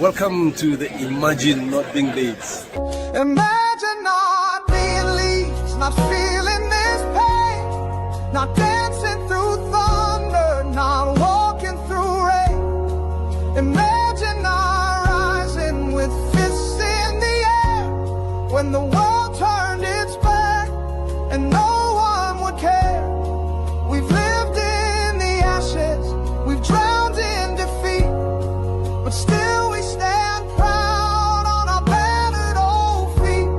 Welcome to the Imagine Not Being Leeds. Imagine not being Leeds, not feeling this pain, not dancing through thunder, not walking through rain. Imagine not rising with fists in the air when the world turned its back and no one would care. We've lived in the ashes, we've drowned in defeat, but still we stand proud on our battered old feet.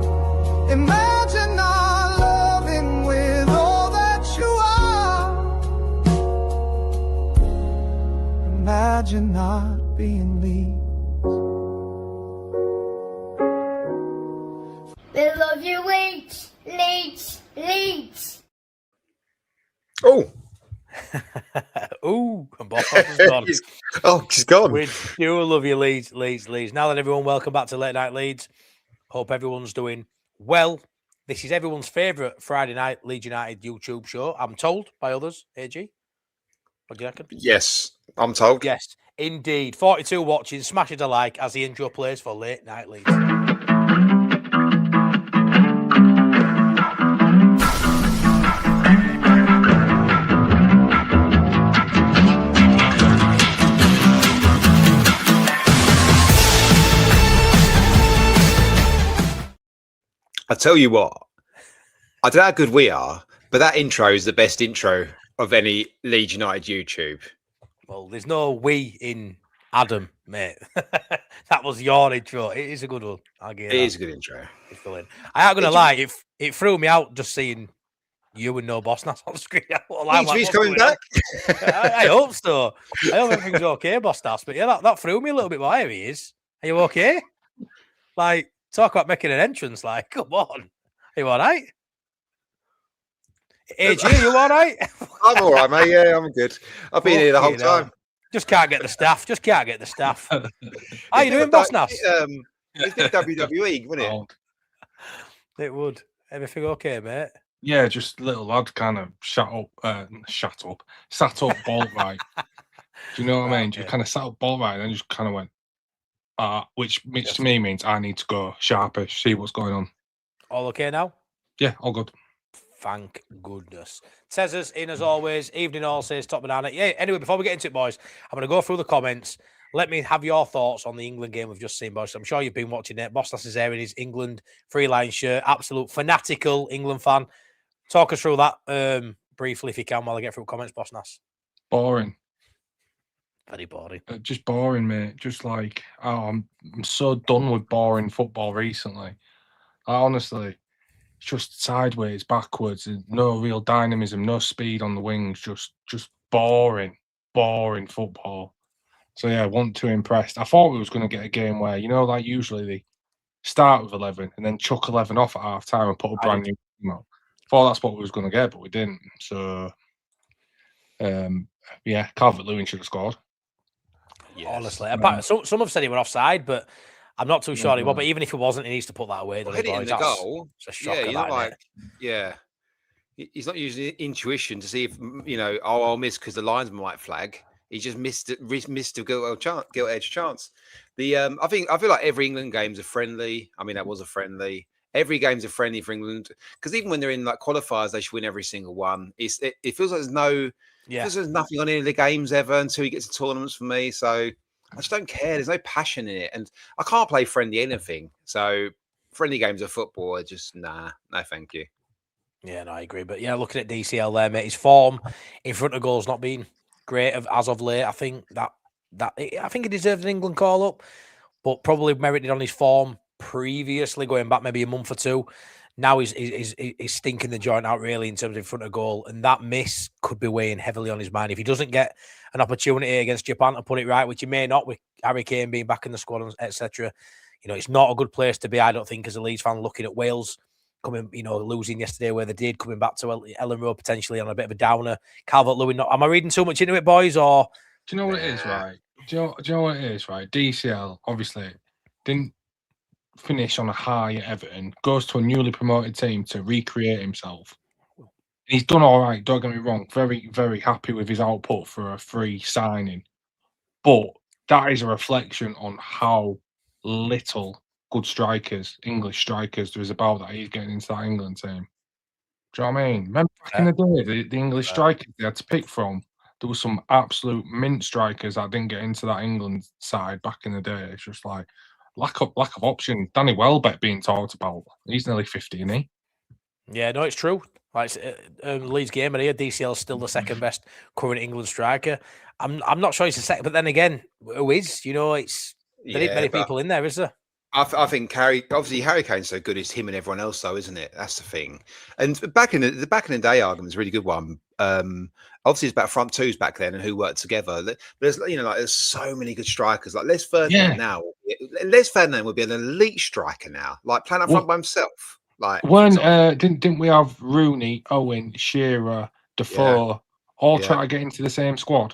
Imagine not loving with all that you are. Imagine not being Leeds. We love you, Leeds, Leeds, Leeds. Oh, Ooh, and Bossnass is gone. she's gone. We do love you, Leeds, Leeds, Leeds. Now then, everyone, welcome back to Late Night Leeds. Hope everyone's doing well. This is everyone's favourite Friday night Leeds United YouTube show, I'm told by others. AG, what do you reckon? Yes, I'm told. Yes, indeed. 42 watching, smash it a like as the intro plays for Late Night Leeds. I tell you what, I don't know how good we are, but that intro is the best intro of any Leeds United YouTube. Well, there's no we in Adam, mate. That was your intro. It is a good one. I'll give It you is a good intro. It's brilliant. I ain't gonna lie, it threw me out just seeing you and no Bossnass on screen. He's coming back. I hope so. I hope everything's okay, Bossnass. But yeah, that threw me a little bit. Why he is? Are you okay? Like, talk about making an entrance. Like, come on. Are you all right? AG, are you all right? I'm all right, mate. Yeah, I'm good. I've been here the whole time. Just can't get the staff. How you doing, Bossnass? It's the WWE, wouldn't it? It would. Everything okay, mate? Yeah, just little lad kind of sat up bolt right. Do you know what I mean? Just kind of sat up bolt right and then just kind of went, which to me means I need to go sharpish, see what's going on. All okay now? Yeah, all good. Thank goodness. Tezza's in as always. Evening all says top banana. Yeah, anyway, before we get into it, boys, I'm going to go through the comments. Let me have your thoughts on the England game we've just seen, boys. I'm sure you've been watching it. Bossnass is there in his England three-line shirt. Absolute fanatical England fan. Talk us through that briefly if you can while I get through comments, Bossnass. Boring. Very boring. Just boring, mate. Just like, I'm so done with boring football recently. Honestly, just sideways, backwards, and no real dynamism, no speed on the wings. Just boring football. So yeah, wasn't too impressed. I thought we was going to get a game where, like usually they start with 11 and then chuck 11 off at half time and put a brand new team out. Thought that's what we was going to get, but we didn't. So yeah, Calvert-Lewin should have scored. Yes. Honestly, some have said he were offside, but I'm not too sure he was. But even if he wasn't, he needs to put that away. Well, hitting the goal, it's a shocker, he's not using intuition to see if I'll miss because the linesman might flag. He just missed a gilt edge chance. I feel like every England game's a friendly. I mean, that was a friendly. Every game's a friendly for England because even when they're in like qualifiers, they should win every single one. It feels like there's nothing on any of the games ever until you get to tournaments for me. So I just don't care. There's no passion in it, and I can't play friendly anything. So friendly games of football are just no, thank you. Yeah, no, I agree. But yeah, looking at DCL there, mate, his form in front of goals not been great as of late. I think he deserved an England call up, but probably merited on his form previously, going back maybe a month or two. Now he's stinking the joint out really in terms of in front of goal, and that miss could be weighing heavily on his mind if he doesn't get an opportunity against Japan to put it right, which he may not with Harry Kane being back in the squad, etc. It's not a good place to be, I don't think, as a Leeds fan, looking at Wales coming, losing yesterday where they did, coming back to Ellen Road potentially on a bit of a downer. Calvert-Lewin, am I reading too much into it, boys? Or do you know what it is, right? Do you know what it is, right? DCL obviously didn't finish on a high at Everton, goes to a newly promoted team to recreate himself. He's done all right, don't get me wrong. Very, very happy with his output for a free signing. But that is a reflection on how little good strikers, English strikers, there is about that he's getting into that England team. Do you know what I mean? Remember back in the day, the English strikers they had to pick from, there was some absolute mint strikers that didn't get into that England side back in the day. It's just like lack of option. Danny Welbeck being talked about. He's nearly 50, isn't he? Yeah, no, it's true. Like Leeds game, and here DCL is still the second best current England striker. I'm not sure he's the second, but then again, who is? You know, there ain't many people in there, is there? I think Harry Kane's so good. It's him and everyone else, though, isn't it? That's the thing. And back in the day argument is a really good one. Obviously, it's about front twos back then and who worked together. But there's there's so many good strikers. Like Les Ferdinand now. Les Ferdinand would be an elite striker now. Like playing up front by himself. Like when didn't we have Rooney, Owen, Shearer, Defoe all try to get into the same squad?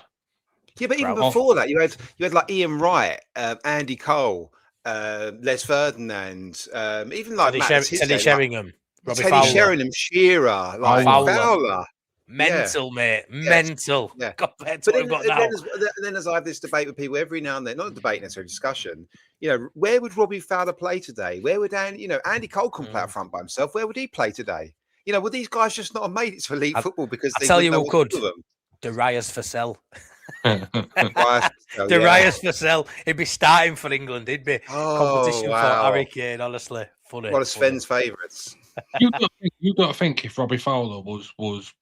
Yeah, but even before that, you had like Ian Wright, Andy Cole. Les Ferdinand, even like Teddy Sheringham, Robbie Teddy Fowler. Sheringham, Shearer, like Fowler. Mental, mate. Mental. Yeah. Compared to what we've got now. Then as I have this debate with people every now and then, not a debate, necessarily discussion, where would Robbie Fowler play today? Where would Andy Cole can play up front by himself? Where would he play today? Would these guys just not have made it to elite football because I tell you who could? Darius Vassell. Darius Vassell. He'd be starting for England. He'd be competition for Harry Kane. Honestly, funny. One of Sven's favourites. You don't think if Robbie Fowler was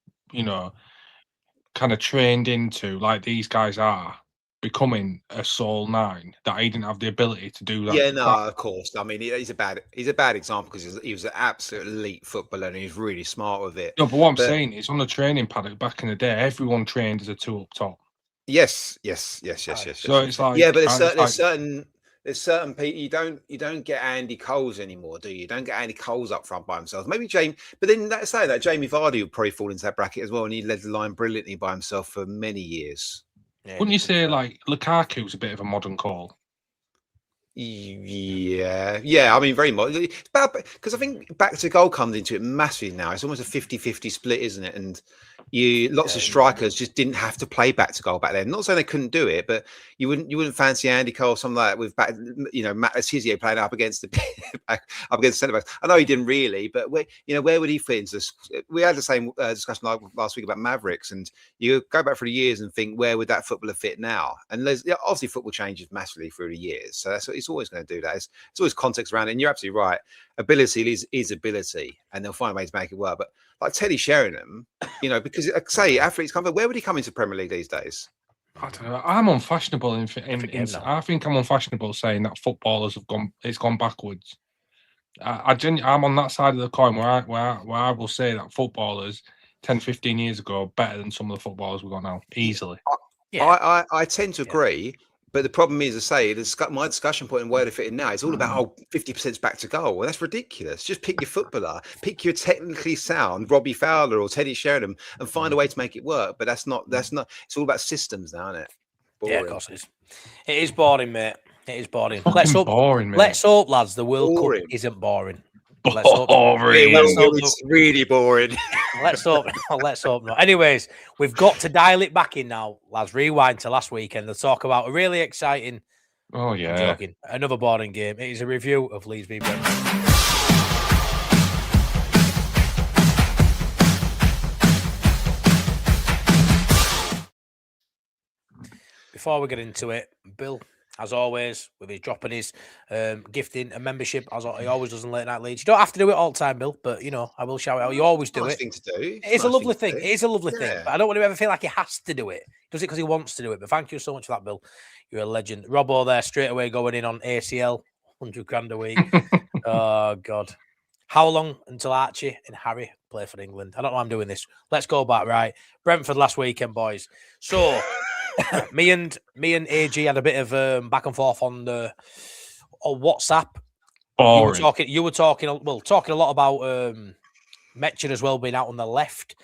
kind of trained into like these guys are becoming a sole nine, that he didn't have the ability to do that? Yeah, no, of course. I mean, he's a bad example because he was an absolute elite footballer and he was really smart with it. No, but what I'm saying is on the training paddock back in the day, everyone trained as a two up top. Yes. So it's like but there's certain people you don't get Andy Coles anymore, do you? You don't get Andy Coles up front by himself. Maybe Jamie, but then that Jamie Vardy would probably fall into that bracket as well, and he led the line brilliantly by himself for many years. Yeah, wouldn't you say like Lukaku's a bit of a modern call? Yeah. I mean, very much. It's bad because I think back to goal comes into it massively now. It's almost a 50-50 split, isn't it? And lots of strikers just didn't have to play back to goal back then. Not saying they couldn't do it, but you wouldn't fancy Andy Cole, something like that, with back, Matt Heath playing up against the centre backs. I know he didn't really, but where would he fit into this? We had the same discussion last week about Mavericks, and you go back through the years and think, where would that footballer fit now? And obviously football changes massively through the years, so it's always going to do that. It's always context around it, and you're absolutely right. Ability is ability, and they'll find a way to make it work. But like Teddy Sheringham, because say athletes come, where would he come into Premier League these days? I don't know. I'm unfashionable I think I'm unfashionable saying that footballers have gone backwards. I'm on that side of the coin where I will say that footballers 10, 15 years ago are better than some of the footballers we've got now, easily. I tend to agree. But the problem is, I say, my discussion point and where to fit in now, it's all about 50% back to goal. Well, that's ridiculous. Just pick your footballer, pick your technically sound Robbie Fowler or Teddy Sheringham, and find a way to make it work. But that's not. It's all about systems now, isn't it? Boring. Yeah, of course it is. It is boring, mate. It is boring. Boring, mate. Let's hope, lads, the World Cup isn't boring. Boring. It's really boring. Let's hope not. Anyways, we've got to dial it back in now, lads. Rewind to last weekend. Let's talk about a really exciting. Oh yeah, another boring game. It is a review of Leeds v Brentford. Before we get into it, Bill, as always, with his dropping his gifting and membership, as he always does in Late Night Leeds. You don't have to do it all the time, Bill, but I will shout out. You always do it. Thing to do. It is a lovely thing. It is a lovely thing. But I don't want to ever feel like he has to do it. He does it because he wants to do it. But thank you so much for that, Bill. You're a legend. Robbo there straight away going in on ACL, 100 grand a week. Oh God. How long until Archie and Harry play for England? I don't know why I'm doing this. Let's go back, right? Brentford last weekend, boys. So me and AG had a bit of back and forth on WhatsApp. Boring. You were talking a lot about Metcher as well being out on the left,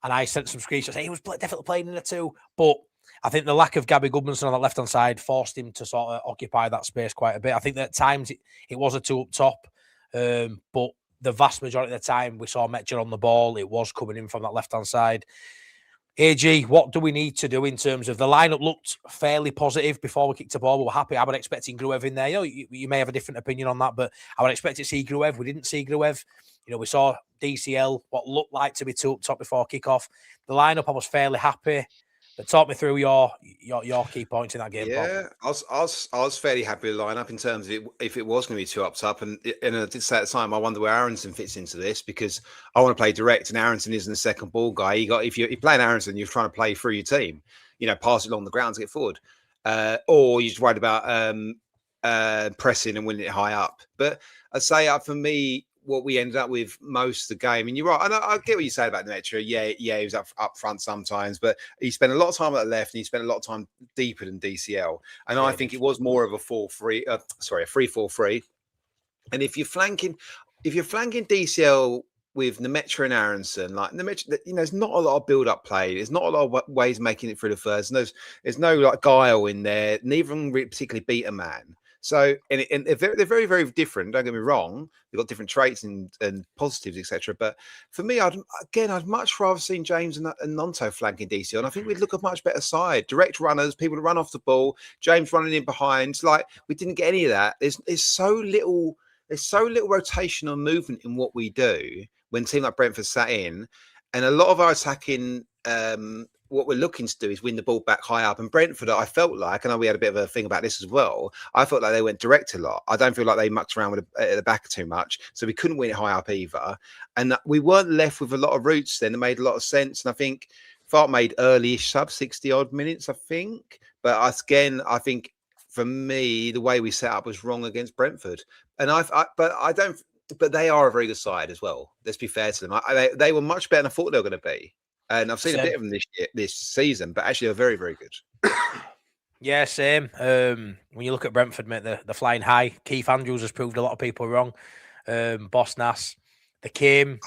and I sent some screenshots. He was definitely playing in the two, but I think the lack of Gabby Goodmanson on that left hand side forced him to sort of occupy that space quite a bit. I think that at times it was a two up top, but the vast majority of the time we saw Metcher on the ball. It was coming in from that left hand side. AG, what do we need to do in terms of the lineup? Looked fairly positive before we kicked the ball. We were happy. I was expecting Gruev in there. You may have a different opinion on that, but I would expect to see Gruev. We didn't see Gruev. We saw DCL, what looked like to be two up top before kickoff. The lineup, I was fairly happy. But talk me through your key points in that game. Yeah, I was fairly happy with the lineup in terms of if it was going to be two up top, and I did say at the time I wonder where Aronson fits into this because I want to play direct, and Aronson isn't a second ball guy. If you're playing Aronson, you're trying to play through your team, pass it along the ground to get forward, or you're just worried about pressing and winning it high up. But I'd say for me, what we ended up with most of the game, and you're right, and I get what you say about Demetria. Yeah, he was up front sometimes, but he spent a lot of time at the left, and he spent a lot of time deeper than DCL. And I think it was more of a 3-4-3. And if you're flanking DCL with Nemetra and Aronson, like Nemetra, there's not a lot of build-up play. There's not a lot of ways making it through the first. There's no like guile in there. Neither of them particularly beat a man. So, and they're very, very different. Don't get me wrong; they've got different traits and positives, etc. But for me, I'd much rather seen James and Nonto flanking DCL, and I think we'd look a much better side. Direct runners, people to run off the ball. James running in behind. Like we didn't get any of that. There's so little rotational movement in what we do when a team like Brentford sat in, and a lot of our attacking. What we're looking to do is win the ball back high up. And Brentford, I felt like, I know we had a bit of a thing about this as well. I felt like they went direct a lot. I don't feel like they mucked around at the back too much. So we couldn't win it high up either. And we weren't left with a lot of routes then. It made a lot of sense. And I think Fart made early-ish sub 60 odd minutes, I think. But again, I think for me, the way we set up was wrong against Brentford. And but they are a very good side as well. Let's be fair to them. They were much better than I thought they were going to be. And I've seen a bit of them this season, but actually they're very, very good. Yeah, same. When you look at Brentford, mate, they're flying high. Keith Andrews has proved a lot of people wrong. Bossnass, they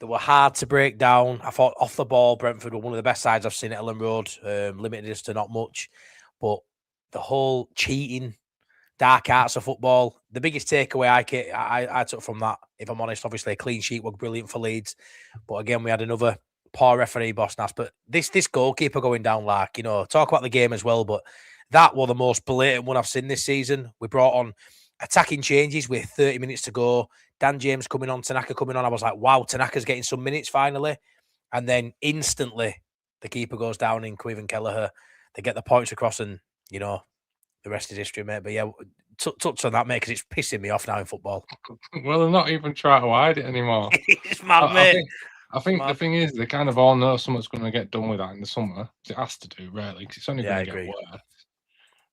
were hard to break down. I thought off the ball, Brentford were one of the best sides I've seen at Ellen Road. Limited us to not much. But the whole cheating, dark arts of football, the biggest takeaway I took from that, if I'm honest, obviously a clean sheet was brilliant for Leeds. But again, we had another poor referee, Bossnass. But this goalkeeper going down, talk about the game as well, but that was the most blatant one I've seen this season. We brought on attacking changes with 30 minutes to go. Dan James coming on, Tanaka coming on. I was like, wow, Tanaka's getting some minutes finally. And then instantly, the keeper goes down in Quiven Kelleher. They get the points across and, the rest is history, mate. But yeah, touch on that, mate, because it's pissing me off now in football. Well, they're not even trying to hide it anymore. It's mad, mate. I think the thing is, they kind of all know something's going to get done with that in the summer. It has to do, really, because it's only going to get worse.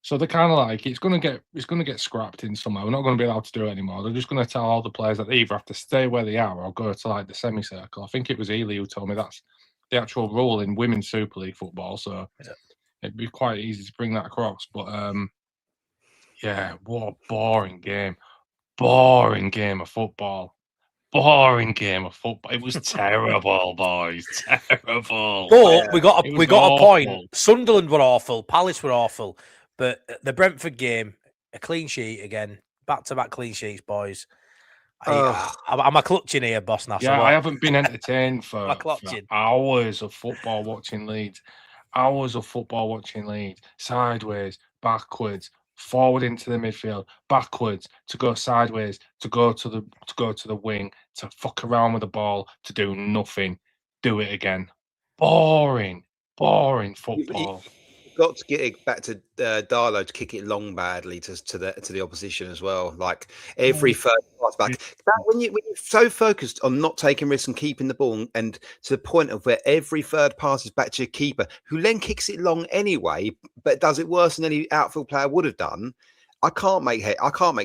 So they're kind of like, it's going to get scrapped in summer. We're not going to be allowed to do it anymore. They're just going to tell all the players that they either have to stay where they are or go to like the semicircle. I think it was Ely who told me that's the actual rule in women's Super League football. So it'd be quite easy to bring that across. But yeah, what a boring game. Boring game of football. Boring game of football. It was terrible, boys. Terrible. But we got a point. Sunderland were awful. Palace were awful. But the Brentford game, a clean sheet again. Back-to-back clean sheets, boys. I'm a clutching here, Bossnass. Yeah, I haven't been entertained for hours of football watching Leeds. Hours of football watching Leeds. Sideways, backwards, forward into the midfield, backwards, to go sideways, to go to the wing, to fuck around with the ball, to do nothing. Do it again. Boring football. You've got to get it back to Darlow to kick it long badly to the opposition as well. Like every third pass back. When you're so focused on not taking risks and keeping the ball, and to the point of where every third pass is back to your keeper, who then kicks it long anyway, but does it worse than any outfield player would have done. I can't make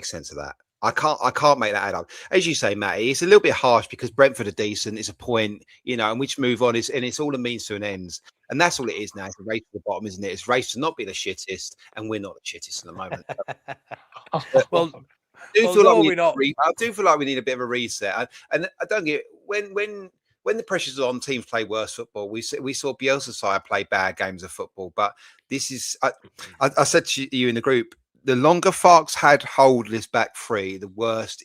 sense of that. I can't make that add up. As you say, Matty, it's a little bit harsh because Brentford are decent. It's a point, and we just move on. And it's all a means to an end. And that's all it is now. It's a race to the bottom, isn't it? It's a race to not be the shittest, and we're not the shittest at the moment. I do feel like we need a bit of a reset. And I don't get when the pressure's on, teams play worse football. We saw Bielsa's side play bad games of football, but this is. I said to you in the group, the longer Farks had hold this back three, the worse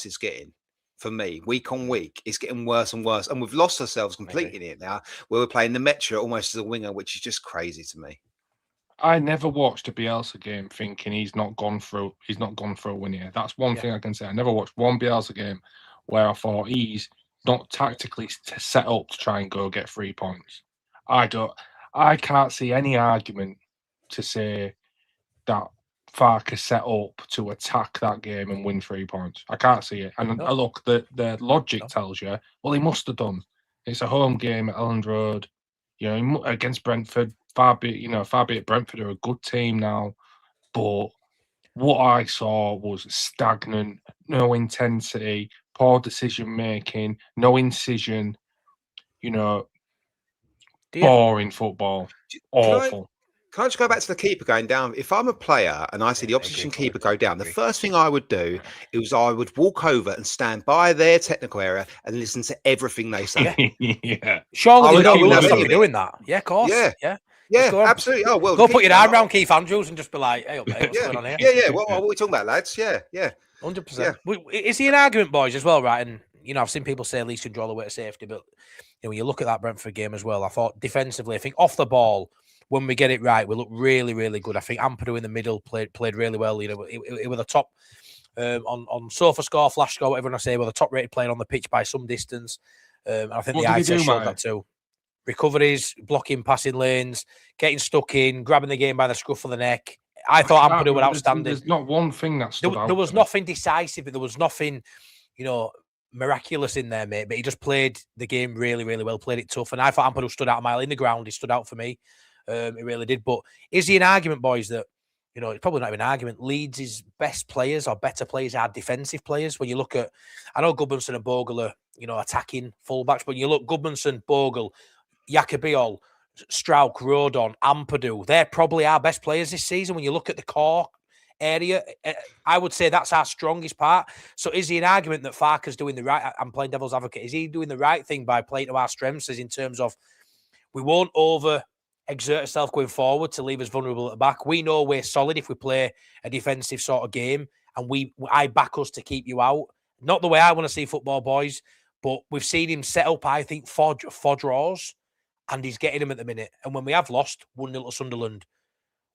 it's getting for me, week on week. It's getting worse and worse. And we've lost ourselves completely in it now, where we're playing the Metro almost as a winger, which is just crazy to me. I never watched a Bielsa game thinking he's not gone through a win here. That's one thing I can say. I never watched one Bielsa game where I thought he's not tactically set up to try and go get 3 points. I can't see any argument to say that Farke set up to attack that game and win 3 points. I can't see it. And look, the logic tells you, well, he must have done. It's a home game at Elland Road, against Brentford. Far be it Brentford are a good team now, but what I saw was stagnant, no intensity, poor decision making, no incision. Boring football, awful. Can I just go back to the keeper going down? If I'm a player and I see the opposition keeper go down, the first thing I would do is I would walk over and stand by their technical area and listen to everything they say. Yeah. Surely I you would will have be doing that. Yeah, of course. Yeah, absolutely. Oh, well, go put your arm around Keith Andrews and just be like, hey, what's going on here? Yeah. What are we talking about, lads? Yeah. 100%. Is he an argument, boys, as well, right? And, I've seen people say Leeds can draw the way to safety, but, when you look at that Brentford game as well, I thought defensively, I think off the ball, when we get it right, we look really, really good. I think Ampadu in the middle played really well. It was the top on Sofa Score, Flash Score, whatever I say, were the top rated player on the pitch by some distance. I think the eye test showed that too. Recoveries, blocking passing lanes, getting stuck in, grabbing the game by the scruff of the neck. I thought Ampadu was outstanding. There's not one thing that stood out. There was nothing decisive. There was nothing, miraculous in there, mate. But he just played the game really, really well. Played it tough, and I thought Ampadu stood out a mile in the ground. He stood out for me. It really did. But is he an argument, boys, that, it's probably not even an argument. Leeds' best players or better players are defensive players. When you look at, I know Goodmanson and Bogle are, attacking fullbacks, but you look Goodmanson, Bogle, Yacobiol, Strauch, Rodon, Ampadu, they're probably our best players this season. When you look at the core area, I would say that's our strongest part. So is he an argument that Farke's doing the right? I'm playing devil's advocate. Is he doing the right thing by playing to our strengths, as in terms of we won't exert ourselves going forward to leave us vulnerable at the back? We know we're solid if we play a defensive sort of game, and I back us to keep you out. Not the way I want to see football, boys, but we've seen him set up, I think, four draws, and he's getting them at the minute. And when we have lost 1-0 to Sunderland,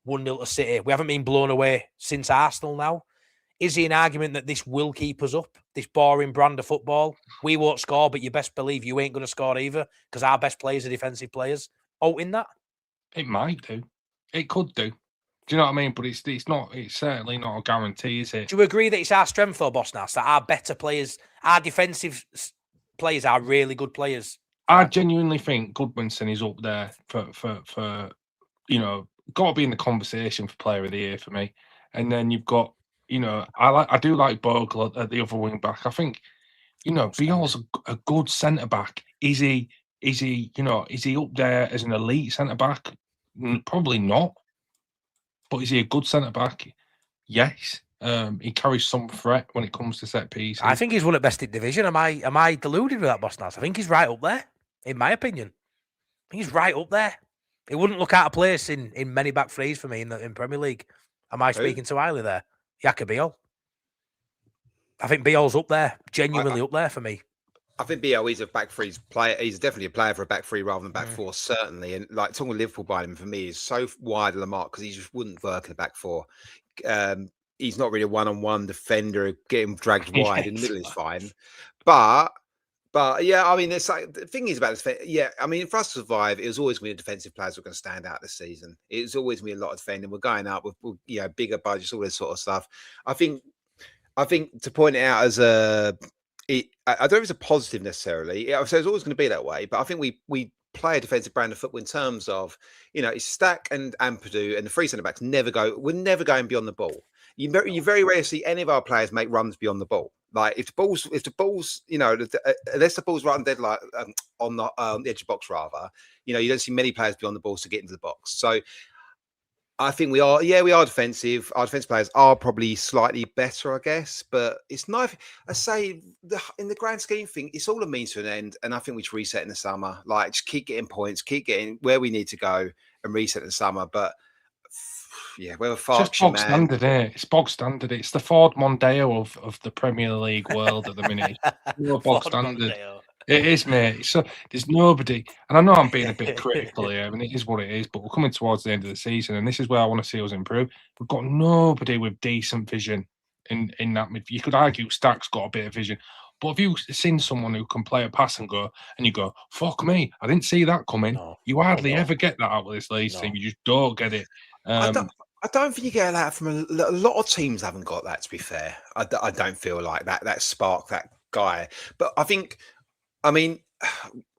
1-0 to City, we haven't been blown away since Arsenal now. Is he an argument that this will keep us up, this boring brand of football? We won't score, but you best believe you ain't going to score either, because our best players are defensive players. Oh, in that? It might do. It could do. Do you know what I mean? But it's certainly not a guarantee, is it? Do you agree that it's our strength, though, Bossnass, that our better players, our defensive players are really good players? I genuinely think Goodmanson is up there for got to be in the conversation for Player of the Year for me. And then you've got, I do like Bogle at the other wing back. I think, Biel's a good centre back. Is he up there as an elite centre back? Probably not. But is he a good centre back? Yes. He carries some threat when it comes to set pieces. I think he's one of the best in division. Am I deluded with that, Bossnass? I think he's right up there, in my opinion. He's right up there. He wouldn't look out of place in many back threes for me in Premier League. Am I speaking too highly there? Yacobiol. I think Biel's up there, genuinely up there for me. I think Biel is a back three player. He's definitely a player for a back three rather than back four, certainly. And like talking with Liverpool buying him for me is so wide of the mark because he just wouldn't work in the back four. He's not really a one-on-one defender. Getting dragged wide in the middle is fine, but yeah, I mean, it's like the thing is about this. Yeah, I mean, for us to survive, it was always going to be defensive players who are going to stand out this season. It's always going to be a lot of defending. We're going up with bigger budgets, all this sort of stuff. I think to point it out as I don't know if it's a positive necessarily. So it's always going to be that way. But I think we play a defensive brand of football in terms of, it's Stack and Ampadu and the three centre backs we're never going beyond the ball. You very rarely see any of our players make runs beyond the ball. Like if the ball's, unless the ball's right on deadline on the edge of the box, rather, you don't see many players beyond the ball to get into the box. So I think we are defensive. Our defensive players are probably slightly better, I guess, but it's not. I say in the grand scheme thing, it's all a means to an end, and I think we should reset in the summer. Like just keep getting points, keep getting where we need to go, and reset in the summer. But Yeah, whether It's just Fark's your bog man. standard, eh? It's bog standard. It's the Ford Mondeo of the Premier League world at the minute. It's bog Ford standard. Mondeo. It is, mate. So there's nobody, and I know I'm being a bit critical here, and it is what it is. But we're coming towards the end of the season, and this is where I want to see us improve. We've got nobody with decent vision in that midfield. You could argue Stack's got a bit of vision, but have you seen someone who can play a pass and you go, "Fuck me, I didn't see that coming." No. You hardly No. ever get that out of this Leeds No. team. You just don't get it. I don't think you get that from a lot of teams. Haven't got that. To be fair, I don't feel like that spark, that guy. But I mean,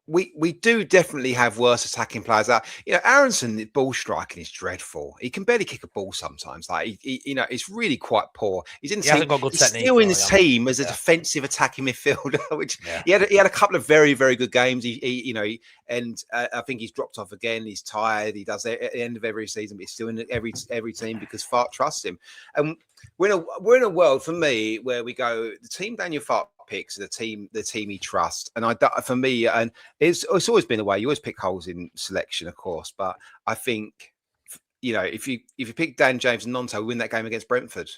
we do definitely have worse attacking players. Aronson, ball striking is dreadful. He can barely kick a ball sometimes. Like it's really quite poor. He's in. He hasn't got good he's technique, still in the though, team as a yeah. defensive attacking midfielder. Which Yeah. he had a couple of very very good games. I think he's dropped off again. He's tired. He does it at the end of every season, but he's still in every team because Fark trusts him. And we're in a world for me where we go the team Daniel Fark picks the team he trusts, and for me, and it's always been the way. You always pick holes in selection, of course, but I think if you pick Dan James and Nonto, we win that game against Brentford.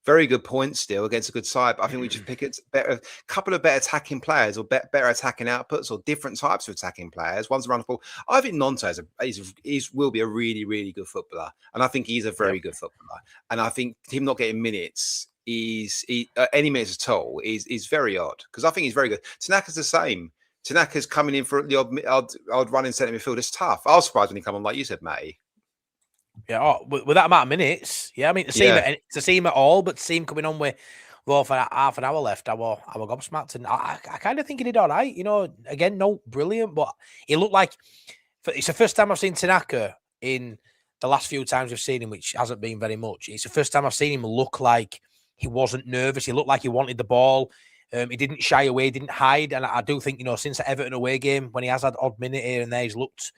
Very good points still against a good side, but I think we just pick a couple of better attacking players or better attacking outputs or different types of attacking players. One's around the ball. I think Nonto will be a really, really good footballer, and I think he's a very good footballer. And I think him not getting minutes any minutes at all is very odd because I think he's very good. Tanaka's the same. Tanaka's coming in for the odd run in centre midfield. It's tough. I was surprised when he come on, like you said, Matty. Yeah, with that amount of minutes, yeah. I mean, to see him at all, but to see him coming on with for half an hour left, I was gobsmacked, and I kind of think he did all right. Again, no brilliant, but he looked like it's the first time I've seen Tanaka in the last few times we've seen him, which hasn't been very much. It's the first time I've seen him look like he wasn't nervous. He looked like he wanted the ball. He didn't shy away, didn't hide, and I do think since the Everton away game when he has had odd minute here and there, he's looked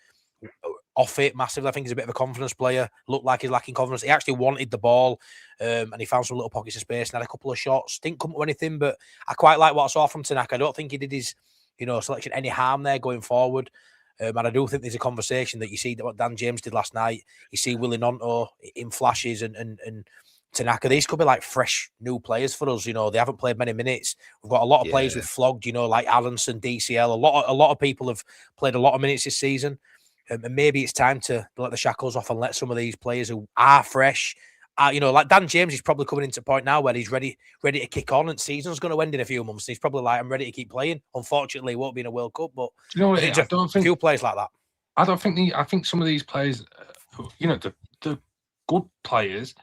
off it massively. I think he's a bit of a confidence player. Looked like he's lacking confidence. He actually wanted the ball, and he found some little pockets of space and had a couple of shots. Didn't come to anything, but I quite like what I saw from Tanaka. I don't think he did his, selection any harm there going forward. And I do think there's a conversation that you see what Dan James did last night. You see Willie Nonto in flashes and Tanaka. These could be like fresh new players for us. They haven't played many minutes. We've got a lot of players we've flogged. Like Allenson, DCL. A lot of people have played a lot of minutes this season. And maybe it's time to let the shackles off and let some of these players who are fresh, like Dan James is probably coming into a point now where he's ready to kick on, and season's going to end in a few months. He's probably like, I'm ready to keep playing. Unfortunately, it won't be in a World Cup, but I don't think a few players like that. I think some of these players, the good players,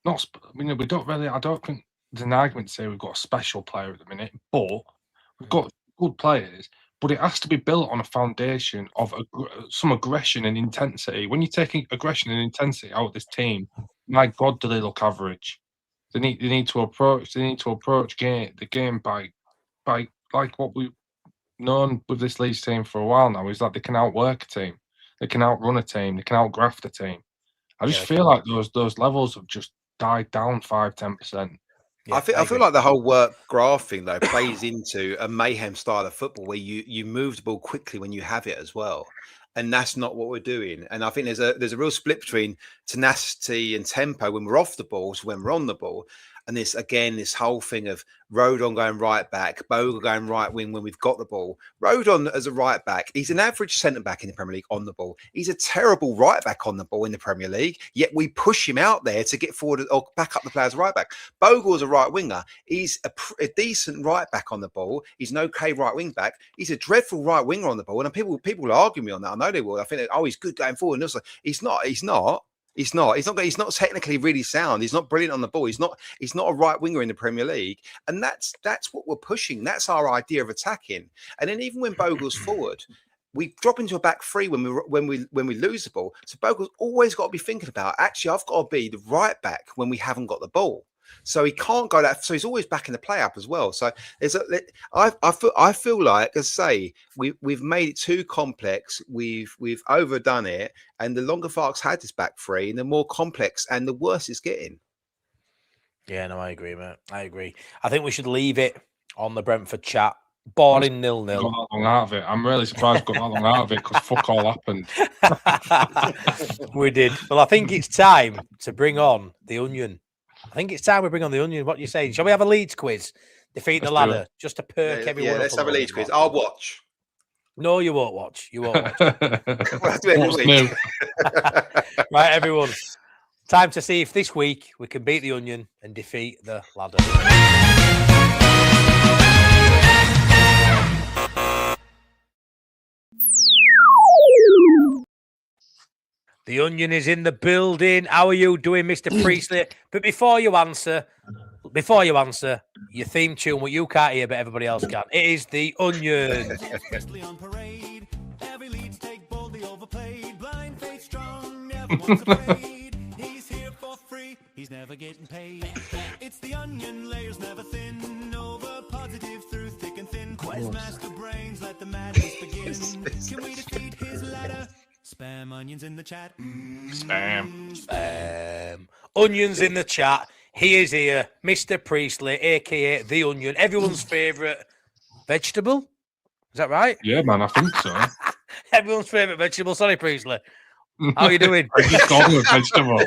we don't really. I don't think there's an argument to say we've got a special player at the minute, but we've got good players. But it has to be built on a foundation of some aggression and intensity. When you're taking aggression and intensity out of this team, my God, do they look average? They need to approach the game by like what we've known with this Leeds team for a while now, is that they can outwork a team, they can outrun a team, they can outgraft a team. I just feel like those levels have just died down 5-10%. Yeah, I feel like the whole work graph thing though plays into a mayhem style of football where you move the ball quickly when you have it as well, and that's not what we're doing. And I think there's a real split between tenacity and tempo when we're off the ball to when we're on the ball. And this whole thing of Rodon going right back, Bogle going right wing when we've got the ball. Rodon as a right back, he's an average centre back in the Premier League on the ball. He's a terrible right back on the ball in the Premier League, yet we push him out there to get forward or back up the players right back. Bogle is a right winger. He's a decent right back on the ball. He's an okay right wing back. He's a dreadful right winger on the ball. And people will argue me on that. I know they will. I think, he's good going forward. And also, he's not. He's not technically really sound. He's not brilliant on the ball. He's not a right winger in the Premier League. And that's what we're pushing. That's our idea of attacking. And then even when Bogle's forward, we drop into a back three when we lose the ball. So Bogle's always got to be thinking about, actually, I've got to be the right back when we haven't got the ball. So he can't go that. So he's always backing the play up as well. So I feel like, as I say, we've made it too complex. We've overdone it, and the longer Fark's had this back three, and the more complex and the worse it's getting. Yeah, no, I agree, mate. I agree. I think we should leave it on the Brentford chat Boring Got 0-0. that long out of it. I'm really surprised we got that long out of it because fuck all happened. We did. Well, I think it's time to bring on the Onion. I think it's time we bring on the Onion. What do you say? Shall we have a Leeds quiz? Defeat the Let's do ladder, just to perk everyone up. Let's have a little Leeds bit quiz. more. I'll watch. No, you won't watch. You won't watch. We'll do it every What's week. new? Right, everyone. Time to see if this week we can beat the Onion and defeat the ladder. The Onion is in the building. How are you doing, Mr. Priestley? But before you answer, your theme tune, what you can't hear, but everybody else can. It is the Onion. Especially on parade, every Leeds take boldly overplayed. Blind faith strong, never once afraid. He's here for free, he's never getting paid. It's the Onion, layers never thin. Over positive through thick and thin. Quest master brains, let the madness begin. Can we defeat his ladder? Spam onions in the chat. Spam. Onions in the chat. He is here, Mr. Priestley, aka the Onion, everyone's favourite vegetable. Is that right? Yeah, man, I think so. Everyone's favourite vegetable. Sorry, Priestley. How are you doing? I just got with vegetable.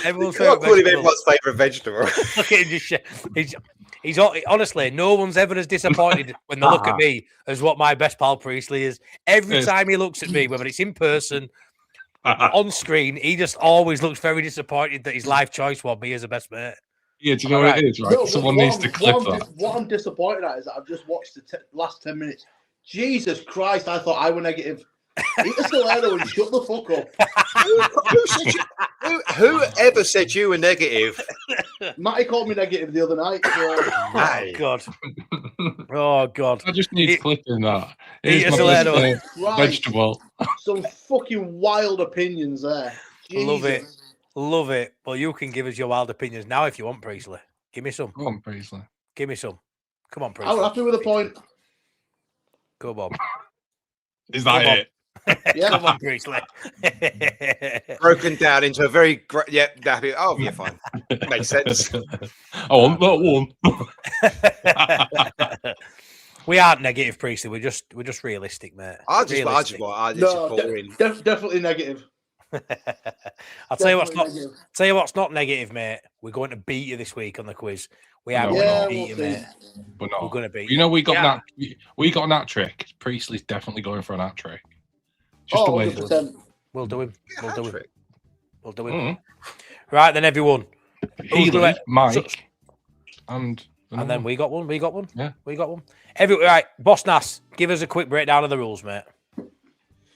Everyone's What favourite call him vegetable. everyone's favourite vegetable? Look at him just he's honestly, no one's ever as disappointed when they look at me as what my best pal Priestley is. Every Yes. time he looks at me, whether it's in person, on screen, he just always looks very disappointed that his life choice was me as a best mate. Yeah, do you know what it is, right? No, Someone what needs I'm- to clip what I'm that. What I'm disappointed at is that I've just watched the last 10 minutes. Jesus Christ, I thought I were negative. Eat a Salerno and shut the fuck up. Whoever said you were negative? Matty called me negative the other night. So Oh God. Oh God. I just need Eat- clipping that. eat Here's a my best, Salerno. Christ, vegetable. some fucking wild opinions there. Love it. Jesus. Love it. Well, you can give us your wild opinions now if you want, Priestley. Give me some. Go on, Priestley. Give me some. Come on, I Priestley. was happy with a point. Come on. Is that Come on. it? Yeah. Come on, Priestley. Broken down into a very oh, yeah, fine. Makes sense. I want that one. We aren't negative, Priestley. We're just realistic, mate. I just Realistic. it's No, just boring. definitely negative. I'll tell you what's not. Definitely negative. Tell you what's not negative, mate. We're going to beat you this week on the quiz. We are No, going we're to not. beat we'll you, see. mate. But We're no. going to beat You know, we got Yeah. that. That trick. Priestley's definitely going for an hat trick. Just Oh, the way. 100%. We'll do him. We'll do him. Hat-trick. We'll do him. Mm. Right then, everyone. Who's Healy, gonna- Mike, and And then we got one. We got one. Yeah. We got one. Right, Bossnass, give us a quick breakdown of the rules, mate.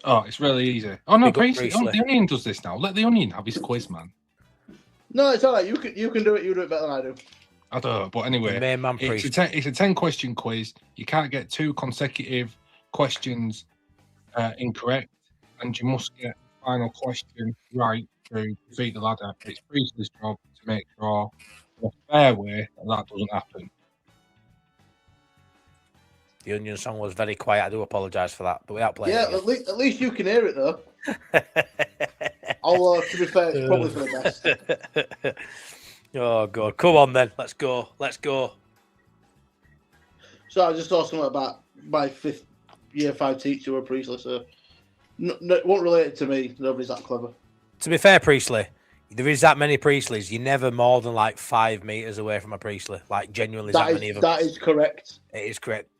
Oh, it's really easy. Oh no, Big up Priestley. Oh, Priestley. the Onion does this now. Let the Onion have his quiz, man. No, it's all right. You can do it. You do it better than I do. I don't know, but anyway, Main man it's priest. it's a 10-question quiz. You can't get 2 consecutive questions incorrect, and you must get the final question right to defeat the ladder. It's Priestley's job to make sure in a fair way that doesn't happen. The Onion song was very quiet. I do apologise for that, but we are playing. Yeah, at least you can hear it though. I'll to be fair, it's probably for the best. Oh God, come on then. Let's go. Let's go. So I just saw something about my year 5 teacher were Priestley, so no, it won't relate it to me. Nobody's that clever. To be fair, Priestley, there is that many Priestleys. You're never more than like 5 meters away from a Priestley. Like genuinely, that many of them. That is correct. It is correct.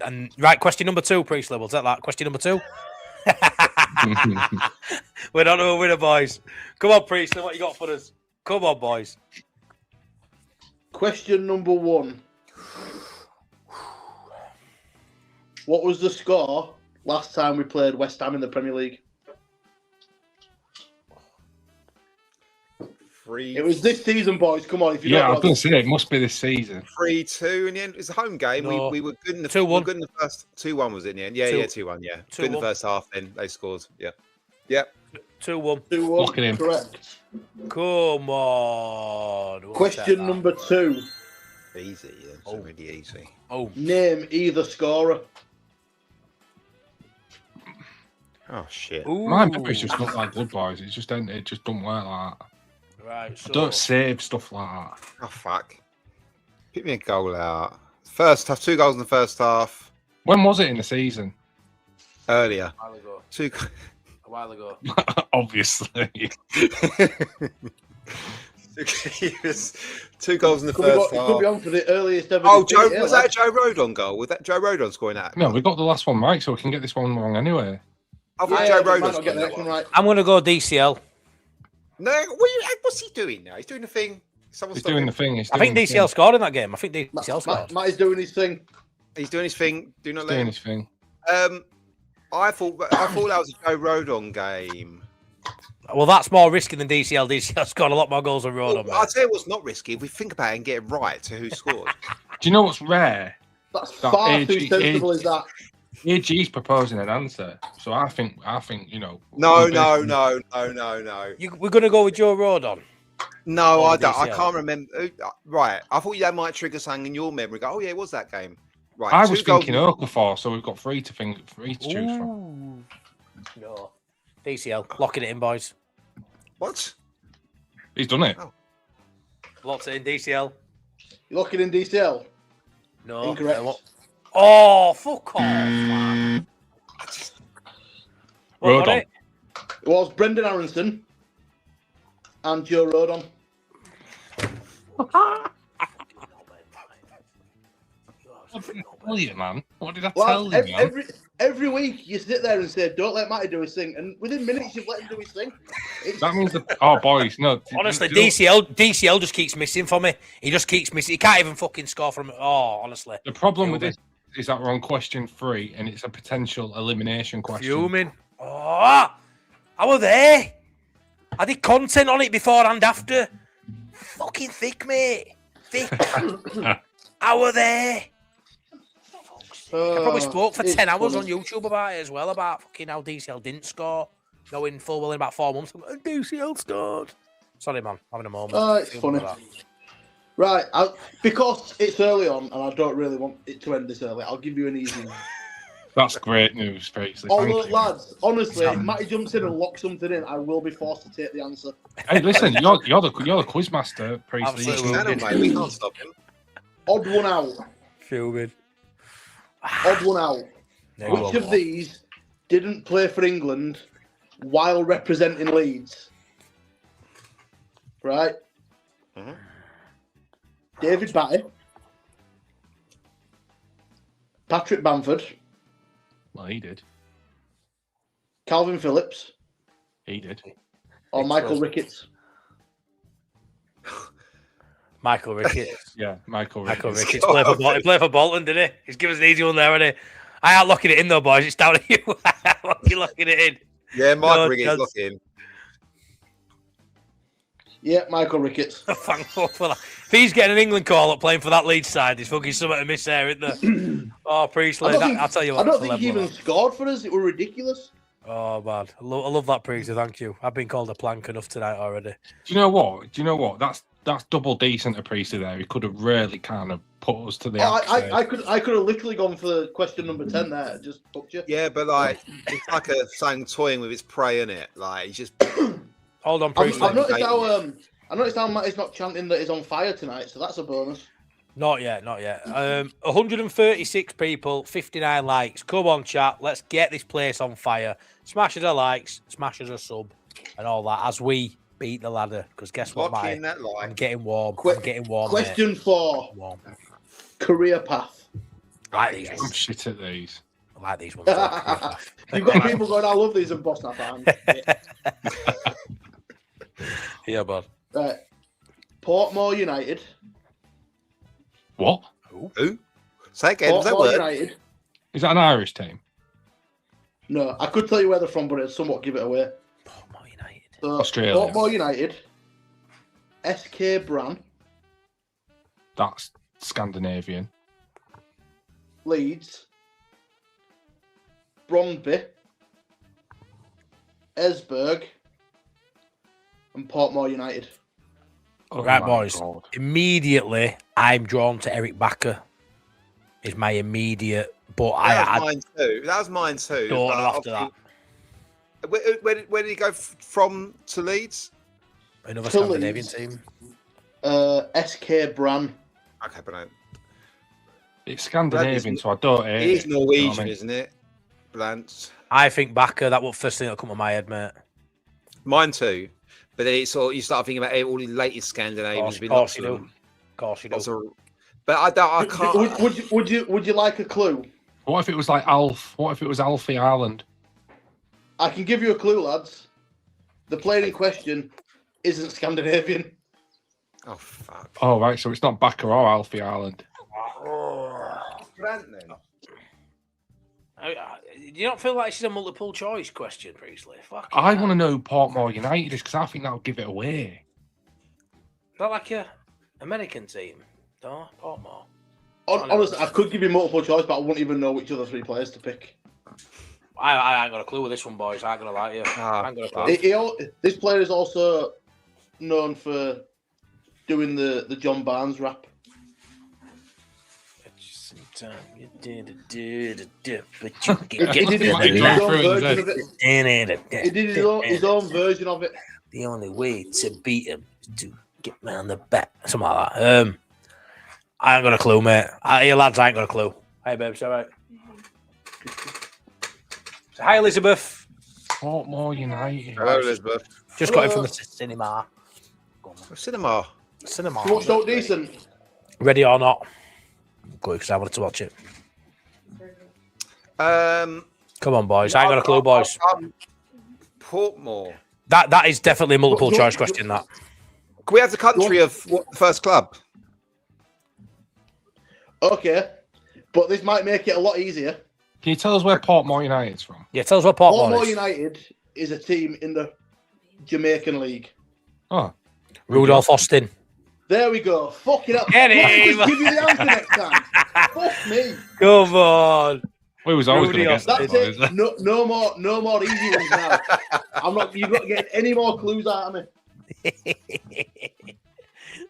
And right, question number 2, Priestley. We'll take that. Question number 2. We're not a winner, boys. Come on, Priestley. What you got for us? Come on, boys. Question number 1. What was the score last time we played West Ham in the Premier League? 3. It was this season, boys. Come on, if you Yeah, I don't was know going this. to say it must be this season. 3-2 in the end. It's a home game. No. We were good in the 2-1. we were good in the first 2-1 was it in the end? Yeah, 2-1. Yeah, good in the 2-1. first half. Then they scored. Yeah, yeah. 2-1. 2-1. Look at him. Correct. Come on. We'll take Question that. number 2. Easy. Yeah, it's really easy. Oh, Name either scorer. Oh shit. ooh. My memory's just not like good, boys. It just don't work like that. Right. I So don't save stuff like that. Oh fuck. Pick me a goal out. First half, 2 goals in the first half. When was it in the season? Earlier. A while ago. Two. A while ago. Obviously. He was 2 goals in the Could be, first could half. be on for the earliest ever. Oh, defeat, Joe, was that a Joe Rodon goal? Was that Joe Rodon scoring that? No, we got the last one right, so we can get this one wrong anyway. I thought Yeah, Joe we might Rodon not get scored the that next one. one right. I'm going to go DCL. No, what's he doing now? He's doing the thing. He's doing the thing. I think DCL scored in that game. I think DCL scored. Matt is doing his thing. He's doing his thing. Do not He's let doing him. his thing. I thought that was a Joe Rodon game. Well, that's more risky than DCL. DCL scored a lot more goals than Rodon. Well, I'll tell you what's not risky. If we think about it and get it right to who scored. Do you know what's rare? That's That far too AG sensible as that. AG's proposing an answer, so I think you know. No. We're going to go with Joe Rodon. No, Or I don't. I DCL. can't remember. Right, I thought that might trigger something in your memory. Go, oh yeah, it was that game. Right, I 2 was goals- thinking Okafor, so we've got three to choose from. No. DCL. Locking it in, boys. What? He's done it. Locked it in, DCL. You looking in DCL? No. Incorrect. Oh, fuck off, man. What Rodon. it? It was Brendan Aronson and Joe Rodon. What did I tell you, man? What did I Well, tell you, man? every week you sit there and say, "Don't let Matty do his thing," and within minutes you've let him do his thing. That means oh boys, no. Honestly, do you know- DCL just keeps missing for me. He just keeps missing. He can't even fucking score from it. Oh, honestly. The problem with this is that we're on question 3, and it's a potential elimination question. Fuming. Oh, I was there. I did content on it before and after. Fucking thick, mate. Thick. I was there. I probably spoke for 10 hours on YouTube about it as well, about fucking how DCL didn't score. Knowing full well in about 4 months, DCL scored. Sorry, man. Having a moment. It's funny. Right, because it's early on and I don't really want it to end this early, I'll give you an easy one. That's great news, Paisley. Although, lads, honestly, if Matty jumps in and locks something in, I will be forced to take the answer. Hey, listen, you're the quiz master, Paisley. Absolutely. We can't stop him. Odd one out. Fuming. Odd one out. Which of these didn't play for England while representing Leeds? Right? Mhm. David Batty, Patrick Bamford, Well, he did. Calvin Phillips, He did. or Michael Ricketts? Michael Ricketts. Yeah, Michael Michael Ricketts. Ricketts he played for Bolton, didn't he? He's given us an easy one there, hasn't he? I ain't locking it in though, boys. It's down to you. You're locking it in. Yeah, Michael No, Ricketts that's- locked in. Yeah, Michael Ricketts. Thank God for that. If he's getting an England call up playing for that Leeds side, there's fucking something to miss there, isn't there? Oh, Priestley. I'll tell you what. I don't that's the think he level even of that. scored for us. It was ridiculous. Oh, man. I love that, Priestley. Thank you. I've been called a plank enough tonight already. Do you know what? That's double decent to Priestley there. He could have really kind of put us to the axe. I could have literally gone for question number 10 there. Just fucked you. Yeah, but like it's like a thing toying with its prey, isn't it? Like he's just Hold on, I've Priestley. noticed how Matt is not chanting that he's on fire tonight, so that's a bonus. Not yet. 136 people, 59 likes. Come on, chat. Let's get this place on fire. Smash us a likes, smash us a sub, and all that as we beat the ladder. Because guess what, lock mate? in that I'm line. getting warm. I'm getting warm. Question 4: Warm. career path. I like these I'm ones. shit at these. I like these ones. You've got people going, "I love these," and Bossnass fans. Yeah, bud. Right. Portmore United. What? Who? Say again. Was that Portmore word? United. Is that an Irish team? No, I could tell you where they're from, but it'd somewhat give it away. Portmore United. So, Australia. Portmore United. SK Bran. That's Scandinavian. Leeds. Brondby. Esberg. And Portmore United. Oh Right, my boys. God. Immediately, I'm drawn to Eric Backer. Is my immediate, but That I was mine too. That was mine too. don't know but after that. Where did he go from to Leeds? Another To Scandinavian Leeds. team. SK Bran. Okay, but no. It's Scandinavian, so I don't hate It is it. You know what Norwegian, I mean? isn't it? Blantz. I think Backer. That was the first thing that come to my head, mate. Mine too. But then it's all you start thinking about all the latest Scandinavians. Of course you do. Of course you do. But I can't. Would you like a clue? What if it was like Alf? What if it was Alfie Ireland? I can give you a clue, lads. The player in question isn't Scandinavian. Oh fuck. Oh, right. So it's not Backer or Alfie Ireland. Brant then. You don't feel like this is a multiple choice question, Priestley? Fuck. I want to know who Portmore United is because I think that would give it away. Not like a American team, no, Portmore. Honestly, I could give you multiple choice, but I wouldn't even know which other 3 players to pick. I ain't got a clue with this one, boys. I ain't gonna lie to you. I ain't got a clue. This player is also known for doing the John Barnes rap. Sometimes you did, but He did his own version of it. He did his own version of it. The only way to beat him is to get round the back. Something like that. I ain't got a clue, mate. Hey, lads, I ain't got a clue. Hey, babes, all right? So, hi, Elizabeth. Portmore United. Hello, Elizabeth. Just got it from the cinema. Cinema. You watched Out Decent? Ready or not? Good, because I wanted to watch it. Come on, boys. I ain't got a clue, boys. Portmore. That is definitely a multiple choice question, that. Can we have the country of what the first club? Okay, but this might make it a lot easier. Can you tell us where Portmore United's from? Yeah, tell us what Portmore Portmore is. United is a team in the Jamaican League. Oh. Rudolph Austin. There we go. Fucking hell. Get him! Just give you the answer next time. Fuck me. Come on. We was always going to get That's it. No more easy ones now. You're not getting any more clues out of me.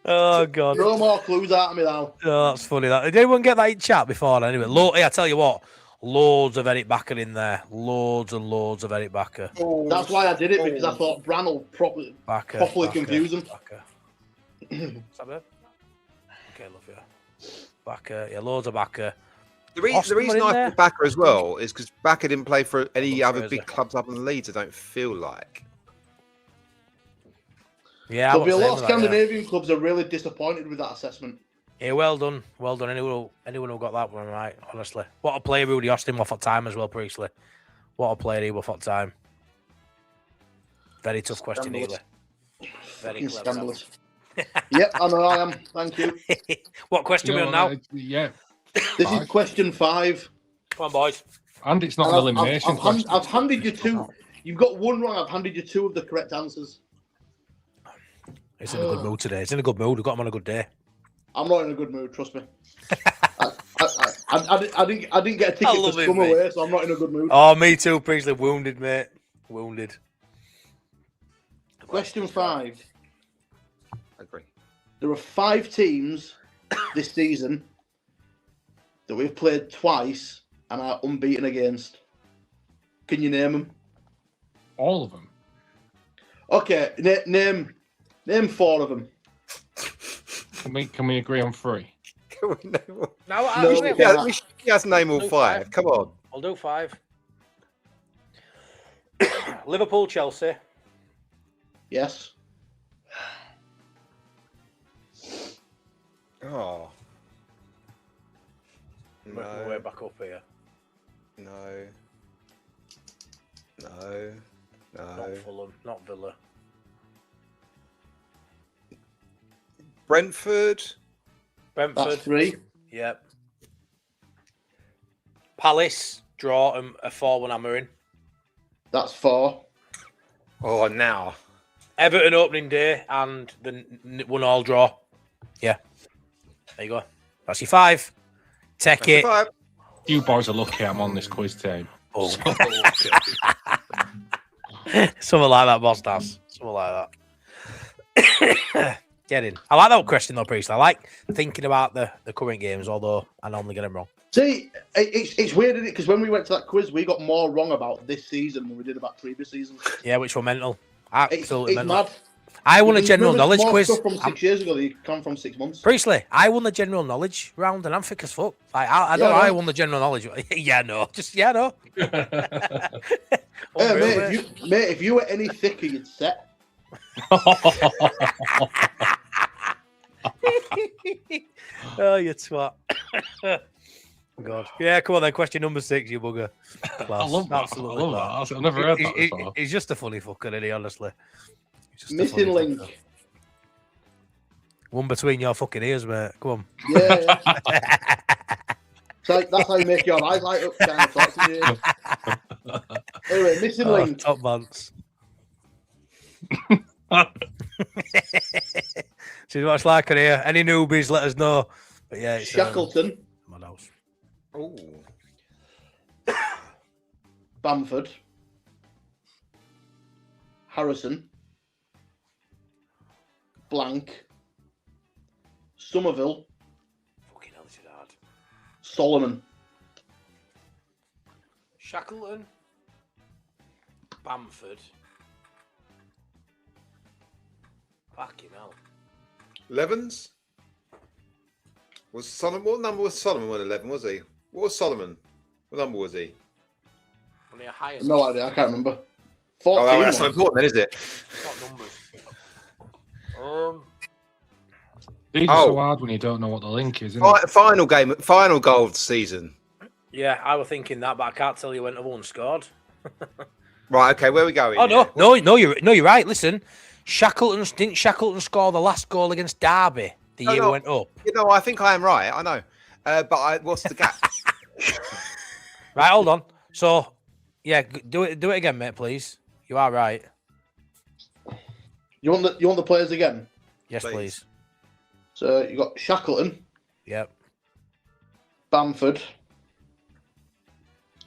Oh, God. No more clues out of me now. Oh, that's funny. Did anyone get that in chat before? Anyway, hey, I tell you what, loads of Eric Backer in there. Loads and loads of Eric Backer. That's why I did it, because I thought Bran will properly confuse him. Is that it? Okay, love you. Backer, yeah, loads of Backer. The reason I put Backer as well is because Backer didn't play for any other big clubs up in the Leeds, I don't feel like. Yeah, There'll be a lot of Scandinavian clubs are really disappointed with that assessment. Yeah, well done. Well done. Anyone who got that one right, honestly. What a player Rudy Austin was for time as well, Priestley. What a player he was for time. Very tough question, Neely. Very clever. Scandalous. Yep, I know I am. Thank you. What question are we on now? Yeah. This is question 5. Come on, boys. And it's not an elimination question. I've handed you 2. You've got 1 wrong. I've handed you 2 of the correct answers. He's in a good mood today. He's in a good mood. We've got him on a good day. I'm not in a good mood, trust me. I didn't get a ticket to come away, so I'm not in a good mood. Oh, me too, Priestley. Wounded, mate. Wounded. Question 5. I agree. There are 5 teams this season that we've played twice and are unbeaten against. Can you name them? All of them? Okay, name 4 of them. Can we agree on 3? Can we name all? No, He has to name all 5. Come on. I'll do 5. Liverpool, Chelsea. Yes. Oh. Working my way back up here. No. Not Fulham, not Villa. Brentford. That's 3. Yep. Palace, draw and a 4-1 hammering. That's 4. Oh, now. Everton opening day and the 1-1 draw. Yeah. There you go. That's your 5. Take it. 5. You boys are lucky I'm on this quiz team. Oh. Something like that, Bossnass. Something like that. Get in. I like that question though, Priest. I like thinking about the current games, although I normally get them wrong. See, it's weird, isn't it? Because when we went to that quiz, we got more wrong about this season than we did about previous seasons. Yeah, which were mental. Absolutely it's mental. mad. I won a You general remember knowledge more quiz. stuff from 6 years ago that you come from 6 months. Priestley, I won the general knowledge round and I'm thick as fuck. Like, I don't know how I won the general knowledge. Yeah, no. Hey, Unreal, mate, if you were any thicker, you'd set. Oh, you twat. God. Yeah, come on then. Question number 6, you bugger. I love that. Absolutely I love that. I've never heard that before. He's just a funny fucker, isn't he, honestly? He's just a Missing funny link. fucker. One between your fucking ears, mate. Come on. Yeah. So that's how you make your eyes light up, kind of talk to you. Anyway, missing link. Top months. See what it's like on here. Any newbies, let us know. But yeah, it's Shackleton. my house. Oh, Bamford. Harrison. Blank. Somerville. Fucking hell, this is hard. Solomon. Shackleton. Bamford. Fucking hell. Levens? Was Solomon? What number was Solomon when 11, was he? What was Solomon? What number was he? Only a higher. No idea, I can't remember. 14. Oh, that's not important then, is it? Not numbers. These are so hard when you don't know what the link is, isn't it? Final game, final goal of the season. Yeah, I was thinking that, but I can't tell you when everyone scored. Right, okay, where are we going? Oh no, you're right. Listen, didn't Shackleton score the last goal against Derby the year we went up? You know, I think I am right. I know, but what's the gap? Right, hold on. So, yeah, do it again, mate, please. You are right. You want the players again? Yes, please. So you got Shackleton, Yep. Bamford,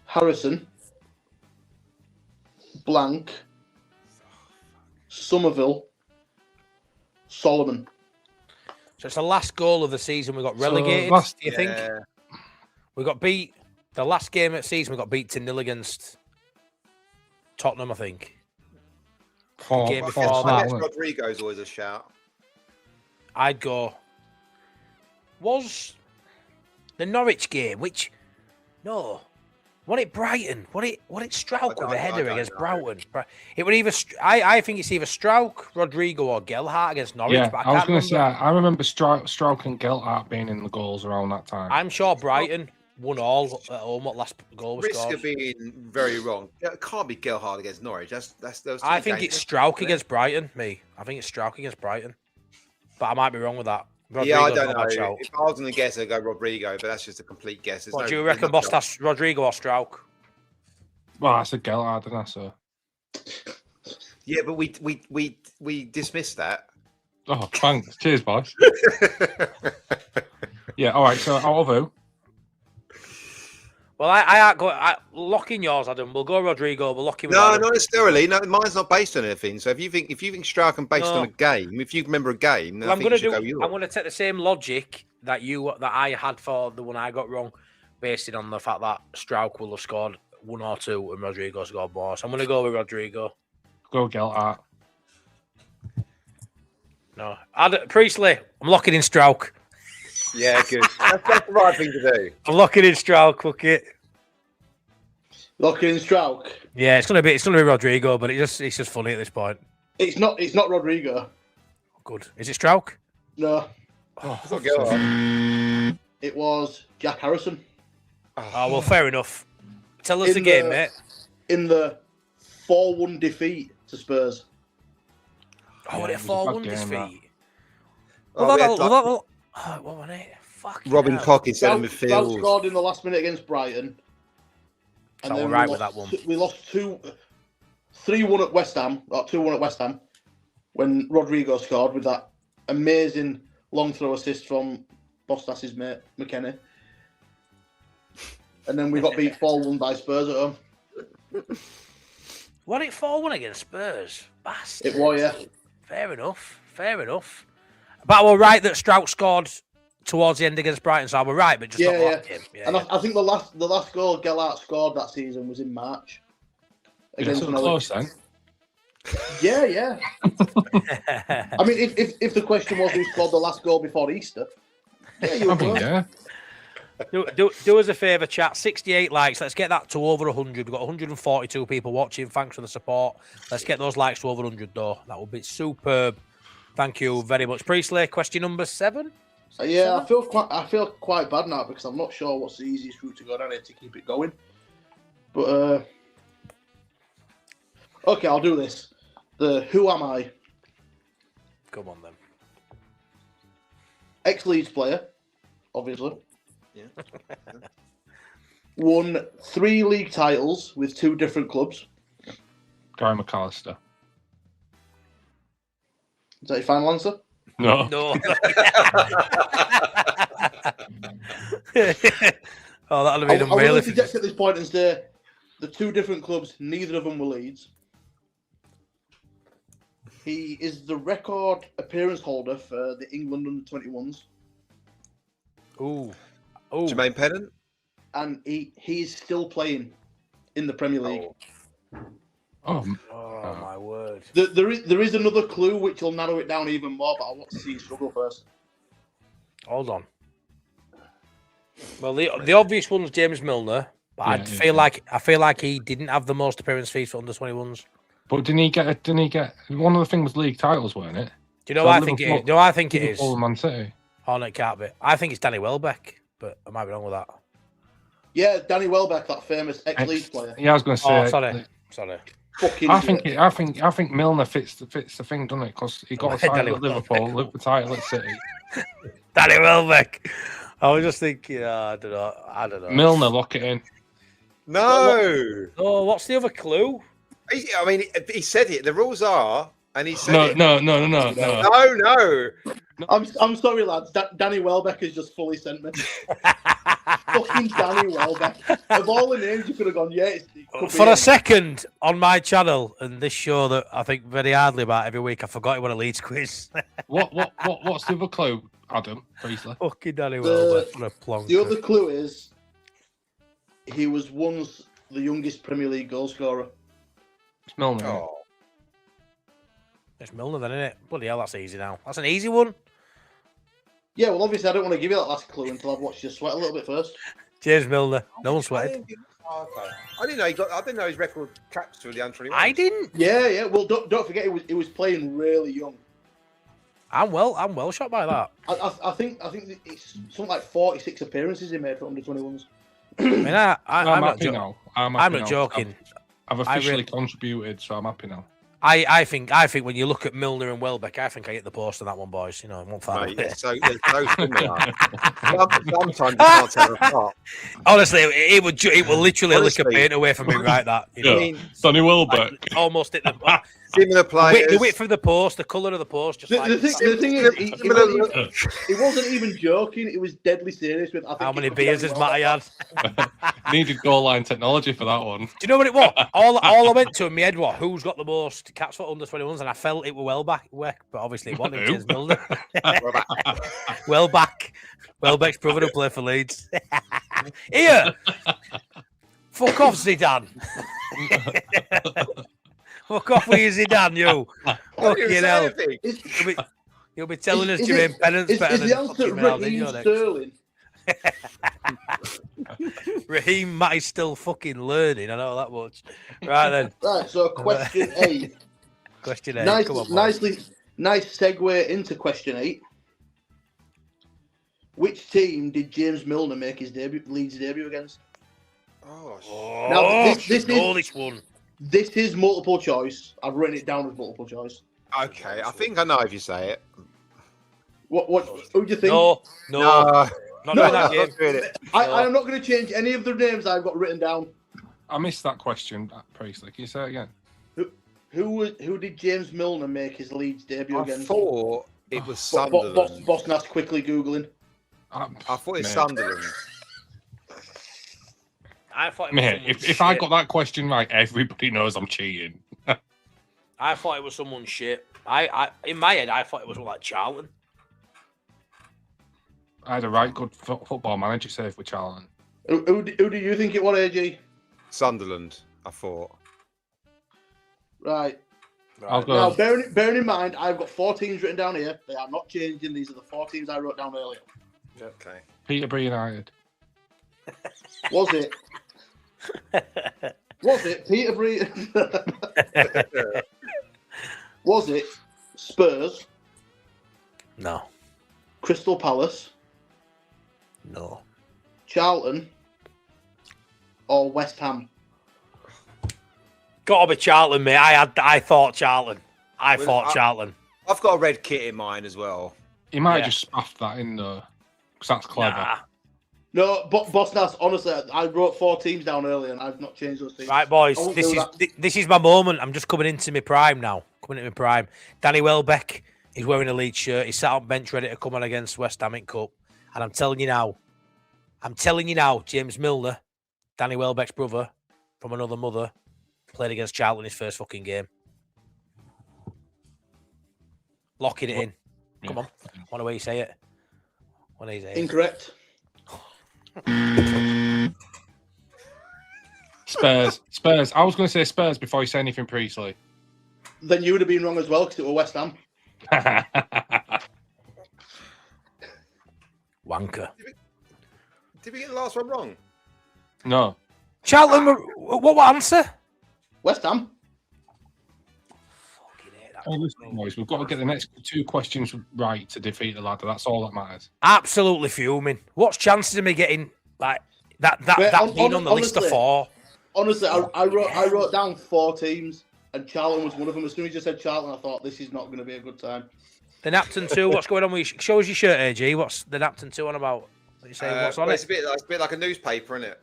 Harrison, Blank, Somerville, Solomon. So it's the last goal of the season. We got relegated. Do you think we got beat? The last game of the season, we got beat 2-0 against Tottenham, I think. Game before that. Rodrigo's always a shout. I'd go. Was the Norwich game? Wasn't it Brighton? Was it Strauch with a header against Broughton? It would either. I think it's either Strauch, Rodrigo, or Gelhardt against Norwich. Yeah, but I was going to say I remember Strauch and Gelhardt being in the goals around that time. I'm sure Brighton won all at home. What last goal was Risk scored? of being very wrong. It can't be Gelhardt against Norwich. That's those. I think it's Strauch against Brighton. I think it's Strauch against Brighton, but I might be wrong with that. Yeah, I don't know. If I was going to guess, I'd go Rodrigo, but that's just a complete guess. What do you reckon, Bossnass, Rodrigo or Strauch? Well, I said Gelhardt, didn't I, sir? Yeah, but we dismissed that. Oh, thanks. Cheers, boys. Yeah, all right. So, out of who? Well, I go locking yours, Adam. We'll go Rodrigo. We'll lock him. No, not necessarily. No, mine's not based on anything. So if you think Strauch based on a game, if you remember a game, then well, I'm going to take the same logic that I had for the one I got wrong, based it on the fact that Strauch will have scored 1 or 2 and Rodrigo scored more. So I'm going to go with Rodrigo. Go Gelhardt. No, Priestley. I'm locking in Strauch. Yeah, good. That's the right thing to do. I'm locking in Strauch. Look it. Locking in Strauch. Yeah, it's gonna be Rodrigo, but it's just funny at this point. It's not Rodrigo. Good. Is it Strauch? No. Oh, it was Jack Harrison. Oh well, fair enough. Tell us the game, mate. In the 4-1 defeat to Spurs. Oh, what a 4-1 defeat. What was it? Fucking Robin Koch instead of midfield. Scored in the last minute against Brighton. And then right with that one. We lost 3-1 at West Ham, or 2-1 at West Ham, when Rodrigo scored with that amazing long throw assist from Bossnass's mate, McKennie. And then we got beat 4-1 by Spurs at home. What, it 4-1 against Spurs? Bastard. It was, yeah. Fair enough. But I was right that Strauch scored towards the end against Brighton, so I was right, but just not locked him. Yeah, and I think the last goal Gelhardt scored that season was in March. Against Norwich. Close then. Yeah. I mean, if the question was who scored the last goal before Easter, yeah, you I would mean, know. yeah. Do us a favour, chat. 68 likes. Let's get that to over 100. We've got 142 people watching. Thanks for the support. Let's get those likes to over 100, though. That would be superb. Thank you very much. Priestley, question number 7? Yeah, I feel quite bad now because I'm not sure what's the easiest route to go down here to keep it going. But okay, I'll do this. The who am I? Come on, then. Ex-Leeds player, obviously. Yeah. Won 3 league titles with 2 different clubs. Guy McAllister. Is that your final answer? No. No. Oh, that would have been I will unreal. interject at this point and say the 2 different clubs, neither of them were Leeds. He is the record appearance holder for the England under-21s. Ooh. Jermaine Pennant? And he's still playing in the Premier League. Oh, My word. There is another clue which will narrow it down even more, but I want to see you struggle first. Hold on. Well, the obvious one's James Milner, but I feel like he didn't have the most appearance fees for under 21s. but didn't he get one of the things was league titles, weren't it? Do you know So what I think it is? Do you know what I think it is? Liverpool and Man City. Oh, no, it can't be. I think it's Danny Welbeck, but I might be wrong with that. Yeah, Danny Welbeck, that famous ex-Leeds player. Yeah, I was going to say. Oh, sorry. Fucking I idiot. think Milner fits the thing, doesn't it? Because he got a title at Liverpool, the title at City. Danny Welbeck. I was just thinking, I don't know. Milner, lock it in. No. Oh, what's the other clue? I mean, he said it. The rules are, and he said it. No. No. I'm sorry, lads. Danny Welbeck has just fully sent me. Fucking Danny Welbeck. Of all the names you could have gone, it could For be a him. second on my channel and this show that I think very hardly about every week, I forgot it was a Leeds quiz. What's the other clue, Adam Priestley? Fucking Danny Welbeck. What a plonker. The other clue is he was once the youngest Premier League goal scorer. It's Milner. Oh. It's Milner then, isn't it? Bloody hell, that's easy now. That's an easy one. Yeah, well, obviously, I don't want to give you that last clue until I've watched you sweat a little bit first. James Milner. No one sweated. Okay. I didn't know his record caps for the under 21s. I didn't. Yeah. Well, don't forget, he was playing really young. I'm well shot by that. I think it's something like 46 appearances he made for under 21s. I mean, I'm not happy now. I'm happy not now. joking. I've officially contributed, so I'm happy now. I think when you look at Milner and Welbeck, I think I hit the post on that one, boys. You know, I won't find Mate, it. they're so similar. Sometimes you can't tell them apart. Honestly, it would literally lick a paint away from me right that. You know, I mean, Sonny Welbeck. like, almost hit the similar players. the width of the post, the colour of the post. Just The thing is, he wasn't even joking. He was deadly serious with. I think how many it could be beers Danny has Matty Welbeck. had? Needed goal line technology for that one. Do you know what it was? All I went to in my head was who's got the most caps for under 21s, and I felt it were Welbeck, but obviously it wasn't. James Milner. Welbeck's brother who played for Leeds. Here, fuck off, Zidane. Fuck off with you, Zidane, you. Fucking hell. You'll be telling us Jermaine Pennant's better than the answer fucking Ronaldo, Raheem you're next. Sterling? Raheem Matty's still fucking learning. I know that much. Right then. Right. So question 8. Question 8. Nice, Come on, boys. nice segue into question 8. Which team did James Milner make his Leeds debut against? Oh, Now, this one. This is multiple choice. I've written it down as multiple choice. okay. I think I know if you say it. What? Who do you think? No. Not No, doing that no, game. Not doing it. I am not going to change any of the names I've got written down. I missed that question, Priestley. Can you say it again? Who did James Milner make his Leeds debut I against? thought it was Sunderland. Bossnass quickly googling. I thought it was Mate. Sunderland. I thought it was Mate, if I got that question right, everybody knows I'm cheating. I thought it was someone shit. I in my head, I thought it was like Charlton. I had a right good football manager save with Charlton. Who do you think it was, AG? Sunderland, I thought. Right. I'll go. Now, bearing in mind, I've got 4 teams written down here. They are not changing. These are the 4 teams I wrote down earlier. Okay. Peterborough United. Was it? Was it Peterborough? Was it Spurs, No. Crystal Palace, No. Charlton, or West Ham? Gotta be Charlton, mate. I thought Charlton. I Well, thought Charlton. I've got a red kit in mine as well. You might Yeah. just spaff that in though, because that's clever. Nah. No, but Bossnass, honestly, I wrote 4 teams down earlier and I've not changed those teams. Right, boys. I won't This do is that. this is my moment. I'm just coming into my prime now. Coming into my prime. Danny Welbeck is wearing a Leeds shirt. He's sat on bench ready to come on against West Ham in Cup. And I'm telling you now, James Milner, Danny Welbeck's brother from another mother, played against Charlton his first fucking game. Locking it in. Come on. Want to hear you say it? Want to hear you say it? Incorrect. Spurs. I was going to say Spurs before you say anything, Priestley. Then you would have been wrong as well because it was West Ham. Wanker. Did we get the last one wrong? No. Charlton, what answer? West Ham. Fucking hate that. Hey, listen, boys, we've got to get the next 2 questions right to defeat the ladder. That's all that matters. Absolutely fuming. What's chances of me getting like that Mate, being on the list of honestly- 4? Honestly, I wrote down 4 teams and Charlton was one of them. As soon as you said Charlton, I thought this is not going to be a good time. The Napton 2, what's going on with you? Show us your shirt, AG. What's the Napton 2 on about? What you saying? What's on It's it? a bit like a newspaper, isn't it?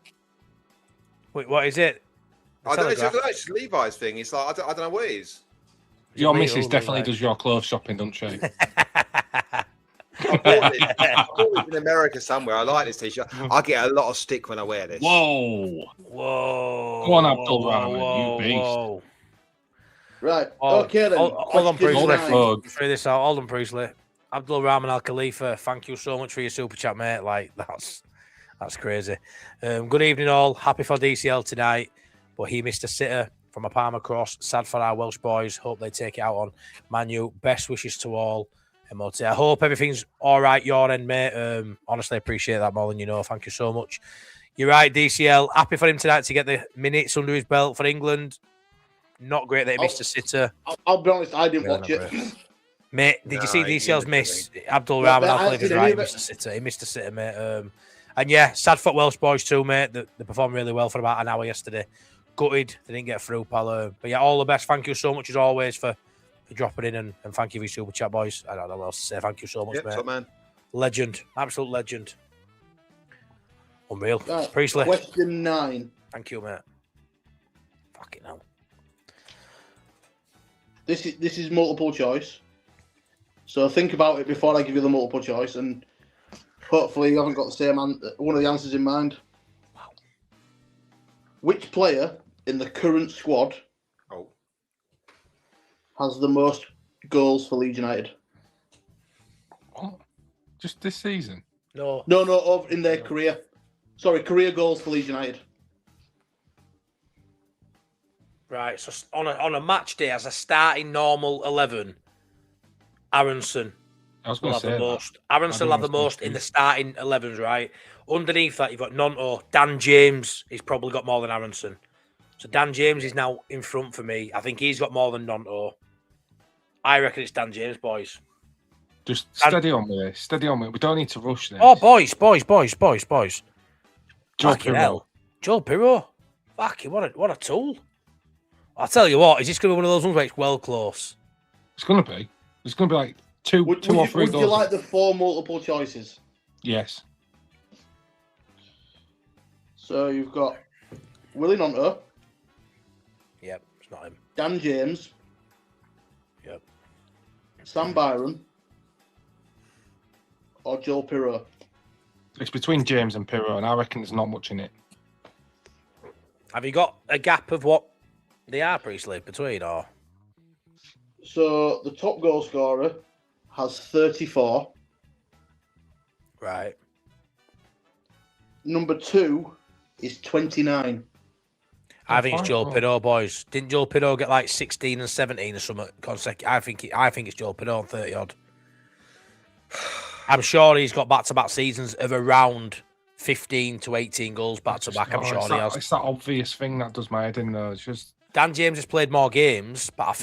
Wait, what is it? I don't know. It's Telegraph? just Levi's thing. It's like I don't know what it is. Is it Your Lidl, missus definitely Levi? does your clothes shopping, doesn't she? I bought it in America somewhere. I like this t-shirt. I get a lot of stick when I wear this. Whoa. Whoa. Go on, Abdul whoa, Rahman, you whoa, beast. whoa. Right. Oh, Okay then. Hold on, Question Priestley. nine. Fuck. Figure this out. Hold on, Priestley. Abdul Rahman Al Khalifa, thank you so much for your super chat, mate. Like that's crazy. Good evening, all. Happy for DCL tonight, but he missed a sitter from a Palmer cross. Sad for our Welsh boys. Hope they take it out on Manu. Best wishes to all. MOT. I hope everything's all right your end, mate. Honestly, appreciate that more than you know. Thank you so much. You're right, DCL. Happy for him tonight to get the minutes under his belt for England. Not great that he missed a sitter. I'll be honest, I didn't Really watch not it. great. Mate, did you No, see he DCL's didn't, miss? Abdul No, Rahman but Al I Khalifa's didn't right. He either. missed a sitter. He missed a sitter, mate. And yeah, sad for Welsh boys too, mate. They performed really well for about an hour yesterday. Gutted they didn't get through, pal. But yeah, all the best. Thank you so much as always for dropping in and thank you for your super chat, boys. I don't know what else to say. Thank you so much, Yep, mate. top man. Legend, absolute legend. Unreal. Right. Priestley, Question 9. thank you, mate. Fucking hell. This is multiple choice. So think about it before I give you the multiple choice, and hopefully you haven't got the same one of the answers in mind. Wow. Which player in the current squad Oh, has the most goals for Leeds United? What? Just this season? No. No, in their career. Sorry, career goals for Leeds United. Right, so on a match day as a starting normal 11, Aronson I was will going to have say the that. most. Aronson will I have the think that's most in the starting 11s, right? Underneath that, you've got Nonto. Dan James, he's probably got more than Aronson. So Dan James is now in front for me. I think he's got more than Nonto. I reckon it's Dan James, boys. Just steady on with this. Steady on with it. We don't need to rush this. Oh, boys. Joe Fucking Pirro. hell. Joel Pirro. Fucking, what a tool. I'll tell you what, is this going to be one of those ones where it's well close? It's going to be. It's going to be like two or three Would goals. you like the 4 multiple choices? Yes. So you've got Willie Nonto, Yep, it's not him. Dan James, Yep. Sam Byron, or Joel Pirro. It's between James and Pirro, and I reckon there's not much in it. Have you got a gap of what they are, Priestley, between, or? So the top goal scorer has 34. Right. Number 2 is 29. I think it's Joel Pinot, boys. Didn't Joel Pinot get like 16 and 17 or something consecutive? I think it's Joel Pinot on 30 odd. I'm sure he's got back-to-back seasons of around 15 to 18 goals back-to-back. I'm sure he has. It's that obvious thing that does my head in though. It's just Dan James has played more games, but I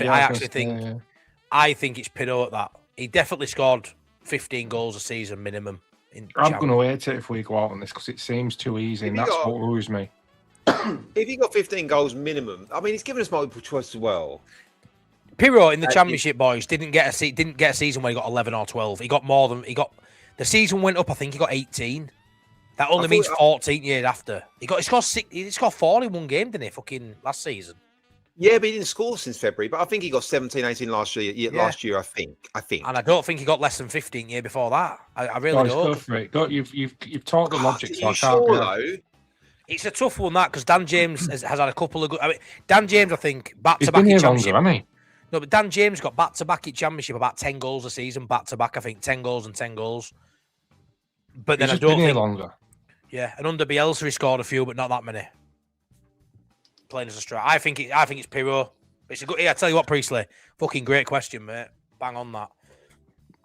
think it's Pinot at that. He definitely scored 15 goals a season minimum. I'm going to hate it if we go out on this because it seems too easy, and that's what worries me. If he got 15 goals minimum, I mean, he's given us multiple choice as well. Pirro in the Championship, boys, didn't get a season where he got 11 or 12. He got more than the season went up. I think he got 18. That only means 14 years after he scored 6. He scored 4 in one game, didn't he? Fucking last season. Yeah, but he didn't score since February. But I think he got 17, 18 last year. Last year, I think. And I don't think he got less than 15 year before that. I really don't. Go for it. You've taught the logic. So I can't. Though? It's a tough one that because Dan James has had a couple of good. I mean, Dan James, I think back to He's back been in here Championship. longer, hasn't he? No, but Dan James got back to back in Championship about 10 goals a season, back to back. I think 10 goals and 10 goals. But then He's I don't been here think longer. Yeah, and under Bielsa he scored a few, but not that many. Playing as a striker, I think it's Pirro. It's a good. Yeah, I tell you what, Priestley, fucking great question, mate. Bang on that.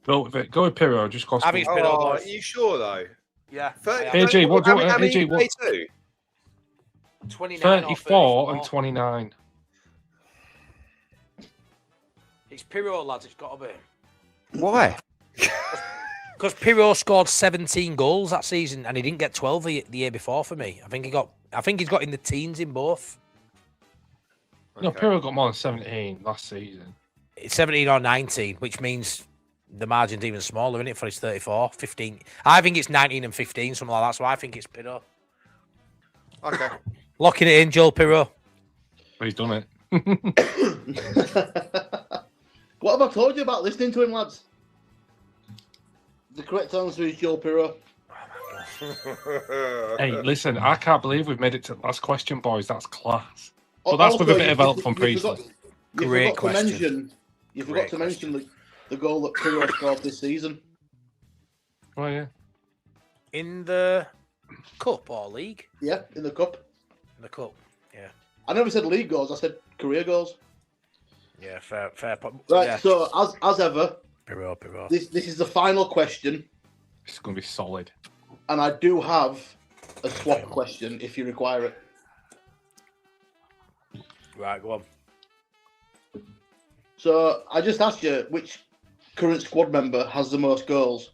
Go with it. Go with Pirro. Just cost. I think it's Pirro. Are you sure though? Yeah. AJ, what do you want? AJ, what? 29 34 and 29. It's Pirro, lads. It's got to be. Why? Because Pirro scored 17 goals that season, and he didn't get 12 the year before for me. I think he's got in the teens in both. No, Pirro got more than 17 last season. It's 17 or 19, which means the margin's even smaller, isn't it, for his 34, 15. I think it's 19 and 15, something like that, so I think it's Pirro. Okay. Locking it in, Joel Pirro. But he's done it. What have I told you about listening to him, lads? The correct answer is Joel Pirro. Hey, listen, I can't believe we've made it to the last question, boys. That's class. But that's with a bit of help from Priestley. Great question. You forgot to mention the goal that Pirro scored this season. Oh, yeah. In the Cup or League? Yeah, in the Cup. In the Cup, yeah. I never said league goals, I said career goals. Yeah, fair. Right, yeah. so as ever, Pirro. this is the final question. It's going to be solid. And I do have a swap question if you require it. Right, go on. So I just asked you which current squad member has the most goals.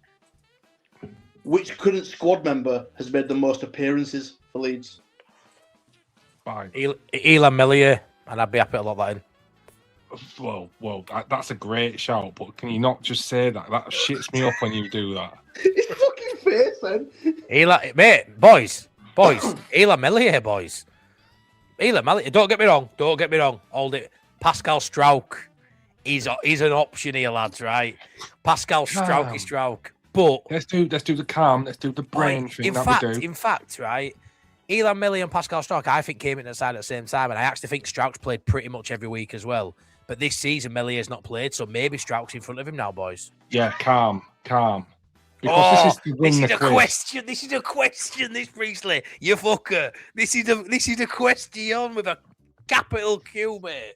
Which current squad member has made the most appearances for Leeds? Fine. Elan Melier, and I'd be happy to lock that in. Well, that's a great shout, but can you not just say that? That shits me up when you do that. His fucking face, then. Mate, boys, Elan Melier, boys. Elan Melier, don't get me wrong. Hold it. Pascal Strauch, he's an option here, lads, right? Pascal Strauch is Strauch. But let's do the calm, let's do the brain thing in fact, right? Elan Melier and Pascal Strauch, I think, came in the side at the same time, and I actually think Strauch played pretty much every week as well. But this season, Melier's not played, so maybe Strauch's in front of him now, boys. Yeah, calm. Because this is to win the quiz. Question. This is a question, this Priestley. You fucker. This is a question with a capital Q, mate.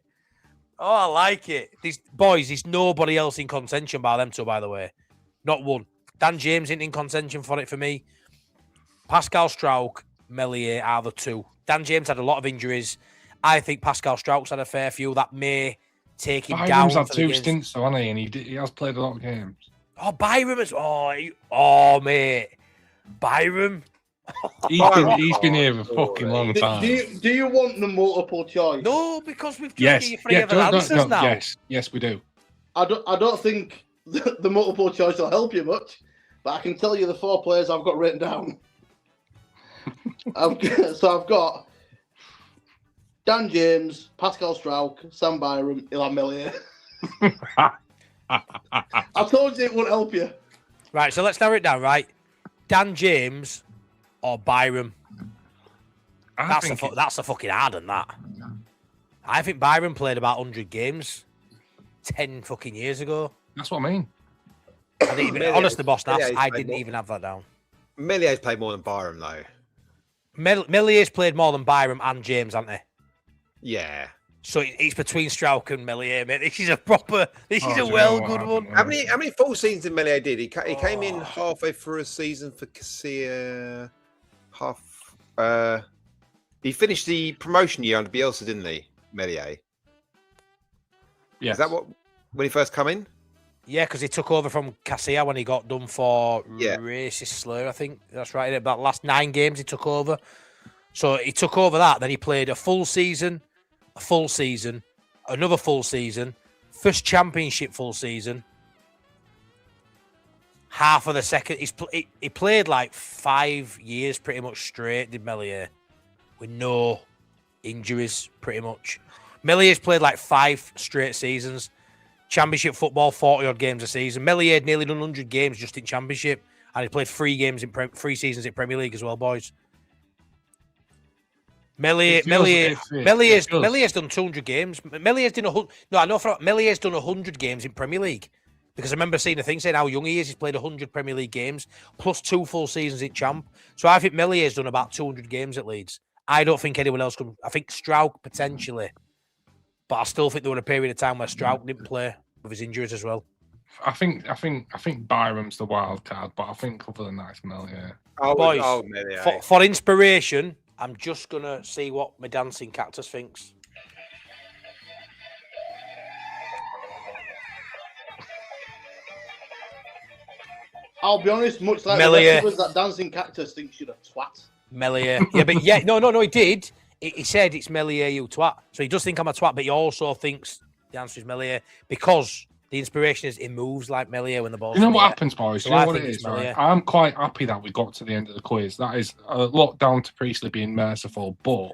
Oh, I like it. There's nobody else in contention by them two, by the way. Not one. Dan James isn't in contention for it for me. Pascal Strauch, Melier are the two. Dan James had a lot of injuries. I think Pascal Strauch's had a fair few that may take him down. Byram's had 2 stints, though, hasn't he? And he has played a lot of games. Oh, Byram is. Mate, Byram. He's been here a fucking long time. Do you want the multiple choice? No, because we've just given you 3 other answers now. Yes, we do. I don't think the multiple choice will help you much, but I can tell you the 4 players I've got written down. I've got Dan James, Pascal Strauch, Sam Byram, Elan Melier. I told you it wouldn't help you. Right, so let's narrow it down, right? Dan James or Byram? That's a fucking hard one, that. I think Byram played about 100 games 10 fucking years ago. That's what I mean. Honestly, Bossnass, I didn't even have that down. Melier's played more than Byram, though. Melier's played more than Byram and James, hasn't he? Yeah. So it's between Strauch and Melier, mate. This is a proper. This is a do you well know good what? one. How many full seasons did Melier did? He came in halfway through a season for Casilla. He finished the promotion year under Bielsa, didn't he, Melier? Yes. Is that what when he first come in? Yeah, because he took over from Casilla when he got done for Yeah. racist slur. I think that's right. About the last 9 games he took over. So he took over that. Then he played a full season, another full season, first championship full season, half of the second. He played like 5 years pretty much straight, did Melier, with no injuries pretty much. Melier's played like 5 straight seasons. Championship football, 40-odd games a season. Melier had nearly done 100 games just in Championship, and he played 3 seasons in Premier League as well, boys. Melier's done 200 games. Melier's done 100 games in Premier League, because I remember seeing a thing saying how young he is. He's played 100 Premier League games plus 2 full seasons in Champ. So I think Melier's done about 200 games at Leeds. I don't think anyone else can. I think Strauch potentially, but I still think there was a period of time where Strauch didn't play with his injuries as well. I think Byram's the wild card, but I think other than that, it's Melier. Boys, Melier. for inspiration, I'm just gonna see what my dancing cactus thinks. I'll be honest, much like Melier. the rest of us, that dancing cactus thinks you're a twat. Melier. Yeah, but no, he did. He said it's Melier, you twat. So he does think I'm a twat, but he also thinks the answer is Melier because the inspiration is it moves like Melier when the ball's You know in the what air. happens, boys? So You know I what think it it's is, right? Melier. I'm quite happy that we got to the end of the quiz. That is a lot down to Priestley being merciful, but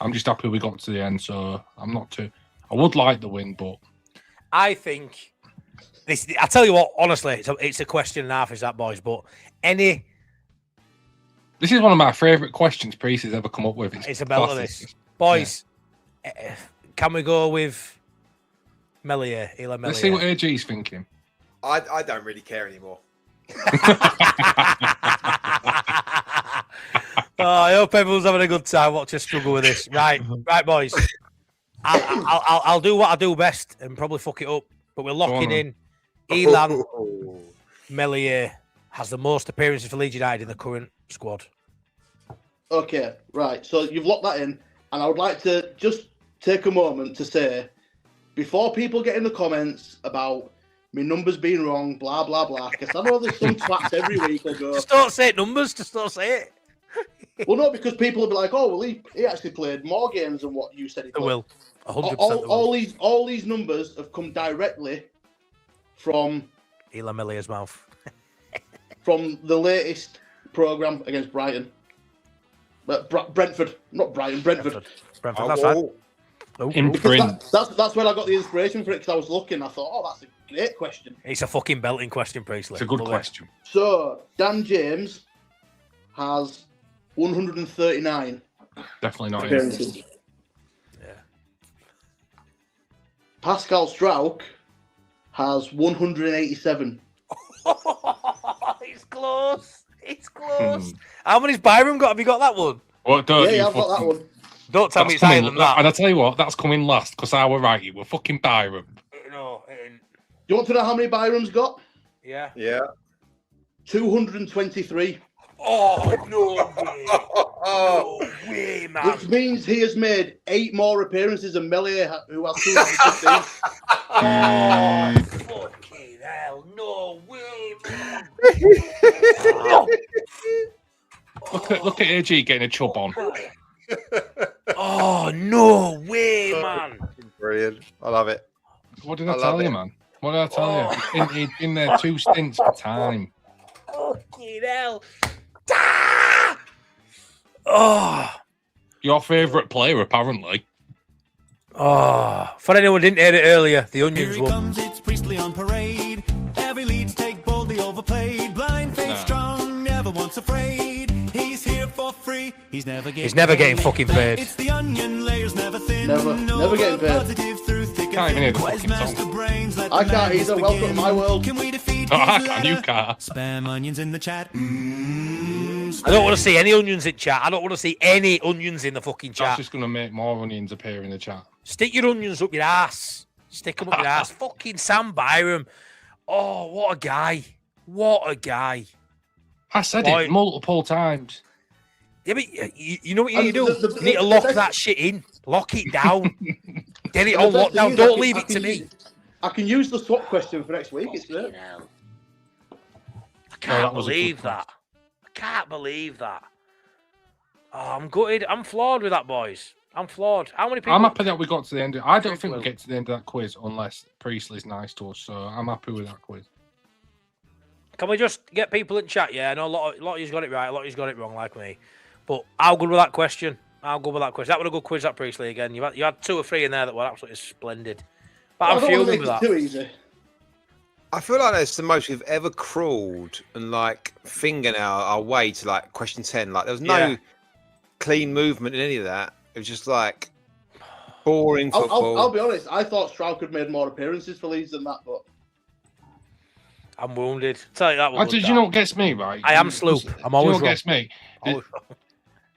I'm just happy we got to the end. So I'm not too. I would like the win, but I think this. I tell you what, honestly, it's a question and a half, is that, boys? But this is one of my favourite questions Priestley's ever come up with. it's a belt of this, boys. Can we go with Melier? Melier. Let's see what AG's thinking. I don't really care anymore. I hope everyone's having a good time. Watch us struggle with this. Right, boys. I'll do what I do best and probably fuck it up. But we're locking in. Elan Melier has the most appearances for Leeds United in the current squad. Okay, right. So you've locked that in, and I would like to just take a moment to say, before people get in the comments about my numbers being wrong, blah blah blah, because I know there's some twats every week will go. Just don't say numbers. Just don't say it. Well, no, because people will be like, "Oh, well, he actually played more games than what you said he They played." will. 100%. All these numbers have come directly from Elan Melier's mouth. from the latest program against Brighton. Brentford, not Brighton, Brentford. Brentford, that's right. In print. That's where I got the inspiration for it, because I was looking. I thought, oh, that's a great question. It's a fucking belting question, Priestley. It's a good Love it. question. So Dan James has 139 Definitely not in. appearances. Yeah. Pascal Strauch has 187. It's close. It's close. How many's Byram got? Have you got that one? Well, don't you I've got that fucking- one. Don't tell me it's higher than that. And I tell you what, that's coming last because I were right. You were fucking Byram. No, it ain't. You want to know how many Byram's got? Yeah. Yeah. 223. Oh, no way. No way, man. Which means he has made 8 more appearances than Melier, who has 215. Oh, fucking hell. No way, man. Look at AG getting a chub on. Oh, no way, man. Brilliant. I love it. What did I love tell you, it. man? What did I tell you? He'd been there 2 stints for time. Fucking hell. Ah! Oh. Your favourite player, apparently. Oh. For anyone who didn't hear it earlier, the Here Onions he won. comes, it's Priestley on parade. Every Leeds take boldly overplayed. Blind faith strong, never once afraid. He's here for free. He's never getting fucking paid. It's the onion layers never thin. Never getting paid. Positive through thick Can't even hear and the thin. fucking song. Master brains, let I the can't madness either. Welcome to begin. my world. Can we defeat Oh, I his can, you ladder? can't. Spam onions in the chat. I don't want to see any onions in chat. I don't want to see any onions in the fucking That's chat. just going to make more onions appear in the chat. Stick your onions up your ass. Stick them up your ass. Fucking Sam Byram. Oh, what a guy. What a guy. I said Boy. it multiple times. Yeah, but you know what you And need to do? the- You need to the lock best- that shit in. Lock it down. Get it The on best thing lockdown. is Don't I leave can it to me. use- I can use the swap question for next week. It's great. I can't that was a good believe that. I can't believe that. Oh, I'm gutted. I'm flawed with that, boys. I'm flawed. How many people? I'm happy that we got to the end. I don't think Well- we'll get to the end of that quiz unless Priestley's nice to us. So I'm happy with that quiz. Can we just get people in chat? Yeah, I know a lot of you's got it right, a lot of you's got it wrong, like me. But how good with that question? How good with that question? That was a good quiz, that Priestley again. You had 2 or 3 in there that were absolutely splendid. But I I'm don't want fuming to with make that. it too easy. I feel like that's the most we've ever crawled and like fingered our way to like question 10. Like there was no Yeah. clean movement in any of that. It was just like boring football. I'll be honest. I thought Stroud could have made more appearances for Leeds than that, but I'm wounded. Tell you that was Did you know what gets me, right? I am Sloop. I'm always you know what wrong. gets me? Always wrong.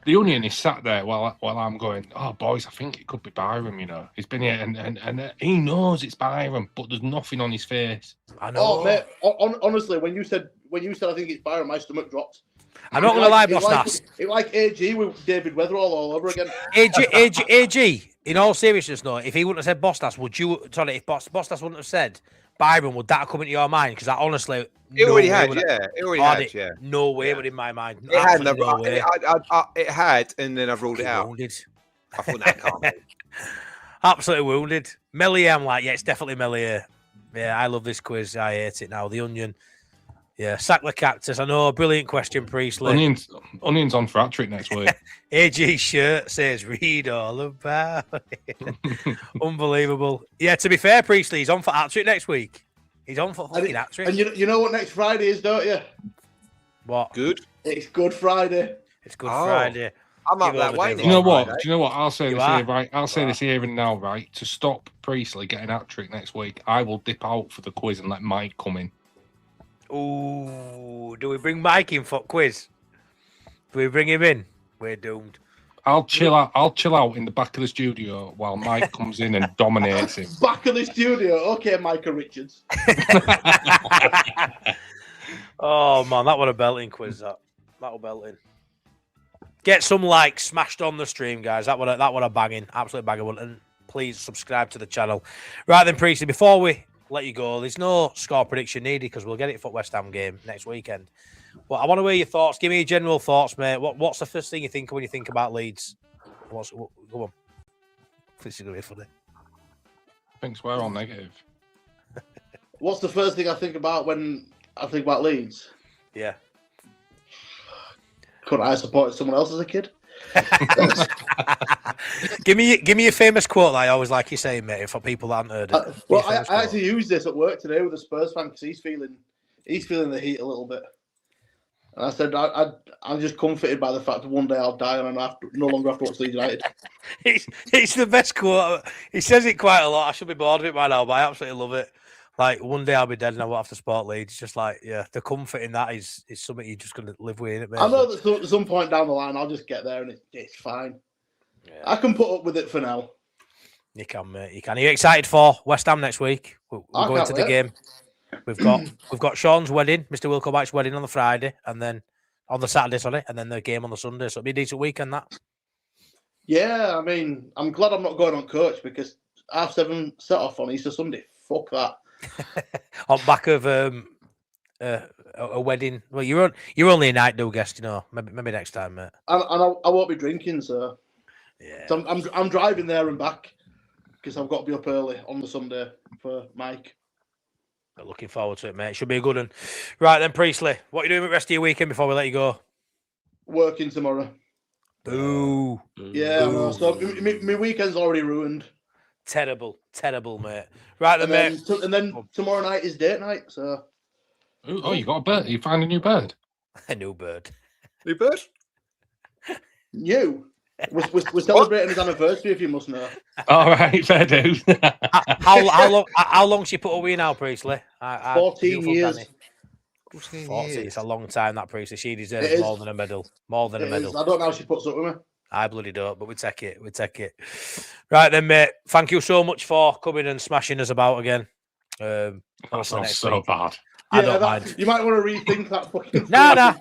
The onion is sat there while I'm going, oh, boys, I think it could be Byram, you know. He's been here and he knows it's Byram, but there's nothing on his face. I know. oh mate, honestly, when you said I think it's Byron, my stomach dropped. I'm not going to lie, It Bossnass. It like AG with David Weatherall all over again. AG, in all seriousness, though, if he wouldn't have said Bossnass, if Bossnass wouldn't have said Byron, would that have come into your mind? Because I honestly... It already no way had, would I- yeah. It already Had had, it. yeah. No way Yeah. would in my mind. It had, Absolutely no way. it had, and then I've ruled it out. Wounded. I thought that can't be. Absolutely wounded. Melier, I'm like, yeah, it's definitely Melier. Yeah, I love this quiz. I hate it now. The onion. Yeah, sack the cactus. I know, brilliant question, Priestley. Onions on for hat-trick next week. AG shirt says, read all about it. Unbelievable. Yeah, to be fair, Priestley, he's on for hat-trick next week. He's on for fucking hat-trick. And you know what next Friday is, don't you? What? Good. It's Good Friday. It's Good Oh. Friday. I'm up Give that over way. the Do you know what? Friday. Do you know what? I'll say You this are. here, right? I'll say this here and now, right? To stop Priestley getting hat-trick next week, I will dip out for the quiz and let Mike come in. Ooh, do we bring Mike in for quiz? Do we bring him in? We're doomed. I'll chill out. I'll chill out in the back of the studio while Mike comes in and dominates him. Back of the studio. Okay, Micah Richards. Oh man, that was a belting quiz. That was belting. Get some likes smashed on the stream, guys. That was a banging, absolute banging one. And please subscribe to the channel. Right then, Priestley, before we let you go, there's no score prediction needed because we'll get it for West Ham game next weekend. But I want to hear your thoughts. Give me your general thoughts, mate. What's the first thing you think when you think about Leeds? Go on. This is going to be funny. Thinks we're all negative. What's the first thing I think about when I think about Leeds? Yeah. Could I support someone else as a kid? give me a famous quote that I always like you saying, mate, for people that haven't heard it. Well, I actually used this at work today with a Spurs fan because he's feeling the heat a little bit. And I said I'm just comforted by the fact that one day I'll die and I no longer have to watch Leeds United. It's the best quote. He says it quite a lot. I should be bored of it by now, but I absolutely love it. Like, one day I'll be dead and I won't have to support Leeds. It's just like, yeah, the comfort in that is something you're just going to live with, isn't it, mate? I know that at some point down the line I'll just get there and it's fine. Yeah. I can put up with it for now. You can, mate. You can. Are you excited for West Ham next week? We're I going can't to the wait. game. We've got Sean's wedding, Mr. Wilcoback's wedding on the Friday, and then on the Saturday, sorry, and then the game on the Sunday. So it'll be a decent weekend, that. Yeah, I mean, I'm glad I'm not going on coach because 7:30 set off on Easter Sunday. Fuck that. On back of a wedding. Well, you're only a night do guest, you know. Maybe next time, mate. And I won't be drinking, so. Yeah. So I'm driving there and back because I've got to be up early on the Sunday for Mike. But looking forward to it, mate. Should be a good one. Right then, Priestley, what are you doing with the rest of your weekend before we let you go? Working tomorrow. Boo. Yeah, I know. So my weekend's already ruined. Terrible, mate. Right then, mate. And then tomorrow night is date night. So. Oh, you got a bird? You found a new bird? A new bird. New bird? New. We're celebrating his anniversary, if you must know. All right, fair dues. How long she put away now, Priestley? 14 years. 40. It's a long time, that Priestley. She It deserves is. more than a medal. More than a It is. medal. I don't know how she puts up with me. I bloody don't, but we take it. We take it. Right then, mate. Thank you so much for coming and smashing us about again. That Hopefully sounds next so week. bad. I don't mind. You might want to rethink that fucking. Nah.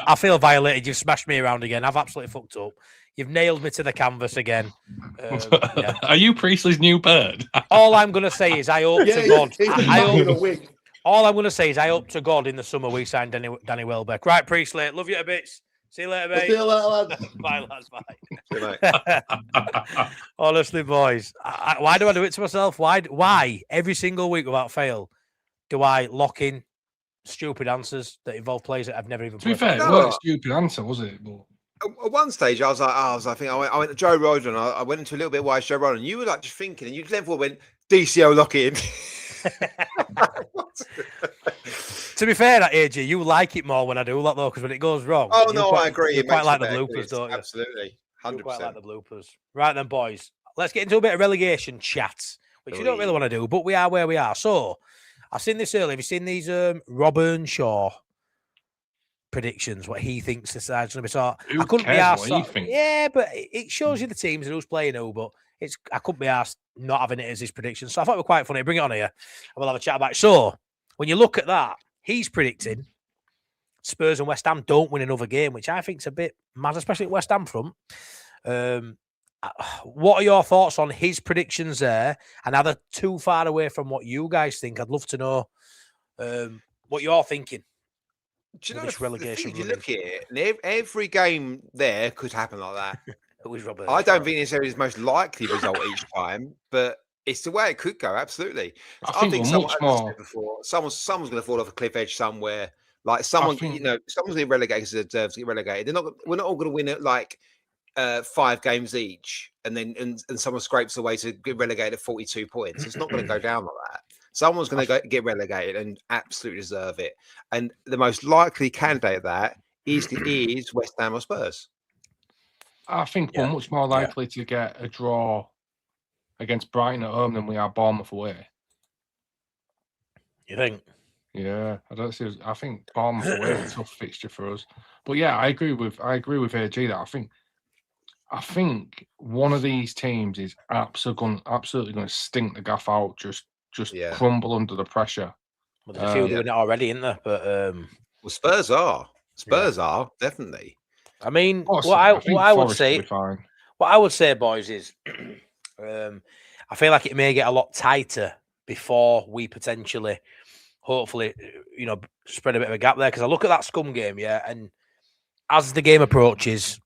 I feel violated. You've smashed me around again. I've absolutely fucked up. You've nailed me to the canvas again. Yeah. Are you Priestley's new bird? All I'm going to say is I hope to God. In a wig. All I'm going to say is I hope to God in the summer we sign Danny Welbeck. Right, Priestley. Love you a bit. See you later, mate. See you later, lads. Bye, lads. Bye. See you, mate. Honestly, boys, why do I do it to myself? Why every single week without fail do I lock in stupid answers that involve players that I've never even To be played? fair, it wasn't a stupid answer, was it? But At one stage, I went to Joe Rogan. I went into a little bit wise Joe Rogan. You were like just thinking, and you then went DCO lock in. To be fair, that AJ, you like it more when I do that though, because when it goes wrong, I agree. You It quite makes like it the better, bloopers, Chris. don't you? Absolutely, You quite 100%. like the bloopers. Right then, boys, let's get into a bit of relegation chat, which we don't really want to do, but we are where we are. So, I've seen this earlier. Have you seen these Rob Earnshaw predictions? What he thinks the side's going to be? So Who I couldn't be cares asked. what he thinks? Yeah, but it shows you the teams and who's playing who. But I couldn't be asked not having it as his prediction. So I thought it was quite funny. Bring it on here, and we'll have a chat about it. So when you look at that, he's predicting Spurs and West Ham don't win another game, which I think is a bit mad, especially at West Ham front. What are your thoughts on his predictions there? And are they too far away from what you guys think? I'd love to know what you're thinking. Do you know this relegation if you running. look at it, and every game there could happen like that. Who is Robert? I don't think necessarily is the most likely result each time, but it's the way it could go. Absolutely. I think we're someone, much as I said more. before, someone's going to fall off a cliff edge somewhere. Like someone, think- someone's going to get relegated because they deserve to get relegated. We're not all going to win it like 5 games each, and then and someone scrapes away to get relegated at 42 points. It's not going to go down like that. Someone's going to get relegated and absolutely deserve it. And the most likely candidate of that is West Ham or Spurs. I think we're much more likely to get a draw against Brighton at home than we are Bournemouth away. You think? Yeah, I think Bournemouth away is a tough fixture for us. But yeah, I agree with AG that I think one of these teams is absolutely going to stink the gaff out, just crumble under the pressure. Well, there's a few doing it already, isn't there? But well, Spurs are definitely. I mean, Awesome. what I would Forest say, will be fine. what I would say, boys, is I feel like it may get a lot tighter before we potentially, hopefully, spread a bit of a gap there. Because I look at that Scum game, and as the game approaches,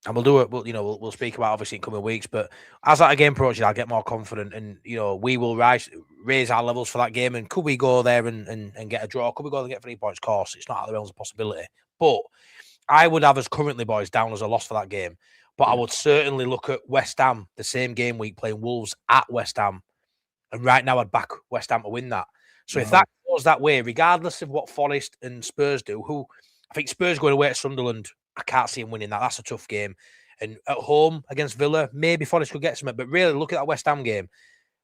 and we'll do it. We'll speak about obviously in coming weeks. But as that game approaches, I'll get more confident, and we will raise our levels for that game. And could we go there and get a draw? Could we go there and get 3 points? Of course, it's not out of the realms of possibility. But I would have us currently, boys, down as a loss for that game. But I would certainly look at West Ham, the same game week, playing Wolves at West Ham. And right now, I'd back West Ham to win that. So if that goes that way, regardless of what Forest and Spurs do, I think Spurs going away at Sunderland, I can't see him winning that. That's a tough game. And at home against Villa, maybe Forest could get something. But really, look at that West Ham game.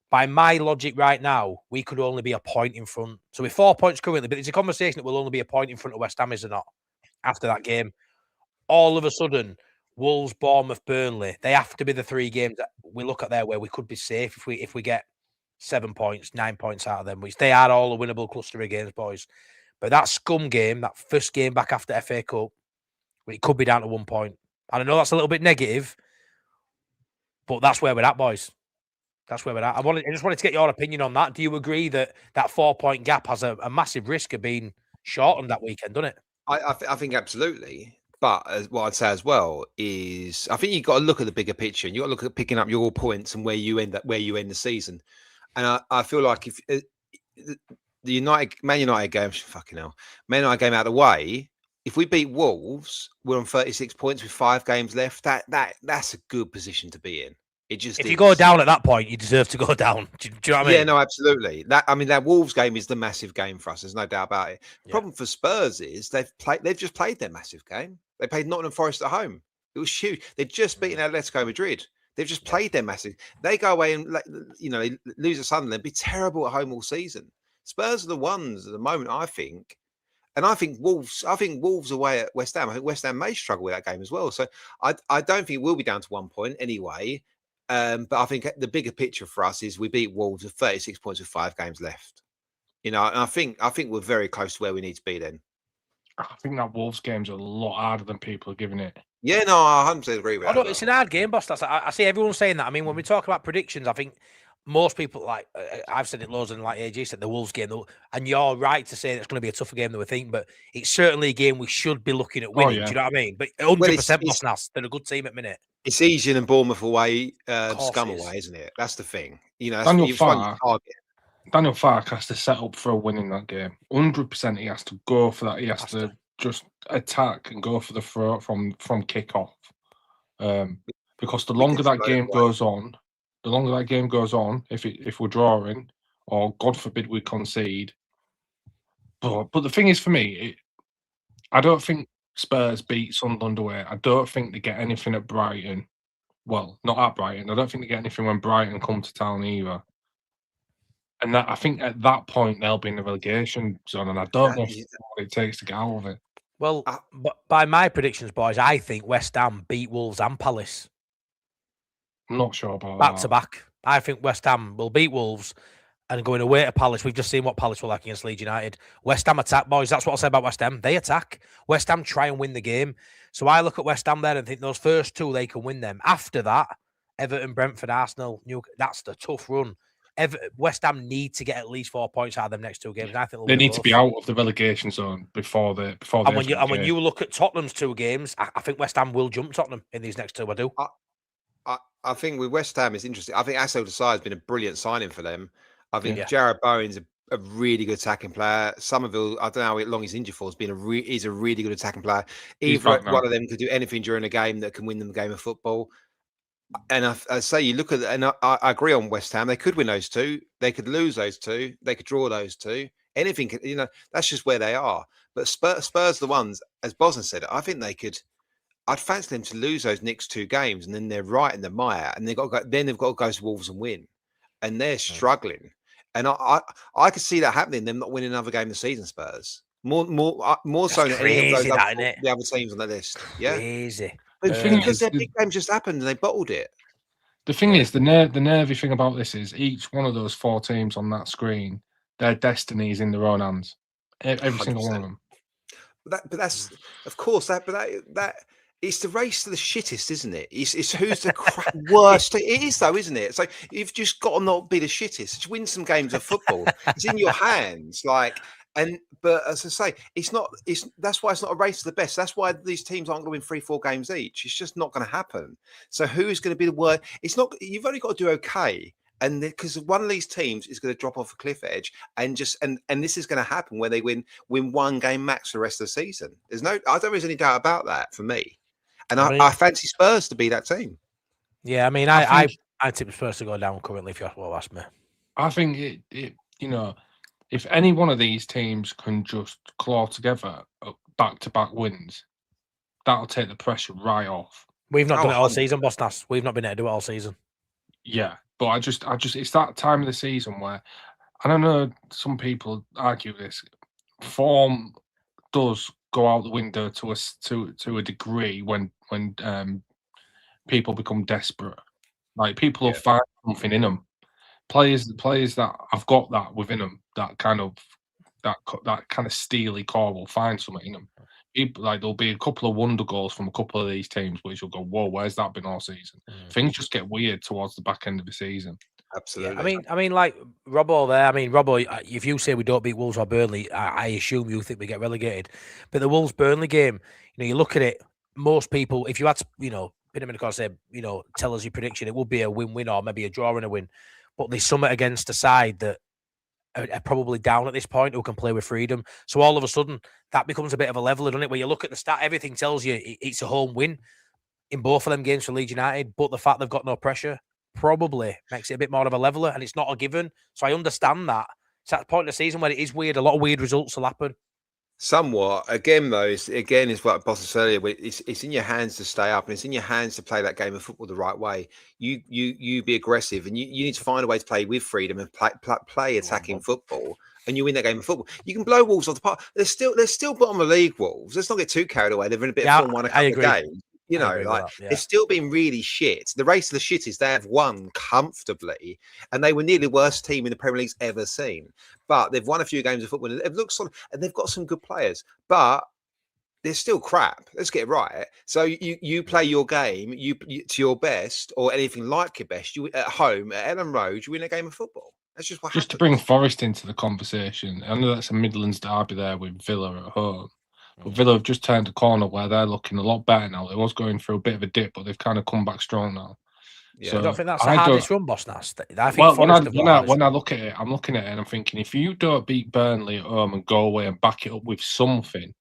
By my logic right now, we could only be a point in front. So we're 4 points currently, but there's a conversation that we'll only be a point in front of West Ham, is it not? After that game, all of a sudden, Wolves, Bournemouth, Burnley, they have to be the 3 games that we look at there where we could be safe if we get 7 points, 9 points out of them, which they are all a winnable cluster of games, boys. But that Scum game, that first game back after FA Cup, it could be down to 1 point. And I know that's a little bit negative, but that's where we're at, boys. That's where we're at. I just wanted to get your opinion on that. Do you agree that 4 point gap has a massive risk of being shortened that weekend, doesn't it? I think absolutely. But what I'd say as well is I think you've got to look at the bigger picture, and you've got to look at picking up your points and where you end the season. And I feel like if the Man United game, fucking hell, Man United game out of the way, if we beat Wolves, we're on 36 points with 5 games left. That's a good position to be in. It just if you go down at that point, you deserve to go down. Do you know what I mean? Yeah, no, absolutely. That Wolves game is the massive game for us. There's no doubt about it. The problem for Spurs is they've just played their massive game. They played Nottingham Forest at home. It was huge. They've just beaten Atletico Madrid. They've just played their massive. They go away and they lose at Sunderland, be terrible at home all season. Spurs are the ones at the moment, I think. And I think Wolves away at West Ham. I think West Ham may struggle with that game as well. So I don't think it will be down to 1 point anyway. But I think the bigger picture for us is we beat Wolves with 36 points with 5 games left. And I think we're very close to where we need to be then. I think that Wolves game's a lot harder than people are giving it. Yeah, no, I 100% agree with that. It's an hard game, boss. I see everyone saying that. I mean, when we talk about predictions, I think most people, like I've said it loads, and like AG said, the Wolves game, and you're right to say it's going to be a tougher game than we think, but it's certainly a game we should be looking at winning. Do you know what I mean? But 100% Bossnass, they're a good team at minute. It's easier than Bournemouth away, Scum away, isn't it? That's the thing. That's Daniel Farke has to set up for a win in that game. 100% he has to go for that. He has to just attack and go for the throat from kick-off. Because the longer that game goes on, if we're drawing, or God forbid we concede. But the thing is, for me, I don't think Spurs beat Sunderland away. I don't think they get anything at Brighton. Well, not at Brighton. I don't think they get anything when Brighton come to town either. And I think at that point they'll be in the relegation zone, and I don't know what it takes to get out of it. Well, but by my predictions, boys, I think West Ham beat Wolves and Palace. I'm not sure about back to back. I think West Ham will beat Wolves and going away to Palace. We've just seen what Palace were like against Leeds United. West Ham attack, boys. That's what I'll say about West Ham. They attack. West Ham try and win the game. So I look at West Ham there and think those first 2, they can win them. After that, Everton, Brentford, Arsenal, that's the tough run. West Ham need to get at least 4 points out of them next 2 games. I think they need to be out of the relegation zone before they. And when you look at Tottenham's 2 games, I think West Ham will jump Tottenham in these next 2. I do. I think with West Ham, it's interesting. I think Assel Desai has been a brilliant signing for them. I think Jared Bowen's a really good attacking player. Somerville, I don't know how long he's injured for, he's a really good attacking player. Either one of them could do anything during a game that can win them a game of football. And I say, you look at, and I agree on West Ham. They could win those 2. They could lose those 2. They could draw those 2. Anything, that's just where they are. But Spurs are the ones, as Bossnass said, I think they could. I'd fancy them to lose those next 2 games, and then they're right in the mire, and they've got to go to Wolves and win, and they're struggling. And I could see that happening. Them not winning another game this season. Spurs more so than any of the other teams on the list. Yeah, crazy. Because their big game just happened and they bottled it. The thing is, the nervy thing about this is each one of those 4 teams on that screen, their destiny is in their own hands. Every 100%. Single one of them. But that's, of course, that it's the race to the shittest, isn't it? It's who's the worst. It is, though, isn't it? So you've just got to not be the shittest. Just win some games of football. It's in your hands, but as I say, that's why it's not a race to the best. That's why these teams aren't going to win 3-4 games each. It's just not going to happen. So who's going to be the worst? It's not. You've only got to do okay, and because one of these teams is going to drop off a cliff edge, and this is going to happen where they win 1 game max for the rest of the season. I don't think there's any doubt about that for me. And I fancy Spurs to be that team. Yeah, I mean, I tip Spurs to go down currently. If you ask me, I think it if any one of these teams can just claw together back-to-back wins, that'll take the pressure right off. We've not done it all season, Bossnass. We've not been able to do it all season. Yeah, but I just, it's that time of the season where, I don't know, some people argue this, form does go out the window to a degree when people become desperate. Like people will find something in them. Players that have got that within them, that kind of steely core will find something in them. There'll be a couple of wonder goals from a couple of these teams, which you'll go, "Whoa, where's that been all season?" Things just get weird towards the back end of the season. Absolutely. Yeah, I mean, like Robbo there. I mean, Robbo, if you say we don't beat Wolves or Burnley, I assume you think we get relegated. But the Wolves Burnley game, you look at it. Most people, if you had to, pin them in the corner, say, tell us your prediction, it would be a win-win or maybe a draw and a win. But they summit against a side that are probably down at this point who can play with freedom. So all of a sudden, that becomes a bit of a leveler, doesn't it? Where you look at the stat, everything tells you it's a home win in both of them games for Leeds United. But the fact they've got no pressure probably makes it a bit more of a leveler, and it's not a given. So I understand that. It's at the point of the season where it is weird. A lot of weird results will happen. Somewhat. Again, though, it's what Boss said earlier. It's in your hands to stay up, and it's in your hands to play that game of football the right way. You be aggressive, and you need to find a way to play with freedom and play attacking football, and you win that game of football. You can blow Wolves off the park. They're still bottom of the league. Wolves. Let's not get too carried away. They're in a bit of form, won a couple of games. You know, like they've still been really shit. The race of the shit is they have won comfortably, and they were nearly the worst team in the Premier League's ever seen. But they've won a few games of football, and it looks solid, and they've got some good players. But they're still crap. Let's get it right. So you play your game, you to your best, or anything like your best. You at home at Ellen Road, you win a game of football. That's just what. Just to bring Forest into the conversation, I know that's a Midlands derby there with Villa at home. But Villa have just turned a corner where they're looking a lot better now. They was going through a bit of a dip, but they've kind of come back strong now. Yeah. So I don't think that's the hardest run, Bossnass. I think when I look at it, I'm looking at it and I'm thinking, if you don't beat Burnley at home and go away and back it up with something,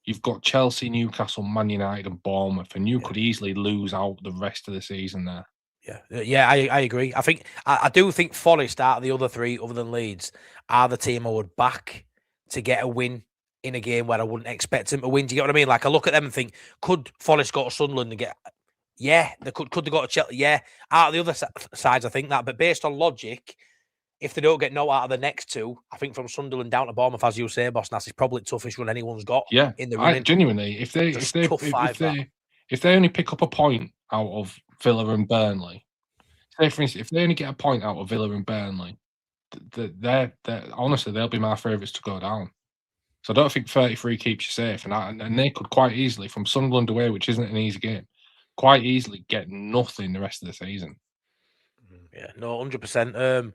you've got Chelsea, Newcastle, Man United, and Bournemouth, and you could easily lose out the rest of the season there. Yeah, I agree. I do think Forest out of the other three, other than Leeds, are the team I would back to get a win in a game where I wouldn't expect them to win. Do you get what I mean? Like, I look at them and think, could Forest go to Sunderland and get... Yeah, they could they go to Chelsea? Yeah. Out of the other sides, I think that. But based on logic, if they don't get no out of the next two, I think from Sunderland down to Bournemouth, as you say, Bossnass, is probably the toughest run anyone's got. Yeah, in the running. Genuinely, if they only pick up a point out of Villa and Burnley, say for instance, if they only get a point out of Villa and Burnley, they're honestly they'll be my favourites to go down. So I don't think 33 keeps you safe, and they could quite easily from Sunderland away, which isn't an easy game, quite easily get nothing the rest of the season. Yeah, no, 100%.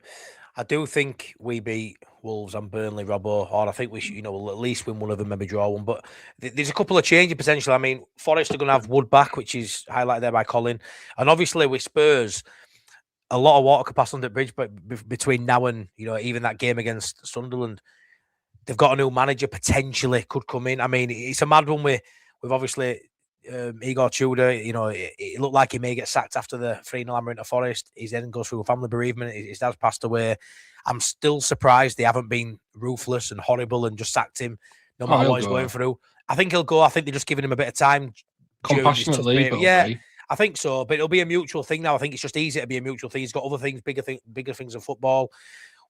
I do think we beat Wolves and Burnley, Robbo, or I think we should, we'll at least win one of them, maybe draw one. But there's a couple of changes potential. I mean, Forest are going to have Wood back, which is highlighted there by Colin, and obviously with Spurs, a lot of water could pass under the bridge, but between now and even that game against Sunderland, they've got a new manager potentially could come in. I mean, it's a mad one with obviously Igor Tudor. It looked like he may get sacked after the 3-0 hammer into Forest. He then goes through a family bereavement. His dad's passed away. I'm still surprised they haven't been ruthless and horrible and just sacked him, no matter what he's going through. I think he'll go. I think they're just giving him a bit of time. Compassionately, yeah. I think so, but it'll be a mutual thing now. I think it's just easier to be a mutual thing. He's got other things, bigger things in football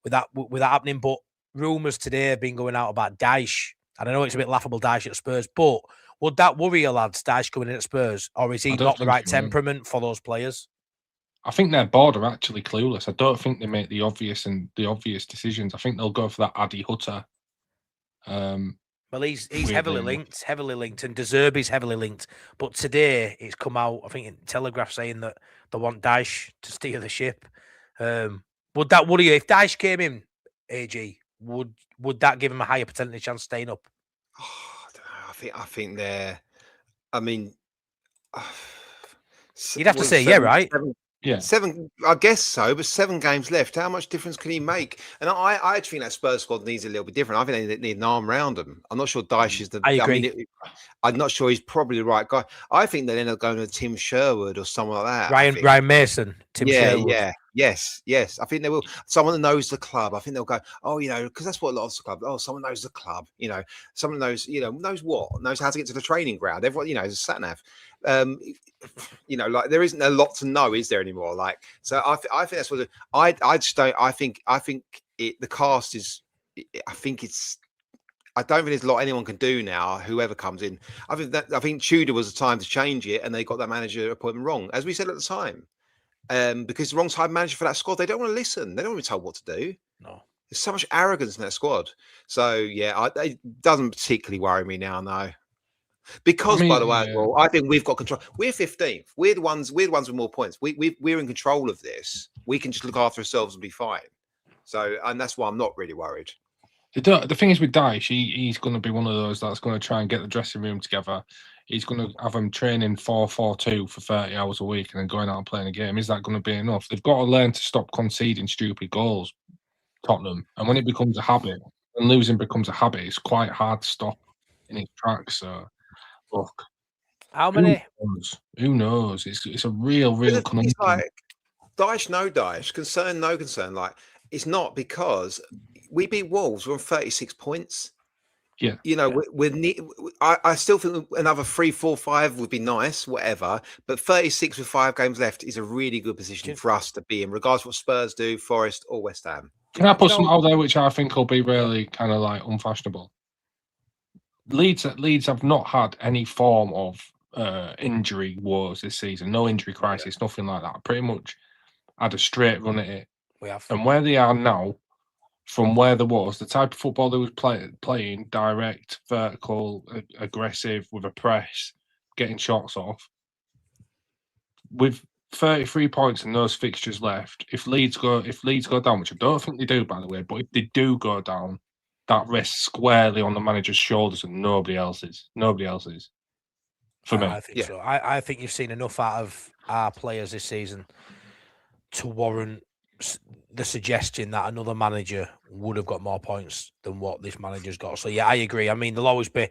with that happening. But rumours today have been going out about Dyche. And I know it's a bit laughable, Dyche at Spurs, but would that worry you, lads, Dyche coming in at Spurs? Or is he not the right temperament for those players? I think their board are actually clueless. I don't think they make the obvious decisions. I think they'll go for that Addy Hutter. Well, he's heavily linked, and De Zerbi's heavily linked. But today it's come out, I think, in Telegraph saying that they want Dyche to steer the ship. Would that worry you if Dyche came in, AG? Would that give him a higher percentage chance of staying up? Oh, I don't know. I think they're. I mean, you'd have to say, yeah, right. Yeah, 7. I guess so, but 7 games left. How much difference can he make? And I actually think that Spurs squad needs a little bit different. I think they need an arm round them. I'm not sure Dyche is the. I agree. I'm not sure he's probably the right guy. I think they'll end up going to Tim Sherwood or someone like that. Ryan Mason, Sherwood. Yeah. Yes. I think they will. Someone that knows the club. I think they'll go, because that's what a lot of the club. Oh, someone knows the club. Someone knows, knows what, knows how to get to the training ground. Everyone, is a sat nav. Like there isn't a lot to know, is there anymore? Like, so I think that's what I just don't. I think the cast is. I think it's. I don't think there's a lot anyone can do now. Whoever comes in, I think Tudor was the time to change it, and they got that manager appointment wrong, as we said at the time. Because the wrong type manager for that squad, they don't want to listen. They don't want to be told what to do. No, there's so much arrogance in that squad. So yeah, it doesn't particularly worry me now. No, because by the way, well, I think we've got control. We're 15th. We're the ones with more points. We're in control of this. We can just look after ourselves and be fine. So, and that's why I'm not really worried. The thing is with Dyche, he's going to be one of those that's going to try and get the dressing room together. He's going to have them training 4-4-2 for 30 hours a week and then going out and playing a game. Is that going to be enough? They've got to learn to stop conceding stupid goals, Tottenham. And when it becomes a habit, when losing becomes a habit, it's quite hard to stop in its tracks. So, look. How many? Who knows? It's a real conundrum. It's like Dyche, no Dyche, concern, no concern. Like, it's not because we beat Wolves. We're on 36 points. Yeah. You know, I still think another 3, 4, 5 would be nice, whatever. But 36 with 5 games left is a really good position for us to be in, regardless of what Spurs do, Forest or West Ham. Can I put something out there which I think will be really kind of like unfashionable? Leeds have not had any form of injury wars this season. No injury crisis, nothing like that. Pretty much had a straight run at it. We have. And where they are now, from where there was, the type of football they was playing, direct, vertical, aggressive, with a press, getting shots off. With 33 points and those fixtures left, if Leeds go down, which I don't think they do, by the way, but if they do go down, that rests squarely on the manager's shoulders and nobody else's. Nobody else's. For me. I think so. I think you've seen enough out of our players this season to warrant the suggestion that another manager would have got more points than what this manager's got. So yeah, I agree. I mean, there'll always be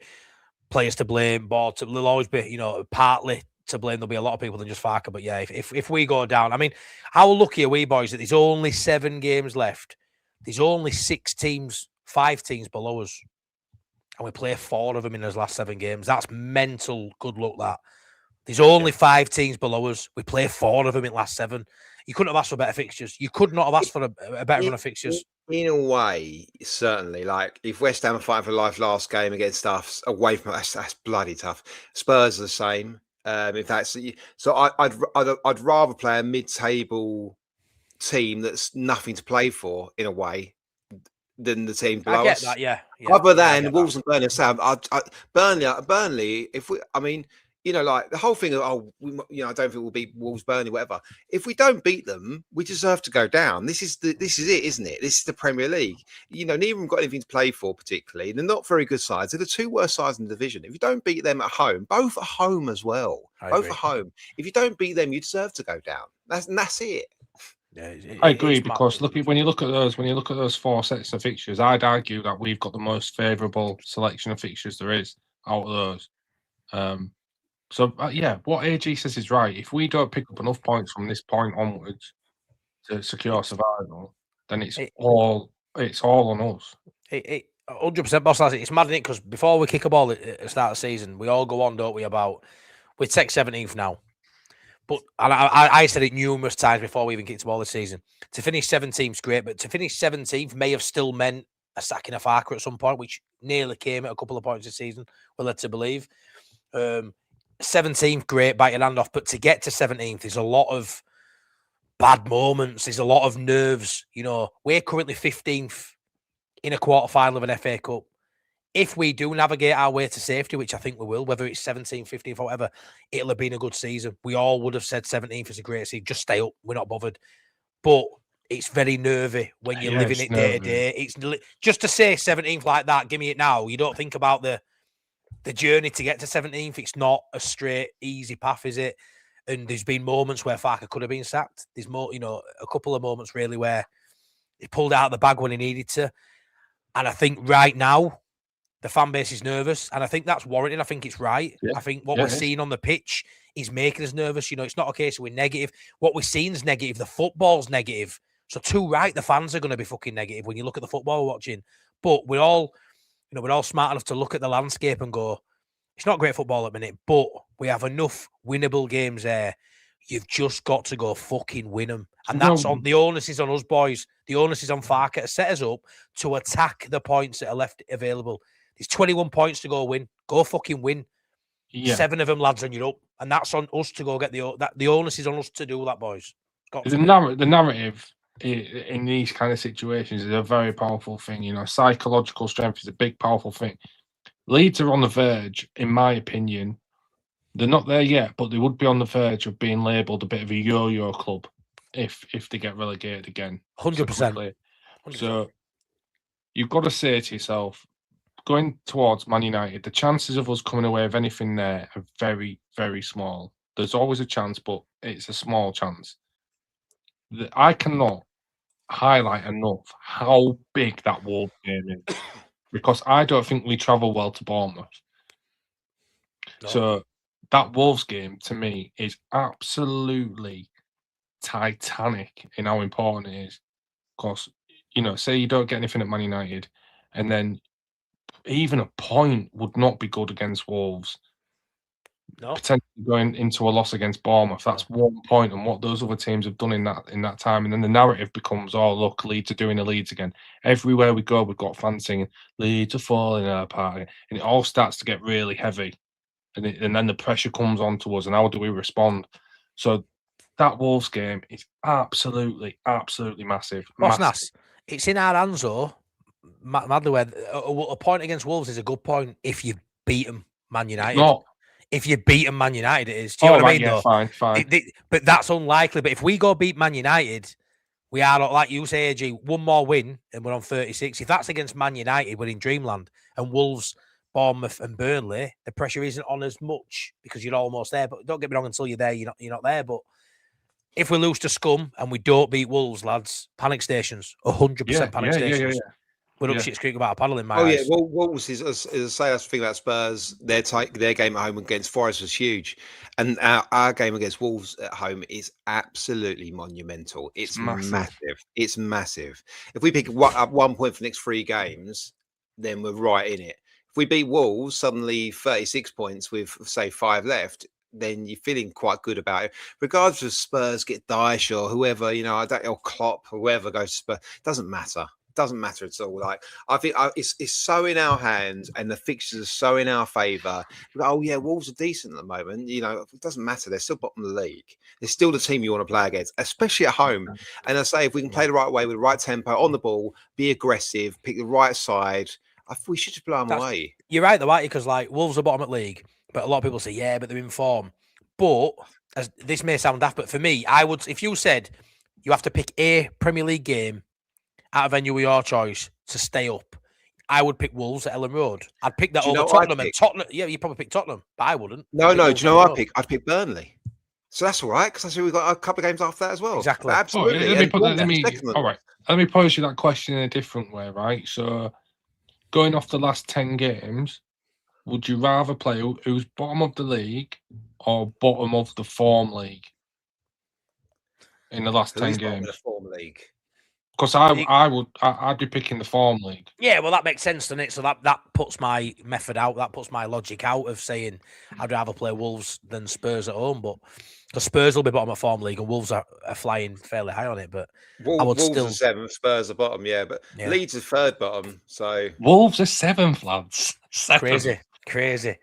players to blame, there'll always be, you know, partly to blame. There'll be a lot of people than just Farker. But yeah, if we go down, I mean, how lucky are we, boys, that there's only 7 games left? There's only 5 teams below us, and we play 4 of them in those last 7 games. That's mental good luck, that. There's only 5 teams below us. We play 4 of them in last 7. You couldn't have asked for better fixtures. You could not have asked for a better run of fixtures. In a way, certainly. Like, if West Ham are fighting for life last game against us away from us, that's bloody tough. Spurs are the same. If that's so, I'd rather play a mid-table team that's nothing to play for in a way than the team below I get us. that, yeah. Other than Wolves and Burnley, Sam, Burnley. If we, I mean, you know, like the whole thing of I don't think we'll beat Wolves, Burnley, whatever. If we don't beat them, we deserve to go down. This is it, isn't it? This is the Premier League. You know, neither of them got anything to play for particularly. They're not very good sides. They're the 2 worst sides in the division. If you don't beat them at home, both at home as well, both at home. If you don't beat them, you deserve to go down. That's it. Yeah, I agree, because when you look at those 4 sets of fixtures, I'd argue that we've got the most favourable selection of fixtures there is out of those. So yeah, what AG says is right. If we don't pick up enough points from this point onwards to secure survival, then it's all on us. 100%, boss. It's mad, isn't it? Because before we kick a ball at the start of the season, we all go on, don't we, about we take 17th now. But I said it numerous times before we even kicked the ball this season. To finish 17th is great, but to finish 17th may have still meant a sacking of Farker at some point, which nearly came at a couple of points this season. We're led to believe. 17th, great, bite your hand off. But to get to 17th, there's a lot of bad moments. There's a lot of nerves. You know, we're currently 15th in a quarter-final of an FA Cup. If we do navigate our way to safety, which I think we will, whether it's 17th, 15th, or whatever, it'll have been a good season. We all would have said 17th is a great season. Just stay up. We're not bothered. But it's very nervy when you're living it day to day. It's just to say 17th like that, give me it now. You don't think about the journey to get to 17th. It's not a straight, easy path, is it? And there's been moments where Farker could have been sacked. There's more, you know, a couple of moments really where he pulled out the bag when he needed to. And I think right now, the fan base is nervous, and I think that's warranted. I think it's right. Yeah. I think what we're seeing on the pitch is making us nervous. You know, it's not a case of we're negative. What we're seeing is negative. The football's negative. So too right, the fans are going to be fucking negative when you look at the football we're watching. But we're all smart enough to look at the landscape and go, it's not great football at the minute, but we have enough winnable games there. You've just got to go fucking win them. And that's on the onus is on us, boys. The onus is on Farker to set us up to attack the points that are left available. There's 21 points to go win. Go fucking win. Yeah. 7 of them, lads, and you're up. And that's on us to go get the onus is on us to do that, boys. The narrative in these kind of situations is a very powerful thing. You know, psychological strength is a big, powerful thing. Leeds are on the verge, in my opinion. They're not there yet, but they would be on the verge of being labelled a bit of a yo-yo club if they get relegated again. 100%. So you've got to say to yourself, going towards Man United, the chances of us coming away with anything there are very, very small. There's always a chance, but it's a small chance. I cannot highlight enough how big that Wolves game is, because I don't think we travel well to Bournemouth. No. So that Wolves game, to me, is absolutely titanic in how important it is. Because, you know, say you don't get anything at Man United, and then even a point would not be good against Wolves. No. Potentially going into a loss against Bournemouth, that's 1 point, and what those other teams have done in that time, and then the narrative becomes, oh look, Leeds are doing the Leeds again. Everywhere we go, we've got fans singing Leeds are falling apart, and it all starts to get really heavy, and then the pressure comes onto us, and how do we respond? So that Wolves game is absolutely massive. Bossnass, it's in our hands though. Madly, where a point against Wolves is a good point if you beat them, Man United. Not. If you beat them, Man United, it is. Do you know what I mean? Yeah, though? fine. But that's unlikely. But if we go beat Man United, we are, like you say, AG, one more win and we're on 36. If that's against Man United, we're in dreamland. And Wolves, Bournemouth and Burnley, the pressure isn't on as much because you're almost there. But don't get me wrong, until you're there, you're not there. But if we lose to Scum and we don't beat Wolves, lads, panic stations, 100% panic stations. Yeah. We're up shit's creek about a paddle in my eyes. Yeah, well, Wolves is, as I say, that's the thing about Spurs. Their game at home against Forest was huge, and our game against Wolves at home is absolutely monumental. It's massive. It's massive. If we pick up 1 point for the next 3 games, then we're right in it. If we beat Wolves, suddenly 36 points with, say, 5 left, then you're feeling quite good about it. Regardless of Spurs get Dyche or whoever, or Klopp, whoever goes to Spurs, doesn't matter. Doesn't matter at all. Like, I think it's so in our hands, and the fixtures are so in our favour. Oh yeah, Wolves are decent at the moment. It doesn't matter. They're still bottom of the league. They're still the team you want to play against, especially at home. And I say, if we can play the right way with the right tempo on the ball, be aggressive, pick the right side, we should just blow them away. You're right, though, aren't you? Because like Wolves are bottom of the league, but a lot of people say, yeah, but they're in form. But as this may sound daft, but for me, I would, if you said you have to pick a Premier League game out of venue of your choice to stay up, I would pick Wolves at Ellen Road. I'd pick that over Tottenham. And Tottenham, yeah, you probably pick Tottenham, but I wouldn't. No. Do you know what I'd pick Burnley. So that's all right, because I see we've got a couple of games after that as well. Exactly. Absolutely. All right. Let me pose you that question in a different way, right? So, going off the last 10 games, would you rather play who's bottom of the league or bottom of the form league in the last 10 games? The form league. Because I'd be picking the form league. Yeah, well, that makes sense, doesn't it? So that puts my method out. That puts my logic out of saying I'd rather play Wolves than Spurs at home. But the Spurs will be bottom of form league, and Wolves are flying fairly high on it. But Wolves are 7th, Spurs are bottom, but Leeds are 3rd bottom. So Wolves are 7th, lads. 7th. Crazy.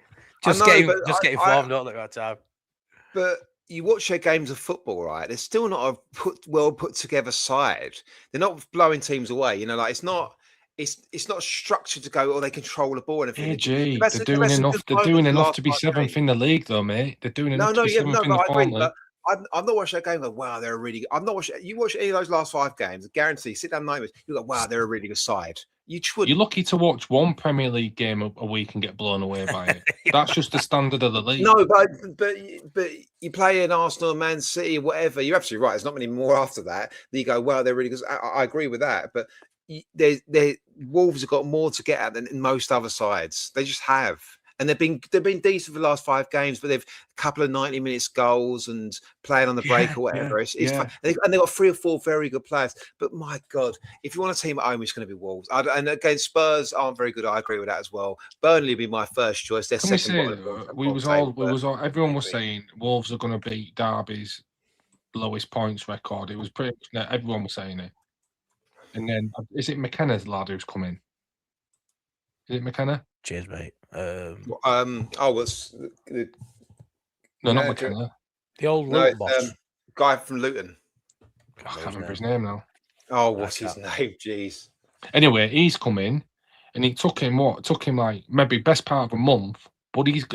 Just getting formed, don't look at time. But you watch their games of football, right? They're still not a well put together side. They're not blowing teams away. It's not structured to go, or they control the ball and everything. They're doing enough. They're doing enough to be 7th in the league, though, mate. They're doing enough to be 7th in the form league. I'm not watching that game. Like, wow, they're a really. I'm not watching. You watch any of those last 5 games, I guarantee. Sit down 9 minutes. You're like, wow, they're a really good side. You're lucky to watch one Premier League game a week and get blown away by it. That's just the standard of the league. No, but you play in Arsenal, Man City, whatever. You're absolutely right. There's not many more after that. You go, wow, they're really good. I agree with that. But Wolves have got more to get at than most other sides. They just have. And they've been decent for the last 5 games, but they've a couple of 90 minutes goals and playing on the break or whatever. It's fun. And they've got 3 or 4 very good players. But my God, if you want a team at home, it's going to be Wolves. And again, Spurs aren't very good. I agree with that as well. Burnley would be my first choice. They're second. Everyone was saying Wolves are going to beat Derby's lowest points record. It was pretty much everyone was saying it. And then is it McKenna's lad who's coming? Is it McKenna? Cheers, mate. No, not McKenna. The old Luton boss. Guy from Luton. I can't remember his name now. Oh, what's his name? Jeez. Anyway, he's coming, and it took him like maybe best part of a month, but he's took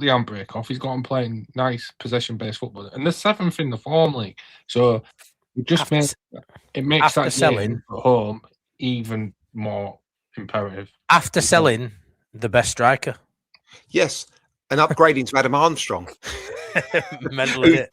the handbrake off. He's got him playing nice possession-based football, and they're 7th in the form league. So it just makes that selling at home even more imperative. After selling the best striker. Yes, and upgrading to Adam Armstrong. Mental, isn't it?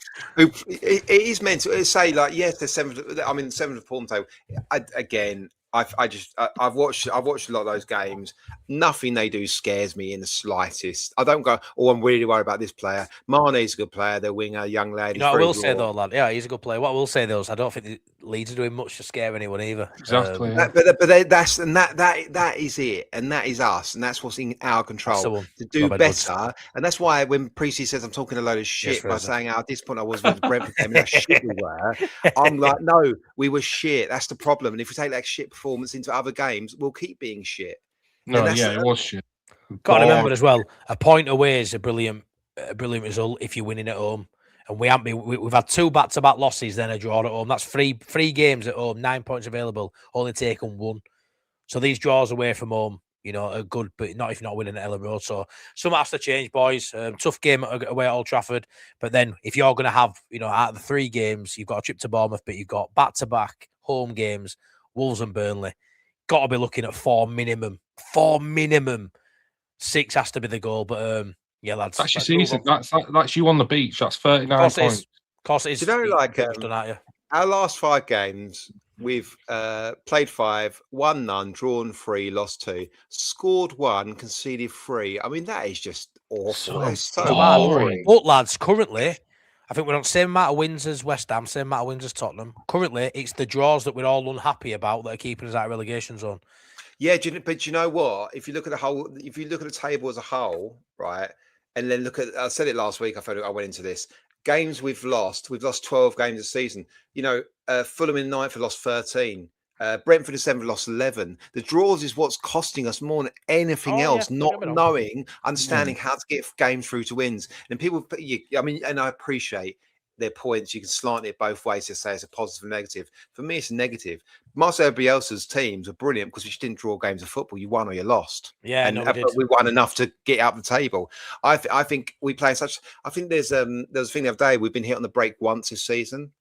It is meant to say, like, yes, they're 7th. I'm in the 7th form table. Again, I've watched a lot of those games. Nothing they do scares me in the slightest. I don't go, oh, I'm really worried about this player. Mane's a good player, the winger, young lad. You know, I will say though, lad. Yeah, he's a good player. What I will say though is I don't think the Leeds are doing much to scare anyone either. Exactly. That is it, and that is us, and that's what's in our control to do better. And that's why when Precy says I'm talking a load of shit by saying at this point I was with the Brentford game, how shit we were. I'm like, no, we were shit. That's the problem. And if we take that shit performance into other games, we'll keep being shit. No, yeah, it was shit. Got to remember as well, a point away is a brilliant result if you're winning at home. And we've had 2 back-to-back losses, then a draw at home. That's three games at home, 9 points available, only taken 1. So these draws away from home, you know, are good, but not if you're not winning at Ellen Road. So something has to change, boys. Tough game away at Old Trafford. But then if you're going to have, you know, out of the 3 games, you've got a trip to Bournemouth, but you've got back-to-back home games, Wolves and Burnley. Got to be looking at 4 minimum. 4 minimum. 6 has to be the goal. But yeah, lads. That's your season. That's you on the beach. That's 39 points. Of course it is. Do you know, like, our last 5 games, we've played 5, won none, drawn 3, lost 2, scored 1, conceded 3. I mean, that is just awful. That's so boring. But lads, currently, I think we're on the same amount of wins as West Ham, same amount of wins as Tottenham. Currently, it's the draws that we're all unhappy about that are keeping us out of relegation zone. Yeah, but you know what? If you look at the table as a whole, right, and then I said it last week. I went into this. Games we've lost 12 games this season. You know, Fulham in 9th have lost 13. Brentford in 7th lost 11. The draws is what's costing us more than anything else. Not knowing, understanding how to get games through to wins. And people, I mean, and I appreciate their points. You can slant it both ways to say it's a positive and negative. For me, it's a negative. Marcelo Bielsa's teams are brilliant because you didn't draw games of football. You won or you lost. Yeah, and we won enough to get out the table. I think we play such. I think there's a thing the other day. We've been hit on the break once this season.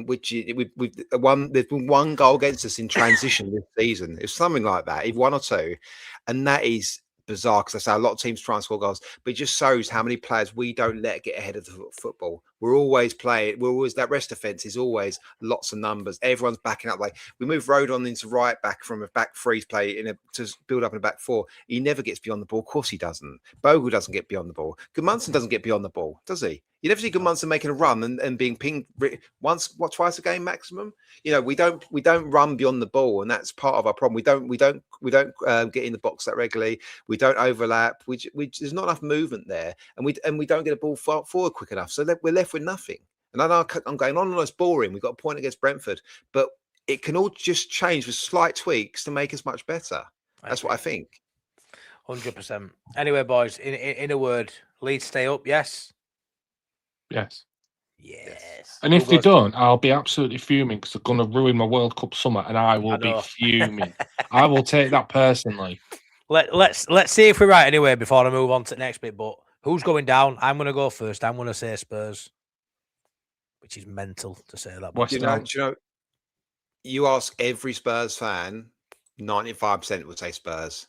Which there's been 1 goal against us in transition this season. It's something like that, if 1 or 2, and that is bizarre because I say a lot of teams try and score goals, but it just shows how many players we don't let get ahead of the football. We're always playing. That rest defense is always lots of numbers. Everyone's backing up. Like we move Rodon into right back from a back 3 play to build up in a back 4. He never gets beyond the ball. Of course he doesn't. Bogle doesn't get beyond the ball. Gudmundsson doesn't get beyond the ball, does he? You never see Gudmundsson making a run and being pinged twice a game maximum. You know, we don't run beyond the ball, and that's part of our problem. We don't get in the box that regularly. We don't overlap. There's not enough movement there, and we don't get a ball forward quick enough. So we're left with nothing. And I know I'm going on and it's boring. We've got a point against Brentford, but it can all just change with slight tweaks to make us much better. That's what I think. 100%. Anyway, boys, in a word, Leeds stay up. Yes. Yes. Yes. And if they don't, I'll be absolutely fuming because they're going to ruin my World Cup summer, and I will be fuming. I will take that personally. Let's see if we're right anyway before I move on to the next bit. But who's going down? I'm going to go first. I'm going to say Spurs, which is mental to say that. Do you know, you ask every Spurs fan, 95% would say Spurs,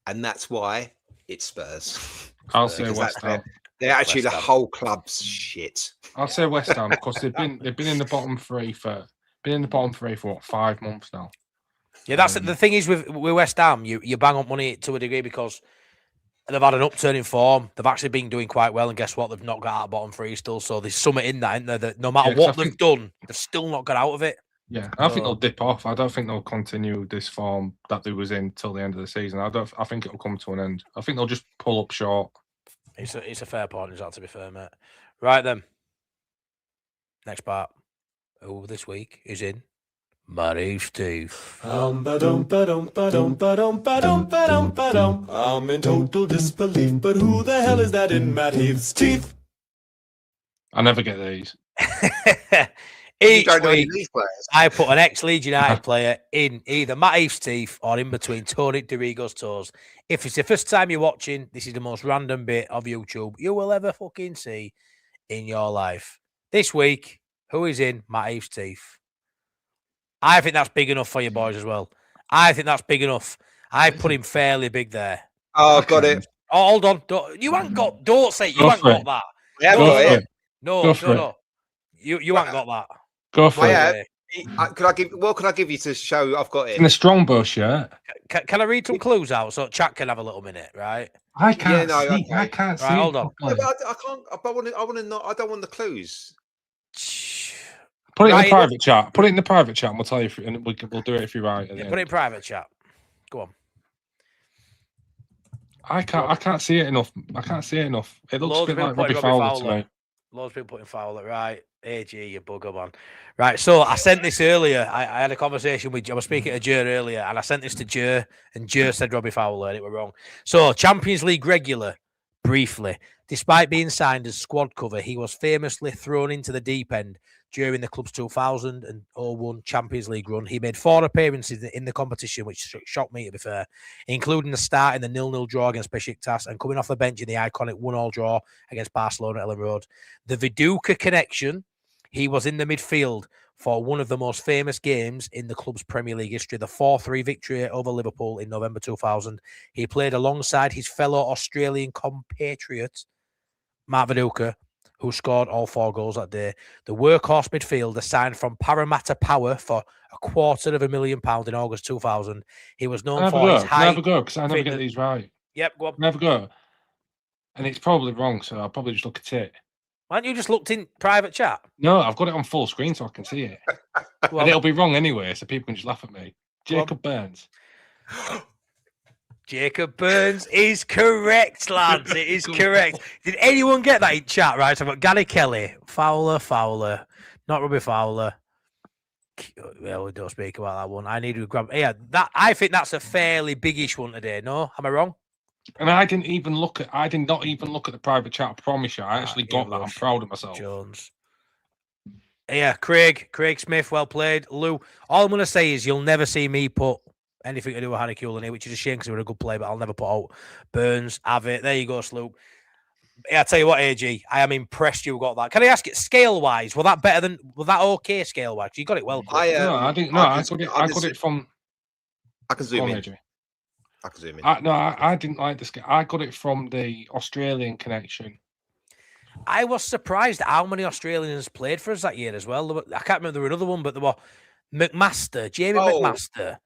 and that's why it's Spurs. I'll say West Ham. They're actually the whole club's shit. I'll say West Ham because they've been in the bottom 3 for what, 5 months now. Yeah, that's the thing is with West Ham, you bang up money to a degree because they've had an upturn in form. They've actually been doing quite well, and guess what? They've not got out of bottom 3 still. So there's something in that, isn't there? That no matter what they've done, they've still not got out of it. Yeah, I think they'll dip off. I don't think they'll continue this form that they was in till the end of the season. I think it'll come to an end. I think they'll just pull up short. It's a fair point, is that, to be fair, mate? Right then. Next part. Who this week is in Matt Heath's teeth. I'm in total disbelief, but who the hell is that in Matt Heath's teeth? I never get these. Each week, I put an ex-Leeds United player in either Matt Heath's teeth or in between Tony Dorigo's toes. If it's the first time you're watching, this is the most random bit of YouTube you will ever fucking see in your life. This week, who is in Matt Heath's teeth? I think that's big enough for you boys as well. I think that's big enough. I put him fairly big there. Oh, I've got it. Oh, hold on. Don't say you haven't got that. I haven't got it. No. You haven't got that. Go for it. What could I give you to show I've got In a it? Strongbow shirt. Can I read some clues out so chat can have a little minute, right? I can't no, see. I okay. can't Right, see. hold on. No, but I can't. I want to know. I don't want the clues. Put it in Right. the private chat. Put it in the private chat, and we'll tell you. And we'll do it if you're right. Yeah, put it in private chat. Go on. I can't see it enough. I can't see it enough. It looks Loads a of bit people like putting Robbie Fowler to me. Loads of people putting Fowler. Right. AG, you bugger, man. Right. So I sent this earlier. I had a conversation with, I was speaking to Jer earlier, and I sent this to Jer, and Jer said Robbie Fowler, and it were wrong. So Champions League regular, briefly. Despite being signed as squad cover, he was famously thrown into the deep end during the club's 2001 Champions League run. He made 4 appearances in the competition, which shocked me, to be fair, including the start in the 0-0 draw against Besiktas and coming off the bench in the iconic 1-1 draw against Barcelona at Ellen Road. The Viduka connection, he was in the midfield for one of the most famous games in the club's Premier League history, the 4-3 victory over Liverpool in November 2000. He played alongside his fellow Australian compatriot, Matt Viduka, who scored all 4 goals that day. The workhorse midfielder signed from Parramatta Power for £250,000 in August 2000. He was known for his height. Never go, because I never get these right. Yep, go on. Never go. And it's probably wrong, so I'll probably just look at it. Why don't you just looked in private chat? No, I've got it on full screen so I can see it. Well, and it'll be wrong anyway, so people can just laugh at me. Jacob Burns. Jacob Burns is correct, lads. It is correct. Did anyone get that in chat? Right, so I've got Gary Kelly, Fowler, not Robbie Fowler. Well, we don't speak about that one. I need to grab. Yeah, that I think that's a fairly biggish one today. No, am I wrong? And I did not even look at the private chat. I promise you, I actually got that. I'm proud of myself. Jones. Yeah, Craig Smith, well played. Lou, all I'm going to say is you'll never see me put anything to do with Harry Kewell in here, which is a shame because he was a good player, but I'll never put out Burns, Avi. There you go, Sloop. Yeah, I tell you what, AG, I am impressed you got that. Can I ask it scale-wise? Was that okay scale-wise? You got it well. I got it from. I can zoom in. AG. I can zoom in. I didn't like the scale. I got it from the Australian connection. I was surprised at how many Australians played for us that year as well. I can't remember, there were another one, but there were Jamie McMaster,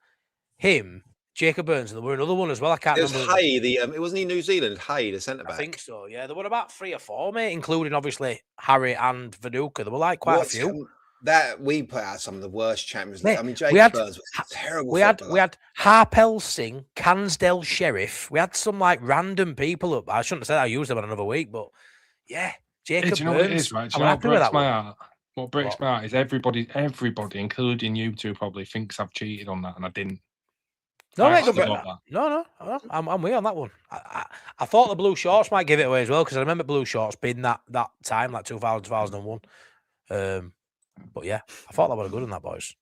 him, Jacob Burns, and there were another one as well. I can't remember. It was Hay, it wasn't he New Zealand? Hay, the centre back. I think so, yeah. There were about 3 or 4, mate, including obviously Harry and Viduka. There were like quite a few. That we put out some of the worst Champions League. I mean, Jacob Burns was terrible. We had Harpel Singh, Cansdale Sheriff. We had some like random people up. I shouldn't have said I used them on another week, but yeah, Jacob Do you know Burns. what it is, right? Do you know what breaks my heart? What breaks my heart is everybody, including you two, probably thinks I've cheated on that, and I didn't. No, I'm with you on that one. I thought the blue shorts might give it away as well because I remember blue shorts being that time, like 2000, 2001. But yeah, I thought that was good on that, boys.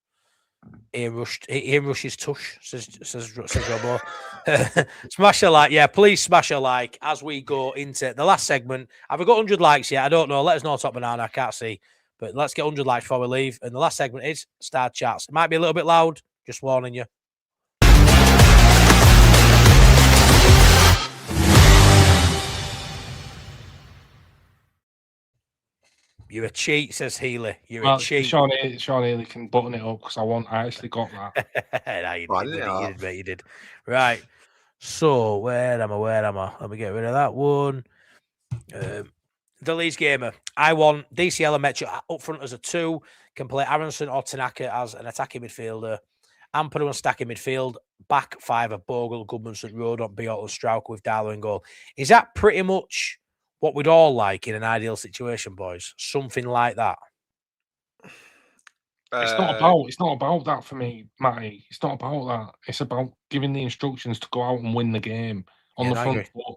Ian Rush's tush, says Robbo. Smash a like, yeah, please smash a like as we go into the last segment. Have we got 100 likes yet? I don't know. Let us know, Top Banana. I can't see, but let's get 100 likes before we leave. And the last segment is Star Chats. It might be a little bit loud, just warning you. You're a cheat, says Healy. You're a cheat. Sean Healy can button it up because I actually got that. No, you did. Right. So where am I? Let me get rid of that one. The Leeds gamer. I want DCL and Metro up front as a 2. Can play Aronson or Tanaka as an attacking midfielder. Ampadu and Stack in midfield. Back 5 of Bogle, Goodmanson, Rodon, Biotto, Strauch with Darlow in goal. Is that pretty much what we'd all like in an ideal situation, boys? Something like that. It's not about that for me, Matty. It's not about that. It's about giving the instructions to go out and win the game on the front foot.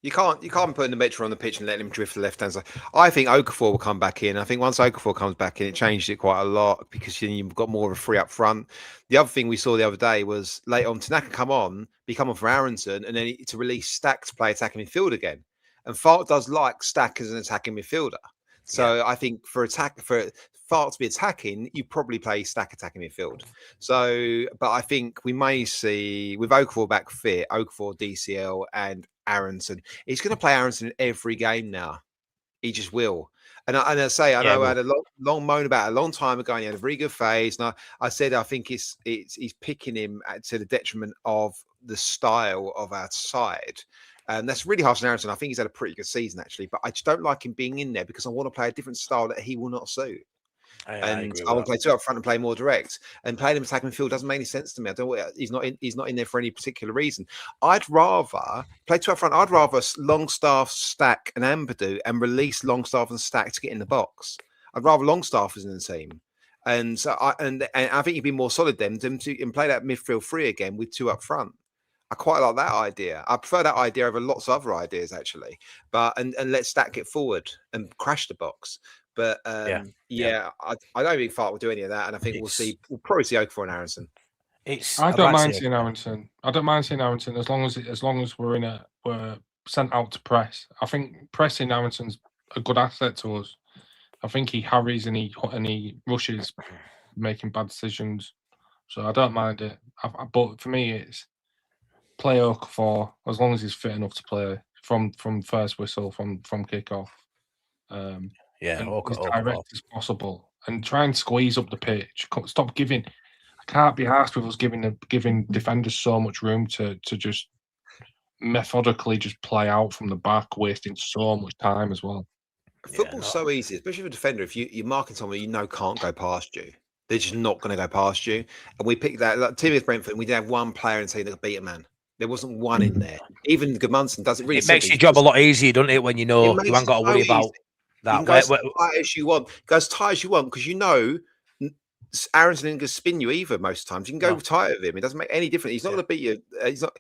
You can't put the Metro on the pitch and let him drift to the left hand side. I think Okafor will come back in. I think once Okafor comes back in, it changes it quite a lot because you've got more of a free up front. The other thing we saw the other day was later on Tanaka come on for Aronson, and then to release Stack to play attacking midfield again. And Fart does like Stack as an attacking midfielder. So I think for Fart to be attacking, you probably play Stack attacking midfield. So, but I think we may see with Okafor back fit, Okafor, DCL, and Aronson. He's going to play Aronson in every game now. He just will. And I say, I Yeah, know I well. had a long moan about it a long time ago, and he had a very good phase. And I said, I think he's picking him to the detriment of the style of our side. And that's really harsh on Aronson. I think he's had a pretty good season, actually. But I just don't like him being in there because I want to play a different style that he will not suit. I And agree I with want that. to play two up front and play more direct. And playing him attacking midfield doesn't make any sense to me. I don't. He's not in there for any particular reason. I'd rather play two up front. I'd rather Longstaff, Stack, and Ampadu and release Longstaff and Stack to get in the box. I'd rather Longstaff as in the team. And so I think he'd be more solid then to and play that midfield three again with two up front. I quite like that idea. I prefer that idea over lots of other ideas actually. But and let Stack get forward and crash the box. But I don't think Fark will do any of that, and I think we'll probably see Okafor and Aronson. I don't mind seeing Aronson. I don't mind seeing Aronson as long as we're sent out to press. I think pressing Aronson's a good asset to us. I think he harries and he rushes, making bad decisions. So I don't mind it. But for me, it's play Okafor as long as he's fit enough to play from first whistle, from kickoff. And as direct as possible, and try and squeeze up the pitch. Stop giving. I can't be asked with us giving defenders so much room to just methodically just play out from the back, wasting so much time as well. Football's so easy, especially for a defender. If you're marking someone can't go past you, they're just not going to go past you. And we picked that like, team with Brentford. And we did have one player in the team that could beat a man. There wasn't one in there. Even Gudmundsson does it really. It makes your job a lot easier, doesn't it? When you know you haven't got to worry about that. You can go as tight as you want. Go as tight as you want because you know Aronson isn't going to spin you either. Most times you can go tight with him. It doesn't make any difference. He's not going to beat you. He's not.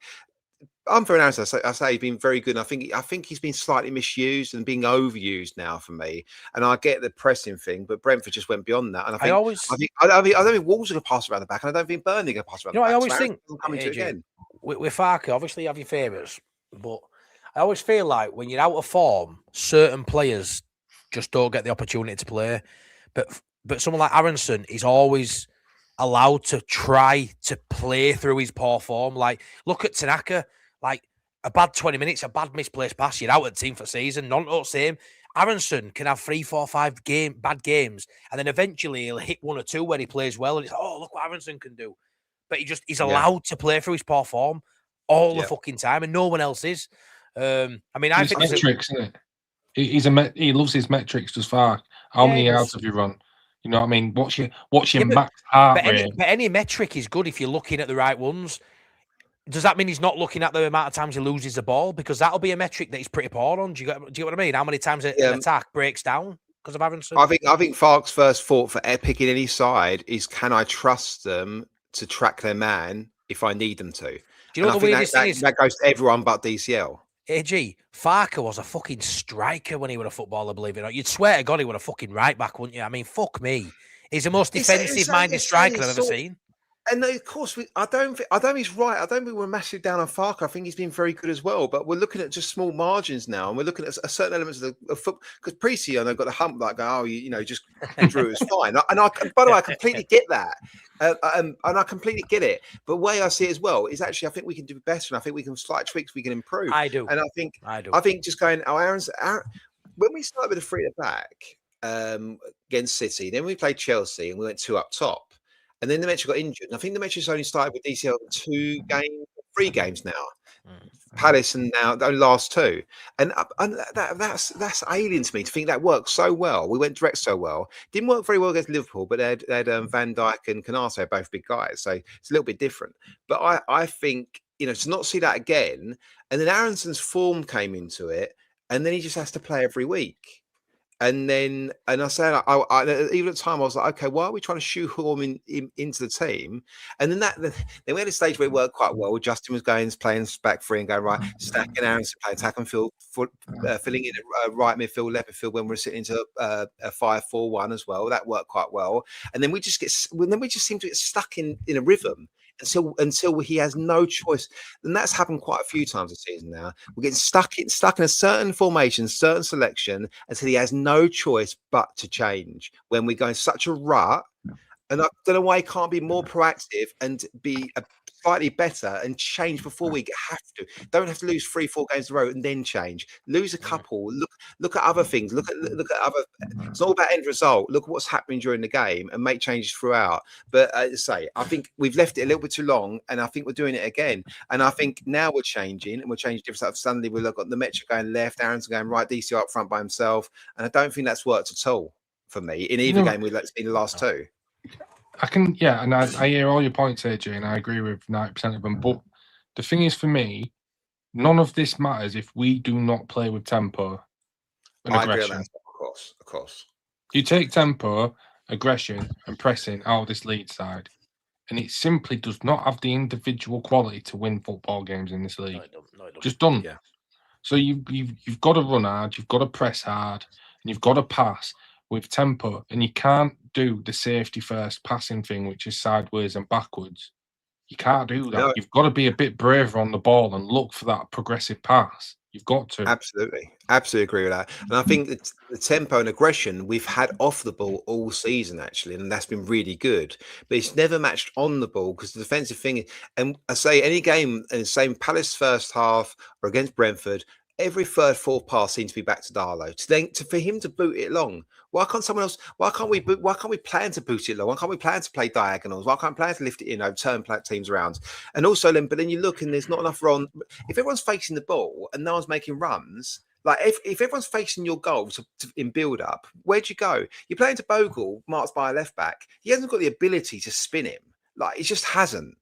I'm for Aronson. I say he's been very good. And I think he's been slightly misused and being overused now for me. And I get the pressing thing, but Brentford just went beyond that. And I don't think Wolves are going to pass around the back, and I don't think Burnley are going to pass around the back. I always think coming to again with Farke, obviously you have your favourites, but I always feel like when you're out of form, certain players just don't get the opportunity to play. But someone like Aronson is always allowed to try to play through his poor form. Like, look at Tanaka. Like, a bad 20 minutes, a bad misplaced pass, you're out of the team for the season. Not the same. Aronson can have 3, 4, 5 bad games, and then eventually he'll hit 1 or 2 where he plays well, and it's, look what Aronson can do. But he's allowed to play through his poor form all the fucking time, and no one else is. I think metrics, isn't it? He loves his metrics as far. How many yards have you run? You know what I mean? What's your max heart rate? But any metric is good if you're looking at the right ones. Does that mean he's not looking at the amount of times he loses the ball? Because that'll be a metric that he's pretty poor on. Do you get what I mean? How many times an attack breaks down because of Aronson? I think Farke's first thought for picking any side is, can I trust them to track their man if I need them to? Do you know what the weirdest thing is? That goes to everyone but DCL. AG, Farke was a fucking striker when he was a footballer, believe it or not. You'd swear to God he was a fucking right back, wouldn't you? I mean, fuck me. He's the most defensive-minded striker I've ever seen. And of course, I don't think he's right. I don't think we're massive down on Farke. I think he's been very good as well. But we're looking at just small margins now, and we're looking at certain elements of football. Because Preci, they've got a hump like, just drew it was fine. By the way, I completely get that, and I completely get it. But the way I see it as well is actually, I think we can do better, and I think we can slight tweaks we can improve. I do, and I think just going, Aaron's when we started with a 3 at the back against City, then we played Chelsea, and we went 2 up top. And then Demetri got injured. And I think Demetri's only started with DCL 3 games now. Palace and now the last 2. And that's alien to me to think that worked so well. We went direct so well. Didn't work very well against Liverpool, but they had Van Dijk and Canate, both big guys. So it's a little bit different. But I think, to not see that again. And then Aronson's form came into it. And then he just has to play every week. And I said, even at the time, I was like, okay, why are we trying to shoehorn him into the team? And then we had a stage where it worked quite well. Justin was playing back 3 and going, right, Stack and Aronson playing attack and field, filling in right midfield, left midfield when we're sitting into a 5-4-1 as well. That worked quite well. And then we just seem to get stuck in a rhythm until he has no choice. And that's happened quite a few times this season now. We're getting stuck in a certain formation, certain selection, until he has no choice but to change when we go in such a rut. And I don't know why he can't be more proactive and be slightly better and change before we have to. Don't have to lose 3-4 games in a row and then change. Lose a couple. Look at other things. Look at other. It's not all about end result. Look at what's happening during the game and make changes throughout. But as I say, I think we've left it a little bit too long, and I think we're doing it again. And I think now we're changing, and we're changing different stuff. Suddenly we've got the Metro going left, Aaron's going right, DCR up front by himself, and I don't think that's worked at all for me in either game we've seen the last two. I can, yeah, and I hear all your points, AJ, and I agree with 90% of them. But the thing is, for me, none of this matters if we do not play with tempo and aggression. Of course. You take tempo, aggression, and pressing out of this lead side, and it simply does not have the individual quality to win football games in this league. No, it doesn't. Just done. Yeah. So you've got to run hard, you've got to press hard, and you've got to pass with tempo, and you can't do the safety first passing thing, which is sideways and backwards. You can't do that. No. You've got to be a bit braver on the ball and look for that progressive pass. You've got to. Absolutely agree with that. And I think that the tempo and aggression we've had off the ball all season, actually, and that's been really good. But it's never matched on the ball because the defensive thing. And I say any game, and same Palace first half or against Brentford, every third, fourth pass seems to be back to Darlow. For him to boot it long. Why can't someone else? Why can't we plan to boot it long? Why can't we plan to play diagonals? Why can't we plan to lift it in, turn teams around? And also, but then you look and there's not enough run. If everyone's facing the ball and no one's making runs, like if everyone's facing your goal in build up, where'd you go? You're playing to Bogle, marked by a left back. He hasn't got the ability to spin him. Like he just hasn't.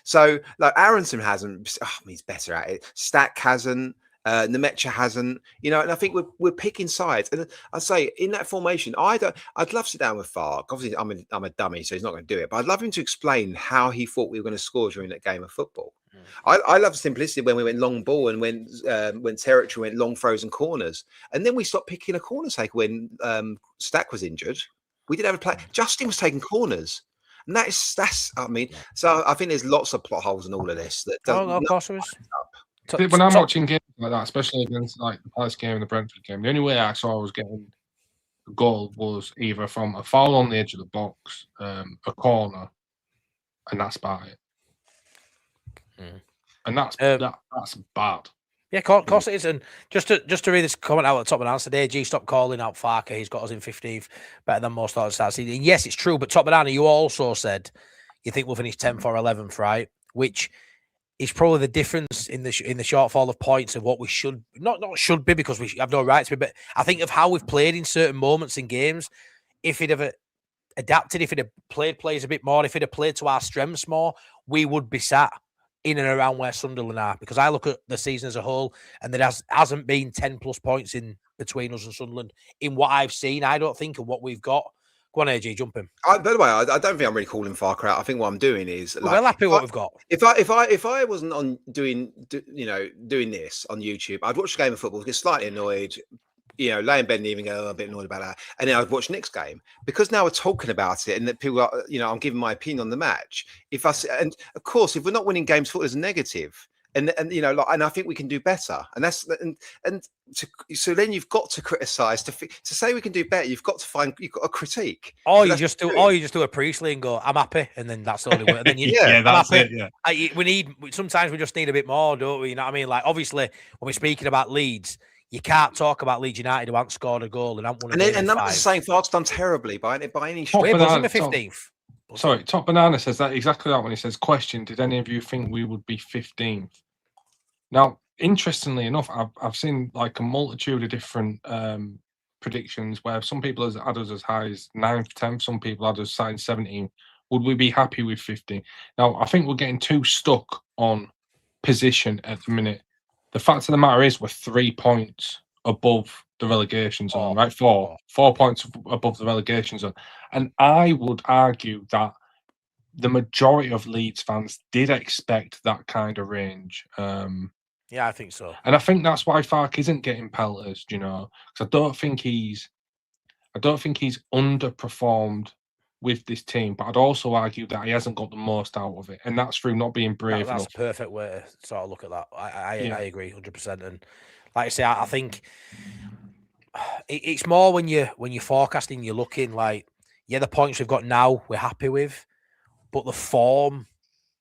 So like Aronson hasn't. He's better at it. Stack hasn't. Nemecha hasn't, and I think we're picking sides. And I say in that formation, I'd love to sit down with Fark. Obviously, I'm a dummy, so he's not going to do it. But I'd love him to explain how he thought we were going to score during that game of football. I love the simplicity when we went long ball and when territory went long throws and corners, and then we stopped picking a corner taker when Stack was injured. We didn't have a play. Justin was taking corners. And that's. I mean, so I think there's lots of plot holes in all of this. Of course there is. When I'm watching games like that, especially against like the Palace game and the Brentford game, the only way I saw I was getting a goal was either from a foul on the edge of the box, a corner, and that's about it. And that's bad. Yeah, of course it is. And just to read this comment out at the top of the answer, AG, stop calling out Farker. He's got us in 15th, better than most of the start season. Yes, it's true. But top banana, you also said you think we'll finish 10th or 11th, right? Which is probably the difference in the shortfall of points of what we should not should be, because we have no right to be, but I think of how we've played in certain moments in games. If it have adapted, if it had played players a bit more, if it had played to our strengths more, we would be sat in and around where Sunderland are. Because I look at the season as a whole, and there hasn't been 10 plus points in between us and Sunderland in what I've seen. I don't think of what we've got. Go on, AJ, jump in. By the way, I don't think I'm really calling Farker out. I think what I'm doing is we're well happy with what we've got. If I wasn't on doing this on YouTube, I'd watch the game of football, get slightly annoyed, lay in bed and even go a bit annoyed about that, and then I'd watch Nick's game, because now we're talking about it and that people are, I'm giving my opinion on the match. And of course, if we're not winning games, football is negative. And and I think we can do better, so then you've got to criticize to say we can do better. You've got a critique. Or you just do a Priestley and go, I'm happy, and then that's the only way. And then that's it. Yeah, sometimes we just need a bit more, don't we? You know what I mean? Like obviously, when we're speaking about Leeds, you can't talk about Leeds United who haven't scored a goal and haven't won a game. And none of us are saying Fark's done terribly by any stretch. Wait, was in the 15th. Sorry, Top Banana says that exactly that when he says, question, did any of you think we would be 15th? Now, interestingly enough, I've seen like a multitude of different predictions where some people had us as high as 9th, 10th, some people had us signed 17th. Would we be happy with 15? Now, I think we're getting too stuck on position at the minute. The fact of the matter is we're 3 points above the relegation zone, right? 4 points above the relegation zone. And I would argue that the majority of Leeds fans did expect that kind of range. Yeah, I think so. And I think that's why Fark isn't getting pelters, because I don't think he's underperformed with this team, but I'd also argue that he hasn't got the most out of it, and that's through not being brave enough. That's a perfect way to sort of look at that. I agree 100%. And like I say, I think it's more when you're forecasting, you're looking like, the points we've got now we're happy with, but the form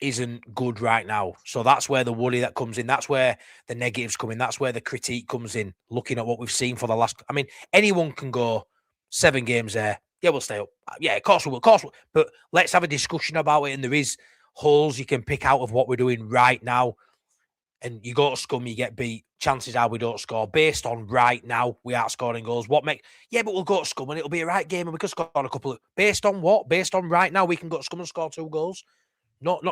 isn't good right now. So that's where the worry that comes in. That's where the negatives come in. That's where the critique comes in. Looking at what we've seen for the last, I mean, anyone can go 7 games there. Yeah, we'll stay up. Yeah, of course we will. Of course, but let's have a discussion about it. And there is holes you can pick out of what we're doing right now. And you go to scum, you get beat. Chances are we don't score. Based on right now, we aren't scoring goals. Yeah, but we'll go to scum and it'll be a right game and we could score a couple of. Based on what? Based on right now, we can go to scum and score 2 goals. Not.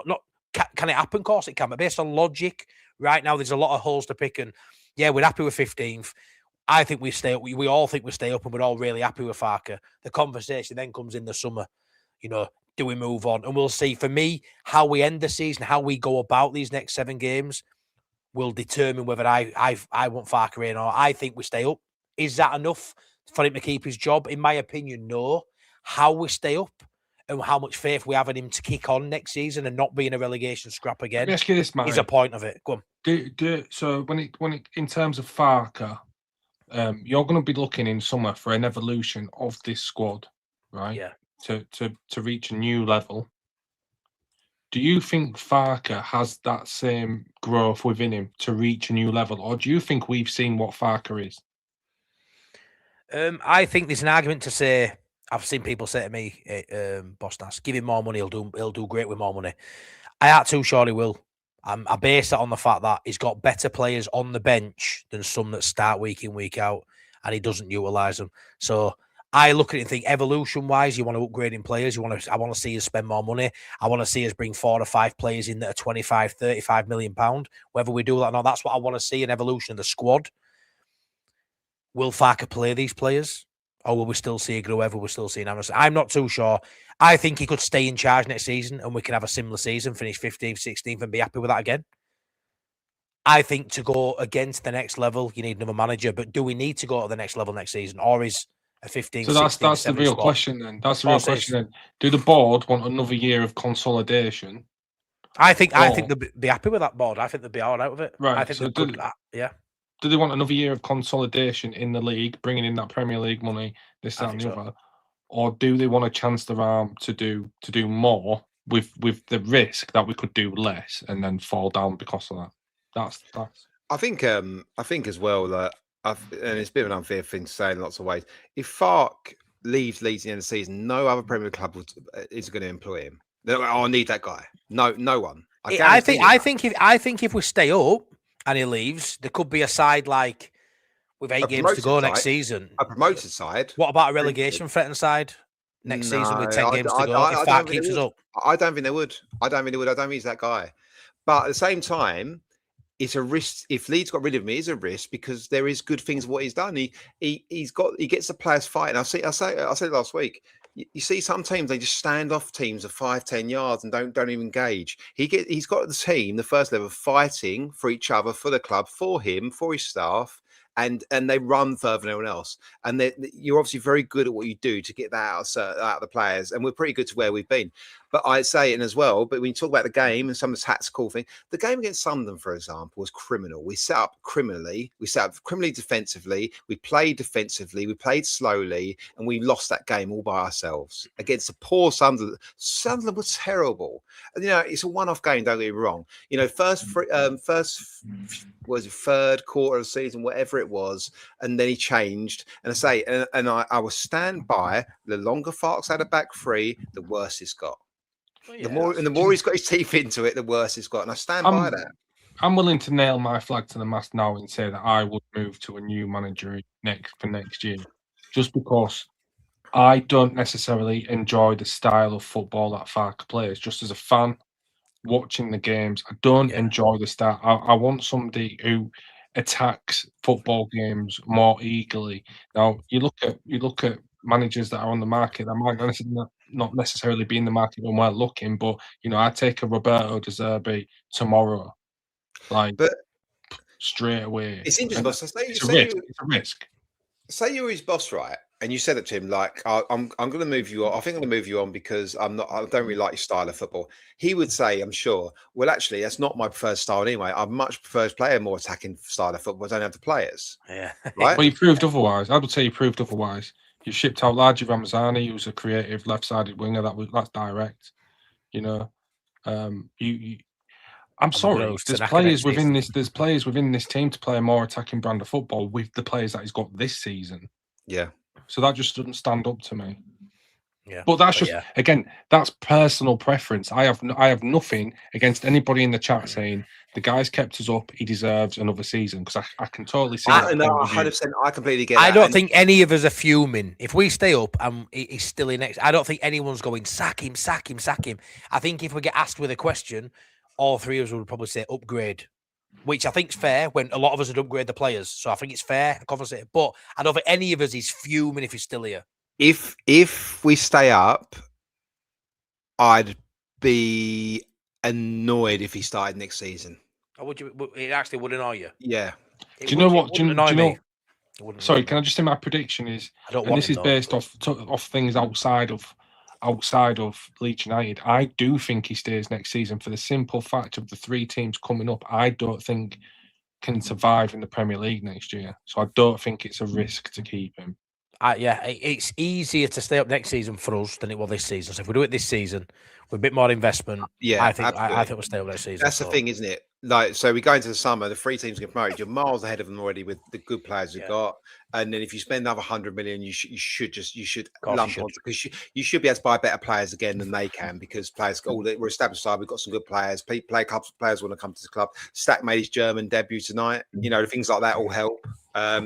Can it happen? Of course it can. But based on logic, right now there's a lot of holes to pick. And yeah, we're happy with 15th. I think we stay up. We all think we stay up, and we're all really happy with Farker. The conversation then comes in the summer. Do we move on? And we'll see. For me, how we end the season, how we go about these next 7 games, will determine whether I want Farker in or I think we stay up. Is that enough for him to keep his job? In my opinion, no. How we stay up and how much faith we have in him to kick on next season and not be in a relegation scrap again. Let me ask you this, Mike. Is a point of it. Go on. So when it in terms of Farker, you're going to be looking in summer for an evolution of this squad, right? Yeah. To reach a new level. Do you think Farker has that same growth within him to reach a new level, or do you think we've seen what Farker is? I think there's an argument to say. I've seen people say to me, Bossnass, give him more money, he'll do great with more money. I aren't too sure he will. I base that on the fact that he's got better players on the bench than some that start week in, week out, and he doesn't utilise them. So I look at it and think, evolution-wise, you want to upgrade in players. I want to see us spend more money. I want to see us bring 4 or 5 players in that are 25, 35 million pound. Whether we do that or not, that's what I want to see, an evolution of the squad. Will Farker play these players? Or will we still see a Gruever? We'll still see an Anderson? I'm not too sure. I think he could stay in charge next season and we can have a similar season, finish 15th, 16th and be happy with that again. I think to go again to the next level, you need another manager. But do we need to go to the next level next season? Or is a 15th, so that's the real question then. That's the real question then. Do the board want another year of consolidation? I think they'll be happy with that board. I think they'll be all right with it. Right. I think so yeah. Do they want another year of consolidation in the league, bringing in that Premier League money, this, that, and the other? Or do they want a chance their arm to do more with the risk that we could do less and then fall down because of that? That's. I think as well that and it's a bit of an unfair thing to say in lots of ways. If Fark leaves Leeds at the end of the season, no other Premier League club is going to employ him. I need that guy. No one. I think if we stay up and he leaves, there could be a side like with 8 games to go next season. A promoted side. What about a relegation threatened side next season with 10 games to go? If Fark keeps us up, I don't think they would. I don't think he's that guy. But at the same time, it's a risk. If Leeds got rid of him, it is a risk because there is good things what he's done. He gets the players fighting. I said it last week. You see some teams, they just stand off teams of 5-10 yards and don't even engage. He's got the team, the first level, fighting for each other, for the club, for him, for his staff, and they run further than anyone else. And you're obviously very good at what you do to get that out of the players, and we're pretty good to where we've been. But I say it as well, but when you talk about the game and some of the tactical thing, the game against Sunderland, for example, was criminal. We set up criminally. We set up criminally defensively. We played defensively. We played slowly, and we lost that game all by ourselves against a poor Sunderland. Sunderland was terrible. And, it's a one-off game, don't get me wrong. First was it third quarter of the season, whatever it was, and then he changed. And I say, and I will stand by, the longer Fark's had a back three, the worse it's got. Well, yeah, the more he's got his teeth into it, the worse it's got. And I stand by that. I'm willing to nail my flag to the mast now and say that I would move to a new manager for next year, just because I don't necessarily enjoy the style of football that Farker plays. Just as a fan watching the games, I don't enjoy the style. I want somebody who attacks football games more eagerly. Now you look at managers that are on the market that might not necessarily be in the market when we're looking, but I take a Roberto De Zerbi tomorrow, straight away. It's interesting. It's a risk. Say you're his boss, right? And you said it to him like, "I'm going to move you on. I think I'm going to move you on because I don't really like your style of football." He would say, I'm sure, "Well, actually, that's not my preferred style anyway. I much prefer to play a more attacking style of football. I don't have the players." Yeah, right. Well, you proved otherwise. I would say you proved otherwise. You shipped out Largi Ramazani, who's a creative left-sided winger. That's direct. I'm sorry. Gross, There's Tanaka players next within season. this. There's players within this team to play a more attacking brand of football with the players that he's got this season. Yeah. So that just doesn't stand up to me. Yeah, But that's just again, that's personal preference. I have nothing against anybody in the chat saying the guy's kept us up. He deserves another season because I can totally see that. No, 100%. I completely get I that. don't And think any of us are fuming if we stay up and he's still in next. I don't think anyone's going sack him, sack him, sack him. I think if we get asked with a question, all three of us would probably say upgrade, which I think is fair when a lot of us would upgrade the players. So I think it's fair, conversation. But I don't think any of us is fuming if he's still here. If we stay up, I'd be annoyed if he started next season. Or would you? It actually would annoy you. Yeah. Do you know what? Do you know? Sorry, Can can I just say my prediction is? I don't And want this him, is though. based off things outside of Leeds United. I do think he stays next season for the simple fact of the three teams coming up. I don't think can survive in the Premier League next year. So I don't think it's a risk to keep him. It's easier to stay up next season for us than it was this season. So if we do it this season with a bit more investment, Yeah, I think absolutely. we'll stay up next season. That's the thing, isn't it? Like, so we go into the summer, the three teams get promoted. You're miles ahead of them already with the good players you've got. And then if you spend another 100 million, you should lump on because you should be able to buy better players again than they can because players we're established side. We've got some good players. Players want to come to the club. Stack made his German debut tonight. You know, things like that all help.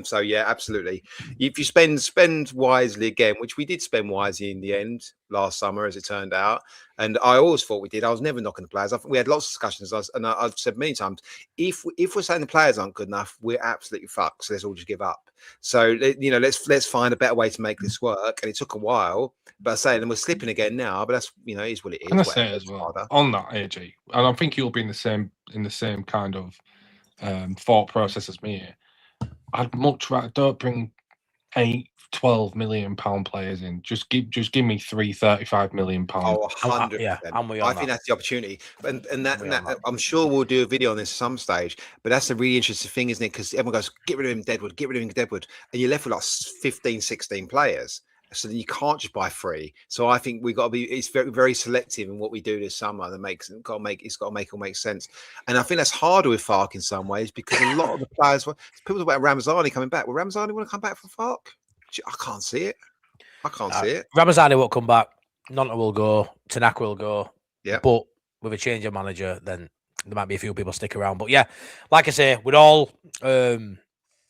So yeah, absolutely. If you spend wisely again, which we did spend wisely in the end last summer, as it turned out, and I always thought we did. I was never knocking the players. We had lots of discussions, and I've said many times, if we're saying the players aren't good enough, we're absolutely fucked. So let's all just give up. So you know, let's find a better way to make this work. And it took a while, but I say, and we're slipping again now. But that's it is what it is. And I say as well on that, AJ, and I think you'll be in the same kind of thought process as me here. I'd much rather don't bring 12 million pound players in. Just give me 35 million pound. Oh, 100%. I think that's the opportunity, and that I'm sure we'll do a video on this at some stage. But that's the really interesting thing, isn't it? Because everyone goes, get rid of him, Deadwood, get rid of him, Deadwood, and you're left with like 15, 16 players. So then you can't just buy free. So I think we've got to be. It's very, very selective in what we do this summer. That makes it's got to make it all make sense. And I think that's harder with Fark in some ways because a lot of the players. People talk about Ramazani coming back. Will Ramazani want to come back for Fark? I can't see it. I can't see it. Ramazani won't come back. Nonta will go. Tanaka will go. Yeah. But with a change of manager, then there might be a few people stick around. But yeah, like I say, we're all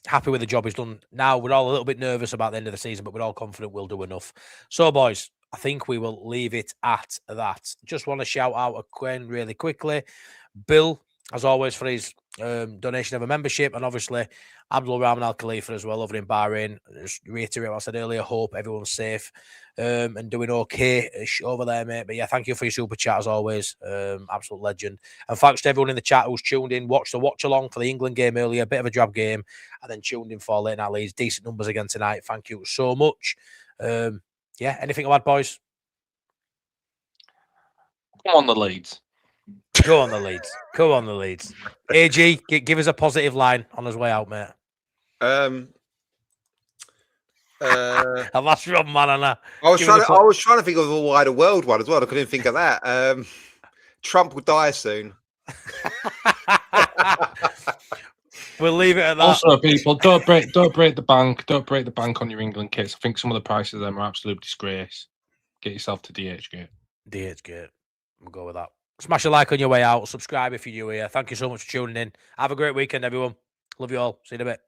happy with the job he's done. Now we're all a little bit nervous about the end of the season, but we're all confident we'll do enough. So, boys, I think we will leave it at that. Just want to shout out a Quinn really quickly. Bill, as always, for his donation of a membership, and obviously Abdul Rahman Al Khalifa as well over in Bahrain. Just reiterate what I said earlier. Hope everyone's safe and doing okay over there, mate. But yeah, thank you for your super chat as always. Absolute legend. And thanks to everyone in the chat who's tuned in, watched the watch along for the England game earlier, a bit of a drab game, and then tuned in for late night Leeds. Decent numbers again tonight. Thank you so much. Yeah, anything to add, boys? Come on, the Leeds. Go on the Leeds. Go on the Leeds. AG, give us a positive line on his way out, mate. That's from Manana. I was trying to think of a wider world one as well. I couldn't think of that. Trump will die soon. We'll leave it at that. Also, people, don't break the bank. Don't break the bank on your England kits. I think some of the prices of them are absolute disgrace. Get yourself to DHgate. DHgate. We'll go with that. Smash a like on your way out. Subscribe if you're new here. Thank you so much for tuning in. Have a great weekend, everyone. Love you all. See you in a bit.